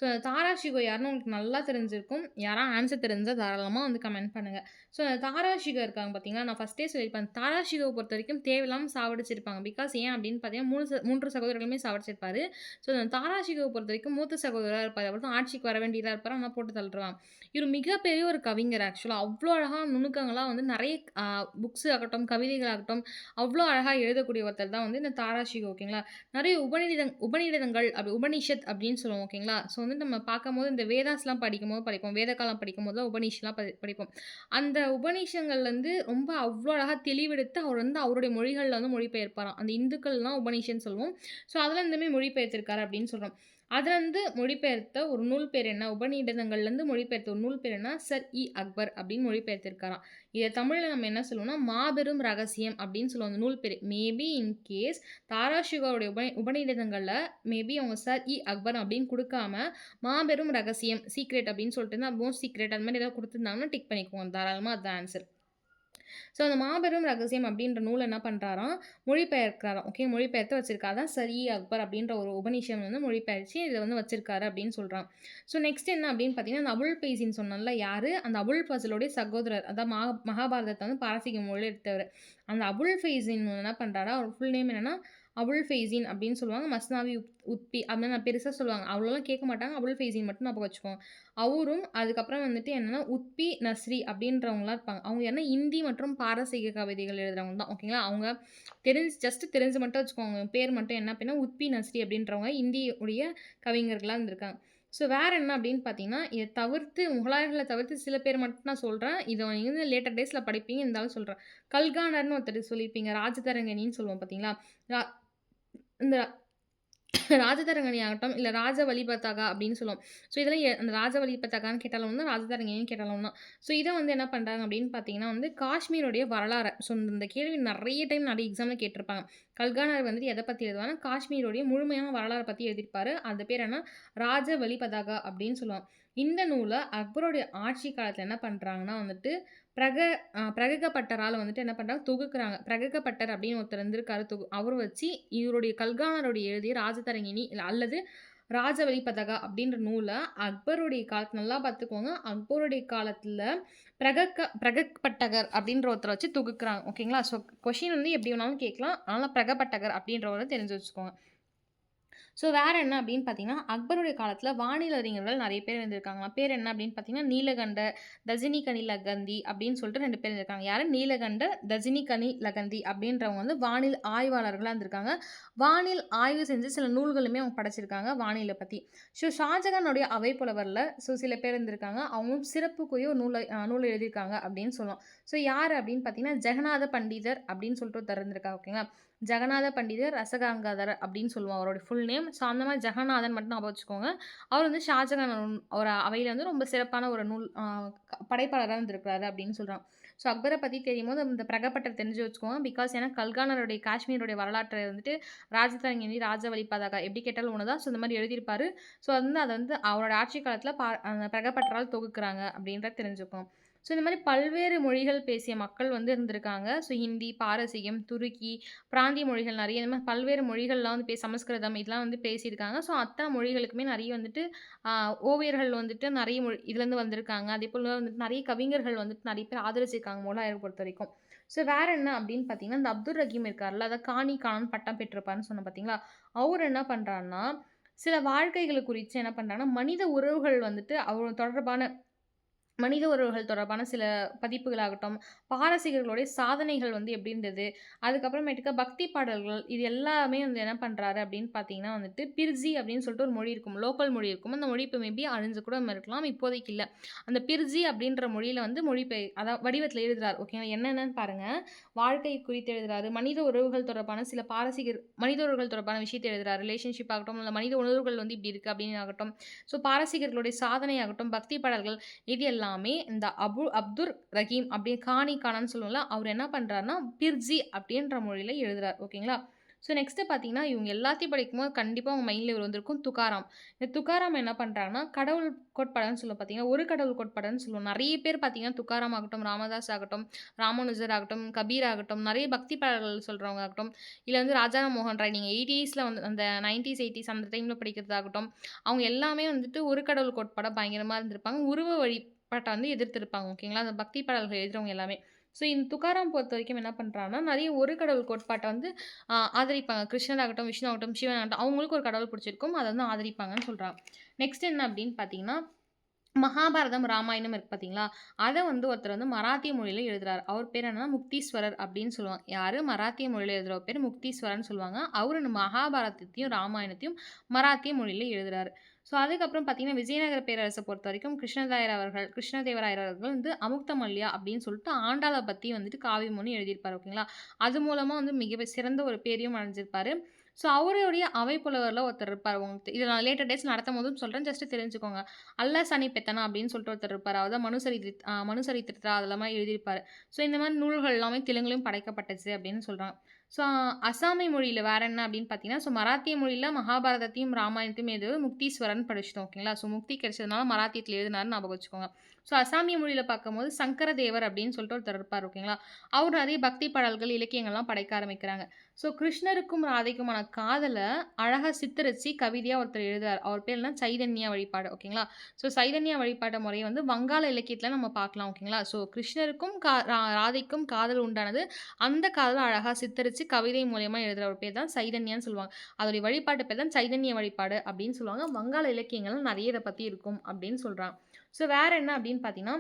ஸோ அந்த தாரா ஷிகோ யாருன்னு உங்களுக்கு நல்லா தெரிஞ்சிருக்கும். யாரா ஆன்சர் தெரிஞ்சா தாராளமா வந்து கமெண்ட் பண்ணுங்க. ஸோ அந்த தாரா ஷிகோ இருக்காங்க பார்த்தீங்களா, நான் ஃபர்ஸ்ட்டே சொல்லியிருப்பேன். தாரா ஷிகோவ பொறுத்தவரைக்கும் தேவையில்லாம சாவடிச்சிருப்பாங்க. பிகாஸ் ஏன் அப்படின்னு பார்த்தீங்கன்னா, 3 சகோதரர்களுமே சாவடிச்சிருப்பாரு. ஸோ அந்த தாரா ஷிகோவ பொறுத்தவரைக்கும் மூத்த சகோதரரா இருப்பாரு. அவர் தான் ஆட்சிக்கு வர வேண்டியதா இருப்பாரு. ஆனா போட்டு தள்ளிருவாங்க. இவரு மிகப்பெரிய ஒரு கவிஞர் ஆக்சுவலா. அவ்ளோ அழகா நுணுக்கங்களா வந்து நெறைய புக்ஸ் ஆகட்டும், கவிதைகள் ஆகட்டும், அவ்ளோ அழகா எழுதக்கூடிய ஒருத்தர் தான் வந்து இந்த தாரா ஷிகோ ஓகேங்களா. நெறைய உபநிடதங்கள் உபனிஷத் அப்படின்னு சொல்லுவோம் ஓகேங்களா. ஸோ வந்து நம்ம பார்க்கும்போது இந்த வேதாஸ்லாம் படிக்கும்போது படிப்போம். வேத காலம் படிக்கும்போது தான் உபனிஷ்லாம் படிப்போம். அந்த உபநிஷங்கள்லேருந்து ரொம்ப அவ்ளோ அழகா தெளிவெடுத்து அவர் வந்து அவருடைய மொழிகள்ல வந்து மொழிபெயர்ப்பாராம். அந்த இந்துக்கள்லாம் உபநிஷன்னு சொல்லுவோம். ஸோ அதில இருந்துமே மொழிபெயர்த்திருக்காரு அப்படின்னு சொல்றோம். அதுலருந்து மொழிபெயர்த்த ஒரு நூல் பேர் என்ன? உபநிடதங்கள்லேருந்து மொழிபெயர்த்த ஒரு நூல் பேர் என்ன? சர்-இ-அக்பர் அப்படின்னு மொழிபெயர்த்திருக்காராம். இத தமிழ்ல நம்ம என்ன சொல்லுவோம்னா, மாபெரும் ரகசியம் அப்படின்னு சொல்லுவோம் அந்த நூல் பேரு. மேபி இன் கேஸ் தாரா ஷிகோவுடைய உபநிடதங்கள்ல மேபி அவங்க சர்-இ-அக்பர் அப்படின்னு குடுக்காம, மாபெரும் ரகசியம், சீக்ரெட் அப்படின்னு சொல்லிட்டு இருந்தா, மோஸ்ட் சீக்ரெட் அது மாரி ஏதாவது குடுத்துருந்தாங்கன்னா டிக் பண்ணிக்கோங்க. தாராளமா அதான் ஆன்சர். ஸோ அந்த மாபெரும் ரகசியம் அப்படின்ற நூல் என்ன பண்ணுறாராம், மொழிபெயர்க்கிறாராம். ஓகே, மொழிபெயர்த்து வச்சிருக்காரு. அதான் சர்-இ-அக்பர் அப்படின்ற ஒரு உபநிஷம் வந்து மொழிபெயர்த்து இதில வந்து வச்சிருக்காரு அப்படின்னு சொல்றான். ஸோ நெக்ஸ்ட் என்ன அப்படின்னு பார்த்தீங்கன்னா, அந்த அபுல் ஃபைசின்னு சொன்னேன்ல யாரு? அந்த அபுல் ஃபசலுடைய சகோதரர். அதான் மகாபாரதத்த வந்து பாரசீக மொழியில எடுத்தவரு. அந்த அபுல் ஃபைசின் என்ன பண்றாரா, அவர் ஃபுல் நேம் என்னன்னா, அபுல் ஃபைசின் அப்படின்னு சொல்லுவாங்க. மஸ்னாவி உத்பி அப்படின்னு நான் பெருசா சொல்லுவாங்க. அவ்வளோலாம் கேட்க மாட்டாங்க. அபுல் ஃபைசின் மட்டும் ஞாபகம் வச்சுக்கோங்க. அவரும் அதுக்கப்புறம் வந்துட்டு என்னன்னா, உத்பி நஸ்ரி அப்படின்றவங்கலாம் இருப்பாங்க. அவங்க என்ன இந்தி மற்றும் பாரசீக கவிதைகள் எழுதுறவங்க தான். ஓகேங்களா. அவங்க தெரிஞ்சு மட்டும் வச்சுக்கோங்க. பேர் மட்டும் என்ன அப்படின்னா, உத்பி நஸ்ரி அப்படின்றவங்க இந்தியுடைய கவிஞர்களா இருந்திருக்காங்க. ஸோ வேற என்ன அப்படின்னு பார்த்தீங்கன்னா, இத தவிர்த்து முகலாயர்கள தவிர்த்து சில பேர் மட்டும் நான் சொல்றேன். இத நீங்க வந்து லேட்டர் டேஸ்ல படிப்பீங்க. இருந்தாலும் சொல்றேன். கல்கானர்ன்னு ஒருத்தர் சொல்லியிருப்பீங்க. ராஜதரங்கணின்னு சொல்லுவோம் பார்த்தீங்களா? ரா இந்த ராஜதரங்கணி ஆகட்டும், இல்ல ராஜவலி பதாகா அப்படின்னு சொல்லுவோம். ஸோ இதெல்லாம் அந்த ராஜவலி பதாகான்னு கேட்டாலும் ஒண்ணு, ராஜதரங்கிணின்னு கேட்டாலும் ஒண்ணு. ஸோ இத வந்து என்ன பண்றாங்க அப்படின்னு பார்த்தீங்கன்னா வந்து, காஷ்மீருடைய வரலாற ஸோ இந்த கேள்வி நெறைய டைம் நெறைய எக்ஸாம்ல கேட்டிருப்பாங்க. கல்கானர் வந்துட்டு எத பத்தி எழுதுவார்னா, காஷ்மீருடைய முழுமையான வரலாற பத்தி எழுதியிருப்பாரு. அது பேர் என்ன? ராஜவலி பதாகா அப்படின்னு சொல்லுவாங்க. இந்த நூல அக்பருடைய ஆட்சி காலத்துல என்ன பண்றாங்கன்னா வந்துட்டு, பிரக பிரககப்பட்டரால வந்துட்டு என்ன பண்றாங்க, தொகுக்குறாங்க. பிரககப்பட்டர் அப்படின்னு ஒருத்தர் இருந்திருக்காரு. அவர வச்சு இவருடைய கல்கானருடைய எழுதிய ராஜதரங்கிணி அல்லது ராஜவழி பதகா அப்படின்ற நூல அக்பருடைய காலத்துல நல்லா பார்த்துக்கோங்க. அக்பருடைய காலத்துல பிரகபட்டகர் அப்படின்ற ஒருத்தர வச்சு தொகுக்குறாங்க. ஓகேங்களா? ஸோ கொஸ்டின் வந்து எப்படி வேணாலும் கேட்கலாம். ஆனா பிரகபட்டகர் அப்படின்றவர தெரிஞ்சு வச்சுக்கோங்க. ஸோ வேற என்ன அப்படின்னு பார்த்தீங்கன்னா, அக்பருடைய காலத்தில வானியல் அறிஞர்கள் நெறைய பேர் இருந்திருக்காங்களாம். பேர் என்ன அப்படின்னு பார்த்தீங்கன்னா, நீலகண்ட, தஜினிகனி லகந்தி அப்படின்னு சொல்லிட்டு 2 பேர் இருந்திருக்காங்க. யாரு? நீலகண்ட, தஜினிகனி லகந்தி அப்படின்றவங்க வந்து வானில் ஆய்வாளர்களா இருந்திருக்காங்க. வானில் ஆய்வு செஞ்சு சில நூல்களுமே அவங்க படைச்சிருக்காங்க வானியல பத்தி. ஸோ ஷாஜகானுடைய அவை புலவர்ல சில பேர் இருந்திருக்காங்க. அவங்களும் சிறப்புக்குரிய ஒரு நூல் எழுதியிருக்காங்க அப்படின்னு சொல்லலாம். ஸோ யாரு அப்படின்னு பார்த்தீங்கன்னா, ஜெகநாத பண்டிதர் அப்படின்னு சொல்லிட்டு ஒருத்தர் இருந்திருக்காங்க. ஓகேங்களா? ஜெகநாத பண்டிதர் ரசகங்காதர் அப்படின்னு சொல்லுவோம் அவரோட ஃபுல் நேம். ஸோ அந்த மாரி ஜெகநாதன் மட்டும் ஞாபகம் வச்சுக்கோங்க. அவர் வந்து ஷாஜகான் ஒரு அவையில வந்து ரொம்ப சிறப்பான ஒரு நூல் படைப்பாளரா இருந்திருக்காரு அப்படின்னு சொல்றாங்க. ஸோ அக்பர பத்தி தெரியும்போது இந்த பிரகபட்டர் தெரிஞ்சு வச்சுக்கோங்க. பிகாஸ் ஏன்னா கல்கானருடைய காஷ்மீருடைய வரலாற்றை வந்துட்டு ராஜதரங்கிணி, ராஜவழி பதாகா எப்படி கேட்டாலும் ஒண்ணு தான். ஸோ இந்த மாரி எழுதியிருப்பாரு. ஸோ வந்து அத வந்து அவரோட ஆட்சி காலத்துல அந்த பிரகபட்டரால் தொகுக்குறாங்க அப்படின்றத தெரிஞ்சுக்கணும். ஸோ இந்த மாரி பல்வேறு மொழிகள் பேசிய மக்கள் வந்து இருந்திருக்காங்க. ஸோ ஹிந்தி, பாரசீகம், துருக்கி, பிராந்திய மொழிகள் நெறைய இந்த மாரி பல்வேறு மொழிகள்லாம் வந்து சமஸ்கிருதம் இதெல்லாம் வந்து பேசியிருக்காங்க. ஸோ அத்தன மொழிகளுக்குமே நெறைய வந்துட்டு அ ஓவியர்கள் வந்துட்டு நெறைய இதுலேருந்து வந்திருக்காங்க. அதேபோல வந்துட்டு நெறைய கவிஞர்கள் வந்துட்டு நெறைய பேர் ஆதரிச்சிருக்காங்க முகலாயர பொறுத்தவரைக்கும். ஸோ வேற என்ன அப்படின்னு பார்த்தீங்கன்னா, இந்த அப்துல் ரஹீம் இருக்கார்ல, அதான் கான் பட்டம் பெற்றிருப்பாருன்னு சொன்னேன் பார்த்தீங்களா? அவரு என்ன பண்றாருன்னா, சில வாழ்க்கைகள குறிச்சு என்ன பண்றாங்கன்னா, மனித உறவுகள் வந்துட்டு மனித உறவுகள் தொடர்பான சில பதிப்புகளாகட்டும், பாரசீகர்களுடைய சாதனைகள் வந்து எப்படி இருந்தது, அதுக்கப்புறமேட்டுக்கு பக்தி பாடல்கள் இது எல்லாமே வந்து என்ன பண்றாரு அப்படின்னு பார்த்தீங்கன்னா வந்துட்டு, பிர்ஜி அப்படின்னு சொல்லிட்டு ஒரு மொழி இருக்கும். லோக்கல் மொழி இருக்கும். அந்த மொழி இப்போ மேபி அழிஞ்சு கூட இருக்கலாம். இப்போதைக்கு இல்ல. அந்த பிர்ஜி அப்படின்ற மொழியில வந்து அதான் வடிவத்தில எழுதுறாரு. ஓகேங்களா? என்னென்னன்னு பாருங்க. வாழ்க்கை குறித்து எழுதுறாரு. மனித உறவுகள் தொடர்பான விஷயத்த எழுதுறாரு. ரிலேஷன்ஷிப் ஆகட்டும், இல்ல மனித உணர்வுகள் வந்து இப்படி இருக்கு அப்படின்னு ஆகட்டும். ஸோ பாரசீகர்களுடைய சாதனை ஆகட்டும், பக்தி பாடல்கள் இது எல்லாமே இந்த அப்துர் ரஹீம் கானான்னு சொல்லுவோம்ல, அவரு என்ன பண்றாருன்னா, பிர்ஜி அப்படின்ற மொழியில எழுதுறார். ஓகேங்களா? ஸோ நெக்ஸ்ட்டு பார்த்தீங்கன்னா, இவங்க எல்லாத்தையும் படிக்கும்போது கண்டிப்பா உங்க மைண்ட்ல இவர் வந்திருக்கும் துக்காராம். இந்த துக்காராம் என்ன பண்றாங்கன்னா, கடவுள் கோட்பாடுன்னு சொல்லுவோம் பார்த்தீங்கன்னா, ஒரு கடவுள் கோட்பாடுன்னு சொல்லுவோம். நெறைய பேர் பார்த்தீங்கன்னா, துக்காராம் ஆகட்டும், ராமதாஸ் ஆகட்டும், ராமானுஜர் ஆகட்டும், கபீர் ஆகட்டும், நெறைய பக்தி பாடல்கள் சொல்றவங்க ஆகட்டும், இல்ல வந்து ராஜாராம் மோகன் ராய் நீங்க 80ஸ்ல வந்து அந்த 90ஸ், 80ஸ் அந்த டைம்ல படிக்கிறதாகட்டும், அவங்க எல்லாமே வந்துட்டு ஒரு கடவுள் கோட்பாடா பயங்கரமா இருந்திருப்பாங்க. உருவ வழிபாட்ட வந்து எதிர்த்திருப்பாங்க. ஓகேங்களா? அந்த பக்தி பாடல்கள் எழுதுறவங்க எல்லாமே. ஸோ இந்த துக்காராம் பொறுத்தவரைக்கும் என்ன பண்றாங்கன்னா, நெறைய ஒரு கடவுள் கோட்பாட்ட வந்து ஆதரிப்பாங்க. கிருஷ்ணர் ஆகட்டும், விஷ்ணு ஆகட்டும், சிவன் ஆகட்டும், அவங்களுக்கு ஒரு கடவுள் பிடிச்சிருக்கும். அத வந்து ஆதரிப்பாங்கன்னு சொல்றாங்க. நெக்ஸ்ட் என்ன அப்படின்னு பார்த்தீங்கன்னா, மகாபாரதம், ராமாயணம் இருக்கு பார்த்தீங்களா? அத வந்து ஒருத்தர் வந்து மராத்திய மொழியில எழுதுறாரு. அவர் பேர் என்னன்னா முக்தீஸ்வரர் அப்படின்னு சொல்லுவாங்க. யாரு? மராத்திய மொழியில எழுதுறவர் பேரு முக்தீஸ்வரர்ன்னு சொல்லுவாங்க. அவரு இந்த மகாபாரதத்தையும், ராமாயணத்தையும் மராத்திய மொழியில எழுதுறாரு. ஸோ அதுக்கப்புறம் பார்த்தீங்கன்னா, விஜயநகர பேரரச பொறுத்தவரைக்கும் கிருஷ்ணதேவராயர் அவர்கள் வந்து அமுக்தமல்லியா அப்படின்னு சொல்லிட்டு ஆண்டாள பத்தி வந்துட்டு காவியம் ஒண்ணு எழுதியிருப்பாரு. ஓகேங்களா? அது மூலமா வந்து சிறந்த ஒரு பேரையும் அடைஞ்சிருப்பாரு. ஸோ அவருடைய அவைப்புலவர்ல ஒருத்தர் இருப்பாரு. உங்களுக்கு இத நான் லேட்டர் டேட்ஸ் நடத்தும்போதும் சொல்றேன். ஜஸ்ட் தெரிஞ்சுக்கோங்க. அல்ல சனி பெத்தனா அப்படின்னு சொல்லிட்டு ஒருத்தர் இருப்பாரு. அவர் தான் மனுசரித்திரா அதெல்லாமே எழுதியிருப்பாரு. ஸோ இந்த மாரி நூல்கள் எல்லாமே தெலுங்குலயும் படைக்கப்பட்டுச்சு அப்படின்னு சொல்றாங்க. ஸோ அசாமிய மொழியில வேற என்ன அப்படின்னு பார்த்தீங்கன்னா, ஸோ மராத்திய மொழியில மகாபாரதத்தையும், ராமாயணத்தையும் எழுதியவர் முக்தீஸ்வரன் படிச்சுட்டோம். ஓகேங்களா? ஸோ முக்தி கிடைச்சதுனால மராத்தியத்தில எழுதினாருன்னு ஞாபகம் வச்சுக்கோங்க. ஸோ அசாமிய மொழியில பார்க்கும்போது சங்கரதேவர் அப்படின்னு சொல்லிட்டு ஒருத்தர் இருப்பார். ஓகேங்களா? அவர் நெறைய பக்தி பாடல்கள், இலக்கியங்கள்லாம் படைக்க ஆரம்பிக்கிறாங்க. ஸோ கிருஷ்ணருக்கும் ராதைக்குமான காதல அழகா சித்தரிச்சு கவிதையா ஒருத்தர் எழுதுறாரு. அவர் பேர் என்ன? சைதன்யா வழிபாடு. ஓகேங்களா? ஸோ சைதன்யா வழிபாடு முறைய வந்து வங்காள இலக்கியத்தில நம்ம பார்க்கலாம். ஓகேங்களா? ஸோ கிருஷ்ணருக்கும் ராதைக்கும் காதல் உண்டானது. அந்த காதல அழகா சித்தரிச்சு கவிதை மூலியமா எழுதுற ஒரு பேர் தான் சைதன்யான்னு சொல்லுவாங்க. அதோடைய வழிபாட்டு பேர் தான் சைதன்ய வழிபாடு அப்படின்னு சொல்லுவாங்க. வங்காள இலக்கியங்கள்ல நெறைய இத பத்தி இருக்கும் அப்படின்னு சொல்றாங்க. ஸோ வேற என்ன அப்படின்னு பார்த்தீங்கன்னா,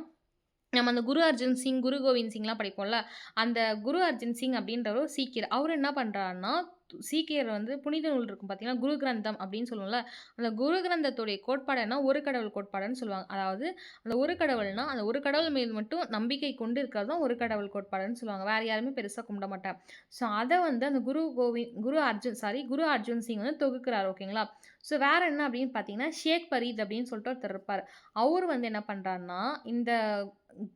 நம்ம அந்த குரு அர்ஜுன் சிங், குரு கோவிந்த் சிங்லாம் படிப்போம்ல. அந்த குரு அர்ஜுன் சிங் அப்படின்றவர் ஒரு சீக்கியர். அவரு என்ன பண்றாருன்னா, சீக்கியர் வந்து புனித நூல் இருக்கும் பார்த்தீங்கன்னா, குரு கிரந்தம் அப்படின்னு சொல்லுவோம்ல. அந்த குரு கிரந்தத்துடைய கோட்பாடு என்ன? ஒரு கடவுள் கோட்பாடுன்னு சொல்லுவாங்க. அதாவது அந்த ஒரு கடவுள்னா, அந்த ஒரு கடவுள் மீது மட்டும் நம்பிக்கை கொண்டு இருக்கிறது தான் ஒரு கடவுள் கோட்பாடுன்னு சொல்லுவாங்க. வேற யாருமே பெருசா கும்பிட மாட்டாங்க. ஸோ அத வந்து அந்த குரு அர்ஜுன் சிங் வந்து தொகுக்கிறாரு. ஓகேங்களா? ஸோ வேற என்ன அப்படின்னு பார்த்தீங்கன்னா, ஷேக் பரீத் அப்படின்னு சொல்லிட்டு ஒருத்தர் இருப்பாரு. அவரு வந்து என்ன பண்றாருன்னா, இந்த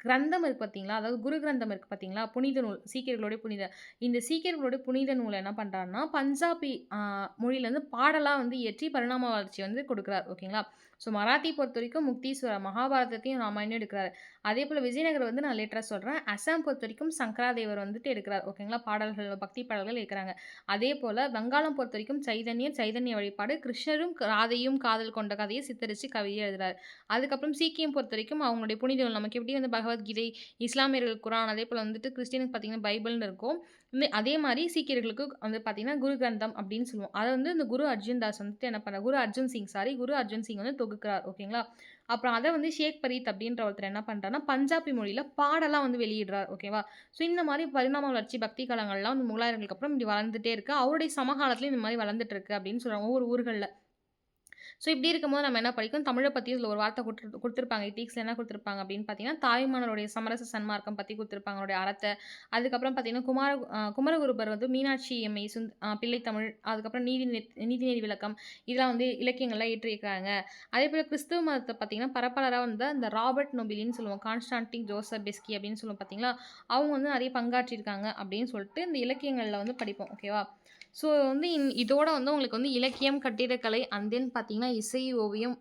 கிரந்தம் இருக்கு பார்த்தீங்களா? அதாவது குரு கிரந்தம் இருக்கு பார்த்தீங்களா? புனித நூல். சீக்கியர்களுடைய இந்த சீக்கியர்களுடைய புனித நூல என்ன பண்றாருன்னா, பஞ்சாபி மொழியில வந்து பாடலா வந்து இயற்றி பரிணாம வளர்ச்சி வந்து கொடுக்குறார். ஓகேங்களா? ஸோ மராத்தி பொறுத்தவரைக்கும் முக்தீஸ்வரர் மகாபாரதத்தையும், ராமாயணம் எடுக்குறாரு. அதேபோல விஜயநகர் வந்து நான் லேட்டரா சொல்றேன். அசாம் பொறுத்தவரைக்கும் சங்கராதேவர் வந்துட்டு எடுக்குறார். ஓகேங்களா? பாடல்கள், பக்தி பாடல்கள் எடுக்குறாங்க. அதேபோல வங்காளம் பொறுத்தவரைக்கும் சைதன்ய வழிபாடு, கிருஷ்ணரும் ராதையும் காதல் கொண்ட கதையை சித்தரிச்சு கவிதையா எழுதுறாரு. அதுக்கப்புறம் சீக்கியம் பொறுத்தவரைக்கும் அவங்களுடைய புனித நூல் நமக்கு எப்படி வந்து பகவத்கீதை, இஸ்லாமியர்கள் குரான், அதேபோல வந்துட்டு கிறிஸ்டியனுக்கு பார்த்தீங்கன்னா பைபிள்னு இருக்கும். அதே மாரி சீக்கியர்களுக்கு வந்து பார்த்தீங்கன்னா குரு கிரந்தம் அப்படின்னு சொல்லுவோம். அத வந்து இந்த குரு அர்ஜுன் சிங் வந்து தொகுக்கிறார். ஓகேங்களா? அப்புறம் அத வந்து ஷேக் பரீத் அப்படின்ற ஒருத்தர் என்ன பண்றாருன்னா, பஞ்சாபி மொழியில பாடலா வந்து வெளியிடுறார். ஓகேவா? ஸோ இந்த மாரி பரிணாம வளர்ச்சி பக்தி காலங்கள்லாம் வந்து முகலாயர்களுக்கு அப்புறம் இப்படி வளர்ந்துட்டே இருக்கு. அவருடைய சமகாலத்திலயும் இந்த மாரி வளர்ந்துட்டு இருக்கு அப்படின்னு சொல்றாங்க ஒவ்வொரு ஊர்கள்ல. ஸோ இப்படி இருக்கும்போது நம்ம என்ன படிக்கணும், தமிழ பத்தி இதில ஒரு வார்த்தை குடுத்துருப்பாங்க. எத்திக்ஸ்ல என்ன குடுத்துருப்பாங்க அப்படின்னு பார்த்தீங்கன்னா, தாய்மானவருடைய சமரச சன்மார்க்கம் பத்தி குடுத்துருப்பாங்க. அவருடைய அறத்த. அதுக்கப்புறம் பார்த்தீங்கன்னா, குமரகுருபர் வந்து மீனாட்சி அம்மை, பிள்ளைத்தமிழ், அதுக்கப்புறம் நீதிநெறி விளக்கம், இதெல்லாம் வந்து இலக்கியங்கள்லாம் இயற்றியிருக்காங்க. அதேபோல கிறிஸ்துவ மதத்த பார்த்தீங்கன்னா, பரப்பலரா வந்த இந்த ராபர்ட் நொபிலின்னு சொல்லுவோம். கான்ஸ்டான்டின் ஜோசப் பெஸ்கி அப்படின்னு சொல்லுவோம் பார்த்தீங்களா, அவங்க வந்து நிறைய பங்காற்றியிருக்காங்க அப்படின்னு சொல்லிட்டு இந்த இலக்கியங்கள்ல வந்து படிப்போம். ஓகேவா? ஸோ வந்து இதோட வந்து உங்களுக்கு வந்து இலக்கியம், கட்டிடக்கலை அண்ட் தென் பார்த்தீங்கன்னா, இசை, ஓவியம்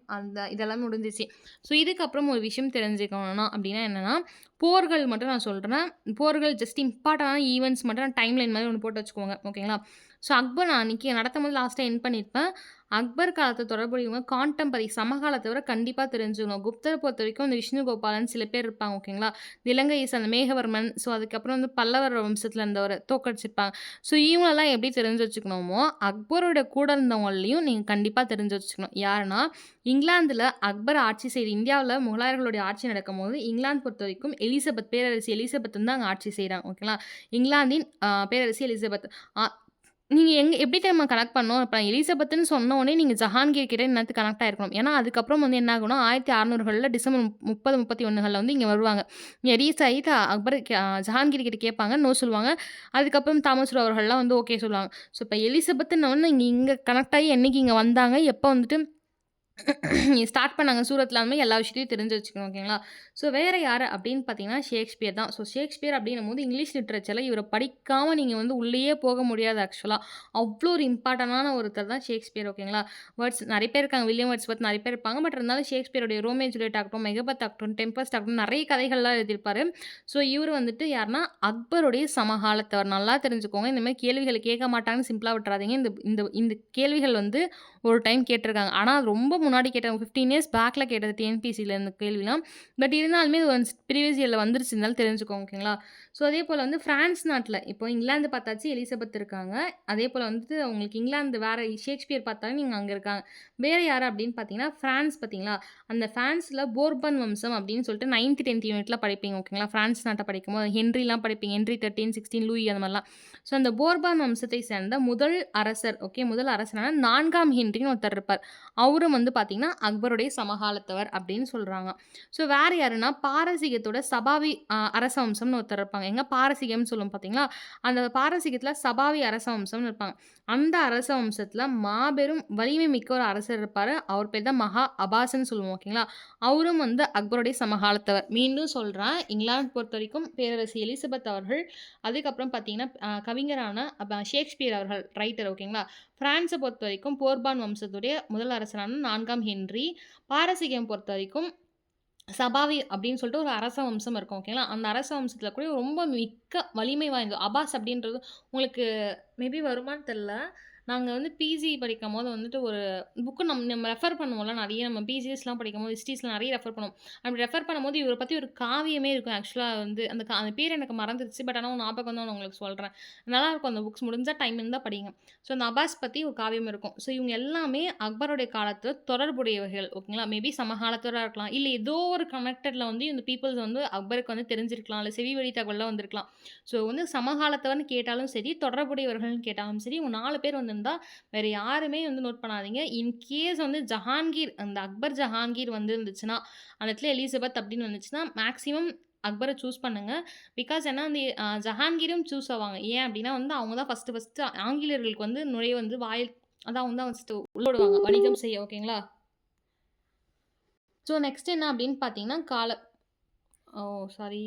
இதெல்லாம் முடிஞ்சிச்சு. ஸோ இதுக்கப்புறம் ஒரு விஷயம் தெரிஞ்சுக்கணும்னா அப்படின்னா என்னன்னா, போர்கள் மட்டும் நான் சொல்றேன். போர்கள் ஜஸ்ட் இம்பார்ட்டன்டான ஈவெண்ட்ஸ் மட்டும் நான் டைம் லைன் மாரி ஒண்ணு போட்டு வச்சுக்கோங்க. ஓகேங்களா? ஸோ அக்பர் நான் அன்னைக்கு நடத்தும்போது லாஸ்ட்டா எண்ட் பண்ணியிருப்பேன். அக்பர் காலத்த தொடர்புடையவங்க கான்டெம்பரரி சமகாலத்த விட கண்டிப்பா தெரிஞ்சுக்கணும். குப்தர பொறுத்தவரைக்கும் இந்த விஷ்ணு கோபாலன் சில பேர் இருப்பாங்க. ஓகேங்களா? இலங்கை அந்த மேகவர்மன், ஸோ அதுக்கப்புறம் வந்து பல்லவர் வம்சத்துல இருந்தவர தோற்கடிச்சிருப்பாங்க. ஸோ இவங்களெல்லாம் எப்படி தெரிஞ்சு வச்சுக்கணுமோ, அக்பரோட கூட இருந்தவங்களையும் நீங்க கண்டிப்பா தெரிஞ்சு வச்சுக்கணும். யாருன்னா, இங்கிலாந்துல அக்பர் ஆட்சி செய்து இந்தியாவுல முகலாயர்களுடைய ஆட்சி நடக்கும்போது, இங்கிலாந்து பொறுத்தவரைக்கும் பேரரசி எலிசபெத் வந்து அங்க ஆட்சி செய்றாங்க. ஓகேங்களா? இங்கிலாந்தின் பேரரசி எலிசபெத். அ நீங்க எப்படி தெரியுமா கனெக்ட் பண்ணணும்? இப்ப எலிசபெத்துன்னு சொன்ன உடனே நீங்க ஜஹாங்கீர் கிட்ட இந்நேரத்துக்கு கனெக்ட் ஆயிருக்கணும். ஏன்னா, அதுக்கப்புறம் வந்து என்ன ஆகும்னா, 1600கள்ல டிசம்பர் 30, 31கள்ல வந்து இங்க வருவாங்க. இங்க ரீச் ஆயிட்டு ஜஹாங்கீர் கிட்ட கேட்பாங்க. நோ சொல்லுவாங்க. அதுக்கப்புறம் தாமஸ் அவர்கள்லாம் வந்து ஓகே சொல்லுவாங்க. ஸோ இப்ப எலிசபெத்துன்ன உடனே இங்க இங்க கனெக்ட் ஆகி என்னைக்கு இங்க வந்தாங்க? எப்ப வந்துட்டு ஸ்டார்ட் பண்ணாங்க சூரத்ல. அந்த மாரி எல்லா விஷயத்தையும் தெரிஞ்சு வச்சுக்கணும். ஓகேங்களா? ஸோ வேற யாரு அப்படின்னு பார்த்தீங்கன்னா, ஷேக்ஸ்பியர் தான். ஸோ ஷேக்ஸ்பியர் அப்படின்னும்போது இங்கிலீஷ் லிட்டரேச்சர்ல இவர படிக்காம நீங்க வந்து உள்ளயே போக முடியாது ஆக்சுவலா. அவ்ளோ ஒரு இம்பார்ட்டன்டான ஒருத்தர் தான் ஷேக்ஸ்பியர். ஓகேங்களா? நெறைய பேர் இருக்காங்க. வில்லியம் வேர்ட்ஸ்வொர்த் நெறைய பேர் இருப்பாங்க. பட் இருந்தாலும் ஷேக்ஸ்பியருடைய ரோமியோ ஜூலியட் ஆகட்டும், மெகபத் ஆகட்டும், டெம்பஸ்ட் ஆகட்டும் நெறைய கதைகள்லாம் எழுதியிருப்பாரு. ஸோ இவரு வந்துட்டு யாருன்னா, அக்பருடைய சமகாலத்தவர். நல்லா தெரிஞ்சுக்கோங்க. இந்த மாரி கேள்விகள கேட்க மாட்டாங்கன்னு சிம்பிளா விட்டுறாதீங்க. இந்த இந்த இந்த கேள்விகள் வந்து ஒரு டைம் கேட்டிருக்காங்க. ஆனா, அது ரொம்ப முன்னாடி கேட்டாங்க. 15 இயர்ஸ் பேக்ல கேட்டது டிஎன்பிஎஸ்சில இந்த கேள்விலாம். பட் இருந்தாலுமே இது ஒன்ஸ் ப்ரீவியஸ் இயர்ல வந்துருச்சு. இருந்தாலும் தெரிஞ்சுக்கோங்க. ஓகேங்களா? ஸோ அதேபோல வந்து பிரான்ஸ் நாட்ல இப்போ இங்கிலாந்து பார்த்தாச்சு எலிசபெத் இருக்காங்க. அதேபோல வந்துட்டு உங்களுக்கு இங்கிலாந்து வேற ஷேக்ஸ்பியர் பார்த்தாலும் நீங்க அங்க இருக்காங்க. வேற யாரு அப்படின்னு பார்த்தீங்கன்னா, பிரான்ஸ் பார்த்தீங்களா? அந்த பிரான்ஸ்ல போர்பன் வம்சம் அப்படின்னு சொல்லிட்டு 9த், 10த் யூனிட்ல படிப்பீங்க. ஓகேங்களா? பிரான்ஸ் நாட்ட படிக்கும்போது ஹென்ரிலாம் படிப்பீங்க. ஹென்றி 13, 16 லூயி அந்த மாரிலாம். ஸோ அந்த போர்பான் வம்சத்தை சேர்ந்த முதல் அரசர் முதல் அரசரான 4ஆம் ஹென்றின்னு ஒருத்தர் இருப்பார். அவரும் வந்து பார்த்தீங்கன்னா, அக்பருடைய சமகாலத்தவர் அப்படின்னு சொல்றாங்க. ஸோ வேற யாருன்னா, பாரசீகத்தோட சபாவி அரச வம்சம்னு ஒருத்தர் இருப்பாங்க. பாரசீகம்னு சொல்லுவோம் பார்த்தீங்களா? அந்த பாரசீகத்தில சபாவி அரச வம்சம்னு இருப்பாங்க. அந்த அரச வம்சத்தில மாபெரும் வலிமை மிக்க ஒரு அரசர் இருப்பாரு. அவர் பேர் தான் மகா அபாஸ்ன்னு சொல்லுவோம். ஓகேங்களா? அவரும் வந்து அக்பருடைய சமகாலத்தவர். மீண்டும் சொல்றேன், இங்கிலாந்து பொறுத்தவரைக்கும் பேரரசி எலிசபெத் அவர்கள், அதுக்கப்புறம் பார்த்தீங்கன்னா, கவிஞரான ஷேக்ஸ்பியர் அவர்கள் ரைட்டர். ஓகேங்களா? பிரான்ஸ பொறுத்தவரைக்கும் போர்பான் வம்சத்துடைய முதல் அரசரான 4ஆம் ஹென்றி. பாரசீகம் பொறுத்தவரைக்கும் சபாவி அப்படின்னு சொல்லிட்டு ஒரு அரச வம்சம் இருக்கும். ஓகேங்களா? அந்த அரச வம்சத்தில கூட ரொம்ப மிக்க வலிமை வாய்ந்தது. அபாஸ் அப்படின்றது உங்களுக்கு மேபி வருமான்னு தெரியல. நாங்க வந்து பிஜி படிக்கும்போது வந்துட்டு ஒரு புக்கு நம்ம ரெஃபர் பண்ணுவோம்ல நெறைய நம்ம பிஜிஎஸ்லாம் படிக்கும்போது ஹிஸ்ட்ரிஸ்ல நெறைய ரெஃபர் பண்ணுவோம். அப்படி ரெஃபர் பண்ணும்போது இவர பத்தி ஒரு காவியமே இருக்கும். ஆக்சுவலா வந்து அந்த பேர் எனக்கு மறந்துருச்சு. பட் ஆனா ஞாபகம் வந்து நான் உங்களுக்கு சொல்றேன். நல்லாருக்கும் அந்த புக்ஸ் முடிஞ்சா டைம் இருந்தா படிங்க. ஸோ அந்த அப்பாஸ் பத்தி ஒரு காவியம் இருக்கும். ஸோ இவங்க எல்லாமே அக்பருடைய காலத்துல தொடர்புடையவர்கள். ஓகேங்களா? மேபி சமகாலத்தவரா இருக்கலாம். இல்ல ஏதோ ஒரு கனெக்டட்ல வந்து இந்த பீப்பிள்ஸ் வந்து அக்பருக்கு வந்து தெரிஞ்சிருக்கலாம். இல்ல செவி வழி தகவல்லாம் வந்திருக்கலாம். ஸோ வந்து சமகாலத்தவர்ன்னு கேட்டாலும் சரி, தொடர்புடையவர்கள்னு கேட்டாலும் சரி, இவங்க 4 பேர் வந்திருந்தா வேற யாருமே வந்து நோட் பண்ணாதீங்க. இன்கேஸ் வந்து ஜஹாங்கீர் அந்த அக்பர் ஜஹாங்கீர் வந்து இருந்துச்சுன்னா, அந்த இடத்துல எலிசபெத் அப்படின்னு வந்துச்சுன்னா, மேக்ஸிமம் அக்பர சூஸ் பண்ணுங்க. பிகாஸ் ஏன்னா வந்து ஜஹாங்கீரும் சூஸ் ஆவாங்க. ஏன் அப்படின்னா வந்து அவங்க தான் ஃபர்ஸ்ட்டு ஆங்கிலேயர்களுக்கு வந்து நுழைய வந்து அதான் வந்து ஃபர்ஸ்ட்டு உள்ள விடுவாங்க. வணிகம் செய்ய. ஓகேங்களா? ஸோ நெக்ஸ்ட் என்ன அப்படின்னு பார்த்தீங்கன்னா, ஓ! சாரி.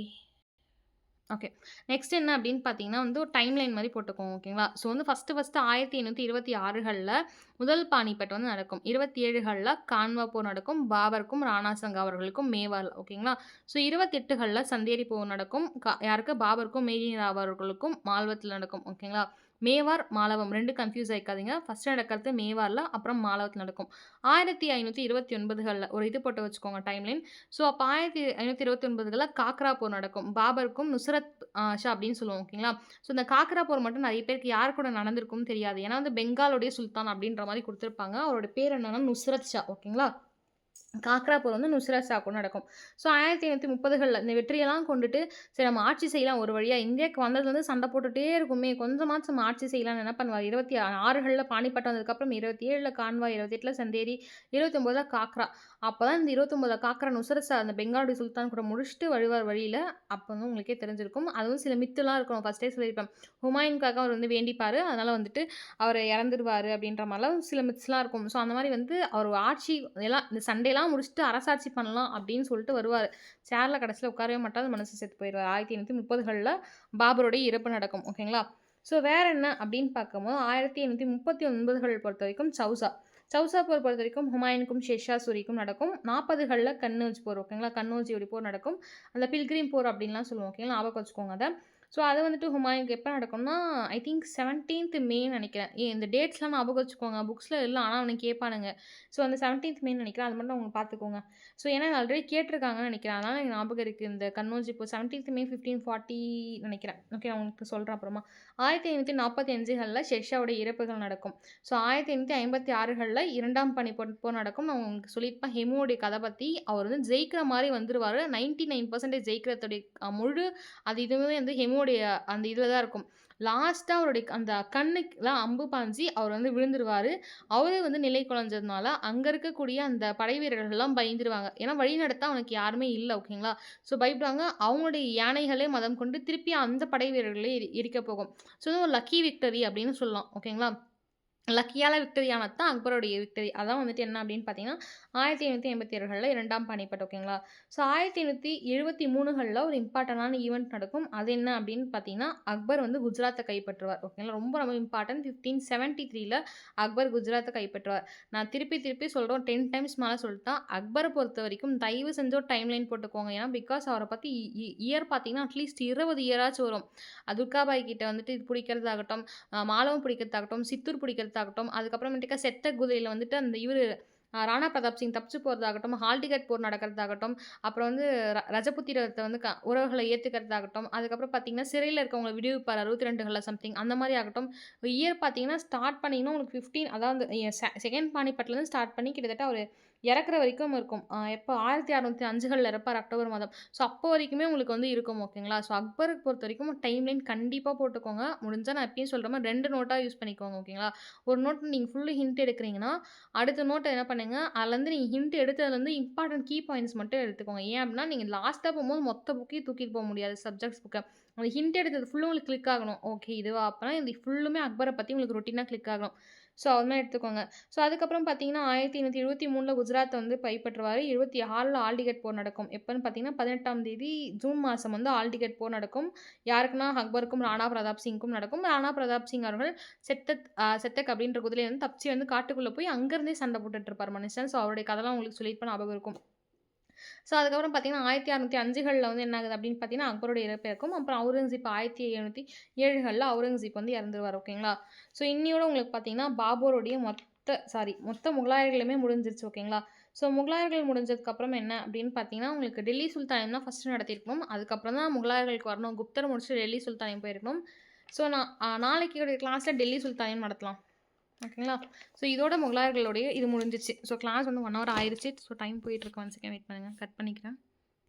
ஓகே. நெக்ஸ்ட் என்ன அப்படின்னு பார்த்தீங்கன்னா வந்து ஒரு டைம்லைன் மாரி போட்டுக்கோங்க. ஓகேங்களா? ஸோ வந்து ஃபர்ஸ்ட்டு 1826கள்ல முதல் பானிபட் வந்து நடக்கும். 27கள்ல கான்வா போர் நடக்கும். பாபருக்கும், ராணா சங்கா அவர்களுக்கும் மேவார்ல. ஓகேங்களா? ஸோ 28கள்ல சந்தேரி போர் நடக்கும். யாருக்கு? பாபருக்கும், மேதினி அவர்களுக்கும் மால்வத்துல நடக்கும். ஓகேங்களா? மேவார், மாலவம் 2 கன்ஃப்யூஸ் ஆயிக்காதீங்க. ஃபர்ஸ்ட் நடக்கிறது மேவார்ல, அப்புறம் மாலவத்துல நடக்கும். 1529கள்ல ஒரு இது போட்டு வச்சுக்கோங்க டைம்லைன். ஸோ அப்ப 1529கள்ல காக்ரா போர் நடக்கும். பாபருக்கும் நுஸ்ரத் ஷா அப்படின்னு சொல்லுவோம். ஓகேங்களா? ஸோ இந்த காக்ரா போர் மட்டும் நெறைய பேருக்கு யார் கூட நடந்திருக்கும்னு தெரியாது. ஏன்னா வந்து பெங்காலுடைய சுல்தான் அப்படின்ற மாரி குடுத்திருப்பாங்க. அவரோட பேர் என்னன்னா நுஸ்ரத் ஷா. ஓகேங்களா? காக்ரா போர் வந்து நுஸ்ரத் ஷா கூட நடக்கும். ஸோ 1530கள்ல இந்த வெற்றியெல்லாம் கொண்டுட்டு, சரி நம்ம ஆட்சி செய்யலாம் ஒரு வழியா. இந்தியாவுக்கு வந்ததுலருந்து சண்டை போட்டுட்டே இருக்குமே, கொஞ்சமாச்சும் நம்ம ஆட்சி செய்யலாம்னு என்ன பண்ணுவாரு, 26கள்ல பானிபட் வந்ததுக்கப்புறம் 27ல கான்வா, 28ல சந்தேரி, 29ல காக்ரா. அப்பதான் இந்த 29ல காக்ரா நுஸ்ரத் ஷா அந்த பெங்காலுடைய சுல்தான் கூட முடிச்சுட்டு வருவார் வழியில. அப்ப வந்து உங்களுக்கே தெரிஞ்சிருக்கும். அதுவும் சில மித்துலாம் இருக்கும். ஃபர்ஸ்ட்டே சொல்லியிருப்பேன். ஹுமாயூனுக்காக அவர் வந்து வேண்டிப்பாரு. அதனால வந்துட்டு அவரு இறந்துருவாரு அப்படின்ற மாரிலாம் சில மித்ஸ்லாம் இருக்கும். ஸோ அந்த மாரி வந்து அவர் ஆட்சி எல்லாம் இந்த சண்டைலாம் முடிச்சுட்டு அரசாட்சி பண்ணலாம் அப்படின்னு சொல்லிட்டு வருவாரு. சேர்ல கடைசியில உட்காரவே மாட்டாரு. மனுஷன் செத்து போயிருவாரு. 1530கள்ல பாபருடைய இறப்பு நடக்கும். ஓகேங்களா? ஸோ வேற என்ன அப்படின்னு பார்க்கும்போது 1539கள் பொறுத்தவரைக்கும் சௌசா போர் பொறுத்தவரைக்கும் ஹுமாயூனுக்கும் ஷெர்ஷா சூரிக்கும் நடக்கும். 40கள்ல கன்னௌஜ் போர். ஓகேங்களா? கன்னௌஜியோட போர் நடக்கும். அந்த பில்கிரிம் போர் அப்படின்லாம் சொல்லுவோம். ஓகேங்களா? ஞாபகம் வச்சுக்கோங்க அத. ஸோ அது வந்துட்டு ஹுமாயூனுக்கு எப்போ நடக்கும்னா, ஐ திங்க் 17th மேன்னு நெனைக்கிறேன். இந்த டேட்ஸ்லாம் ஞாபகம் வச்சுக்கோங்க. புக்ஸ்ல இல்ல. ஆனா அவனுங்க கேட்பானுங்க. ஸோ அந்த 17th மேன்னு நெனைக்கிறேன். அது மட்டும் அவங்க பார்த்துக்கோங்க. ஸோ ஏன்னா ஆல்ரெடி கேட்டுருக்காங்கன்னு நெனைக்கிறேன். அதனால எனக்கு ஞாபகம் இருக்கு. இந்த கன்னௌஜ் இப்போ 17th மே 1540 நெனைக்கிறேன். ஓகே நான் உங்களுக்கு சொல்றேன் அப்புறமா. 1545கள்ல ஷெர்ஷாவோட இறப்புகள் நடக்கும். ஸோ 1556கள்ல 2ஆம் போர் நடக்கும். நான் உங்களுக்கு சொல்லியிருப்பேன் ஹெமுவோடைய கதை பத்தி. அவர் வந்து ஜெயிக்கிற மாரி வந்துருவாரு. 99% ஜெயிக்கிறதுடைய முழு அது இதுவுமே வந்து ஹெமுவோடைய அந்த இதில தான் இருக்கும். லாஸ்ட்டா அவருடைய அந்த கண்ணுக்குலாம் அம்பு பாய்ஞ்சு அவர் வந்து விழுந்துருவாரு. அவரே வந்து நிலை குலைஞ்சதுனால, அங்க இருக்கக்கூடிய அந்த படை வீரர்கள்லாம் பயந்துருவாங்க. ஏன்னா வழிநடத்த அவனுக்கு யாருமே இல்ல. ஓகேங்களா? ஸோ பயப்படுவாங்க. அவங்களுடைய யானைகளே மதம் கொண்டு திருப்பி அந்த படை வீரர்களே எரிக்க போகும். ஸோ ஒரு லக்கி விக்டரி அப்படின்னு சொல்லலாம். ஓகேங்களா? லக்கியால விக்டரி ஆனது தான் அக்பருடைய விக்டரி. அதான் வந்துட்டு என்ன அப்படின்னு பார்த்தீங்கன்னா, 1587களில் 2ஆம் பானிபட் ஓகேங்களா. ஸோ 1573களில் ஒரு இம்பார்ட்டன்டான ஈவென்ட் நடக்கும். அது என்ன அப்படின்னு பார்த்தீங்கன்னா, அக்பர் வந்து குஜராத்த கைப்பற்றுவார். ஓகேங்களா. ரொம்ப ரொம்ப இம்பார்ட்டன்ட். 1573ல அக்பர் குஜராத்த கைப்பற்றுவார். நான் திருப்பி திருப்பி சொல்றோம். 10 டைம்ஸ் மேல சொல்லிட்டேன். அக்பர பொறுத்தவரைக்கும் தயவு செஞ்சு ஒரு டைம்லைன் போட்டுக்கோங்க. ஏன்னா, பிகாஸ் அவர பத்தி இயர் பார்த்தீங்கன்னா, அட்லீஸ்ட் 20 இயராச்சும் வரும். துர்காபாய் கிட்ட வந்துட்டு இது பிடிக்கிறதாகட்டும், மாலவம் பிடிக்கிறதாகட்டும், சித்தூர் பிடிக்கிறதாகட்டும், அதுக்கப்புறமேட்டுக்கா செத்த குதிரையில வந்துட்டு அந்த இவரு ராணா பிரதாப் சிங் தப்பிச்சு போறதாகட்டும், ஹால்டிகட் போர் நடக்கிறதாகட்டும், அப்புறம் வந்து ரஜபுத்திரத்த வந்து உறவுகள ஏத்துக்கிறதாகட்டும், அதுக்கப்புறம் பார்த்தீங்கன்னா, சிறையில இருக்கவங்கள விடுவிப்பார் 62கள்ல சம்திங் அந்த மாரி ஆகட்டும். இயர் பார்த்தீங்கன்னா, ஸ்டார்ட் பண்ணீங்கன்னா உங்களுக்கு 15 அதாவது செகண்ட் பானிபட்லேருந்து ஸ்டார்ட் பண்ணி கிட்டத்தட்ட அவரு இறக்குற வரைக்கும் இருக்கும். எப்போ 1605கள்ல இறப்பார் அக்டோபர் மாதம். ஸோ, அப்போ வரைக்குமே உங்களுக்கு வந்து இருக்கும் ஓகேங்களா. ஸோ, அக்பருக்கு பொறுத்தவரைக்கும் டைம்லைன் கண்டிப்பா போட்டுக்கோங்க. முடிஞ்சா நான் எப்பயும் சொல்ற மாரி 2 நோட்டா யூஸ் பண்ணிக்கோங்க ஓகேங்களா. ஒரு நோட் நீங்க ஃபுல்லு ஹிண்ட் எடுக்கிறீங்கன்னா, அடுத்த நோட்ட என்ன பண்ணுங்க, அதுலேருந்து நீங்க ஹிண்ட் எடுத்ததுலேருந்து இம்பார்ட்டன்ட் கீ பாயிண்ட்ஸ் மட்டும் எடுத்துக்கோங்க. ஏன் அப்டின்னா, நீங்க லாஸ்ட்டா போம்போது மொத்த புக்கையும் தூக்கிட்டு போ முடியாது சப்ஜெக்ட்ஸ் புக்க. அந்த ஹிண்ட் எடுத்தது ஃபுல்லும் உங்களுக்கு கிளிக் ஆகணும். ஓகே இதுவா? அப்பனா இது ஃபுல்லுமே அக்பர பத்தி உங்களுக்கு ரொட்டீனா கிளிக் ஆகணும். ஸோ, அது மாரி எடுத்துக்கோங்க. ஸோ, அதுக்கப்புறம் பார்த்தீங்கன்னா, 1573ல குஜராத்த வந்து கைப்பற்றுவாரு. 26ல ஆல்டிகட் போர் நடக்கும். எப்பன்னு பார்த்தீங்கன்னா, 18ஆம் தேதி ஜூன் மாசம் வந்து ஆல்டிகட் போர் நடக்கும். யாருக்குன்னா, அக்பருக்கும், ராணா பிரதாப் சிங்க்கும் நடக்கும். ராணா பிரதாப் சிங் அவர்கள் செத்தக் அப்படின்ற குதிரைய வந்து தப்பிச்சு வந்து காட்டுக்குள்ள போய் அங்கருந்தே சண்டை போட்டுட்டு இருப்பார் மனுஷன். ஸோ, அவருடைய கதைலாம் உங்களுக்கு சொல்லியிருப்பேன் ஞாபகம் இருக்கும். ஸோ, அதுக்கப்புறம் பார்த்தீங்கன்னா, 1605களில் வந்து என்ன ஆகுது அப்படின்னு பார்த்தீங்கன்னா, அக்பருடைய இறப்பு இருக்கும். அப்புறம் அவுரங்கசீப் 1707களில் அவுரங்கசீப் வந்து இறந்துருவார். ஓகேங்களா. ஸோ, இன்னியோட உங்களுக்கு பார்த்தீங்கன்னா, பாபருடைய மொத்த முகலாயர்களுமே முடிஞ்சிருச்சு. ஓகேங்களா. ஸோ, முகலாயர்கள் முடிஞ்சதுக்கப்புறம் என்ன அப்படின்னு பார்த்தீங்கன்னா, உங்களுக்கு டெல்லி சுல்தானியம் தான் ஃபர்ஸ்ட்டு நடத்தியிருக்கணும். அதுக்கப்புறம் தான் முகலாயர்களுக்கு வரணும். குப்தர் முடிச்சுட்டு டெல்லி சுல்தானியம் போயிருக்கணும். ஸோ, நான் நாளைக்கு கிளாஸில் டெல்லி சுல்தானியம் நடத்தலாம். ஓகேங்களா. ஸோ, இதோட முகலாயர்களுடைய இது முடிஞ்சிச்சு. ஸோ, கிளாஸ் வந்து 1 ஹவர் ஆயிருச்சு. ஸோ, டைம் போயிட்டுருக்கு. 1 செகண்ட் வெயிட் பண்ணுங்க. கட் பண்ணிக்கிறேன்.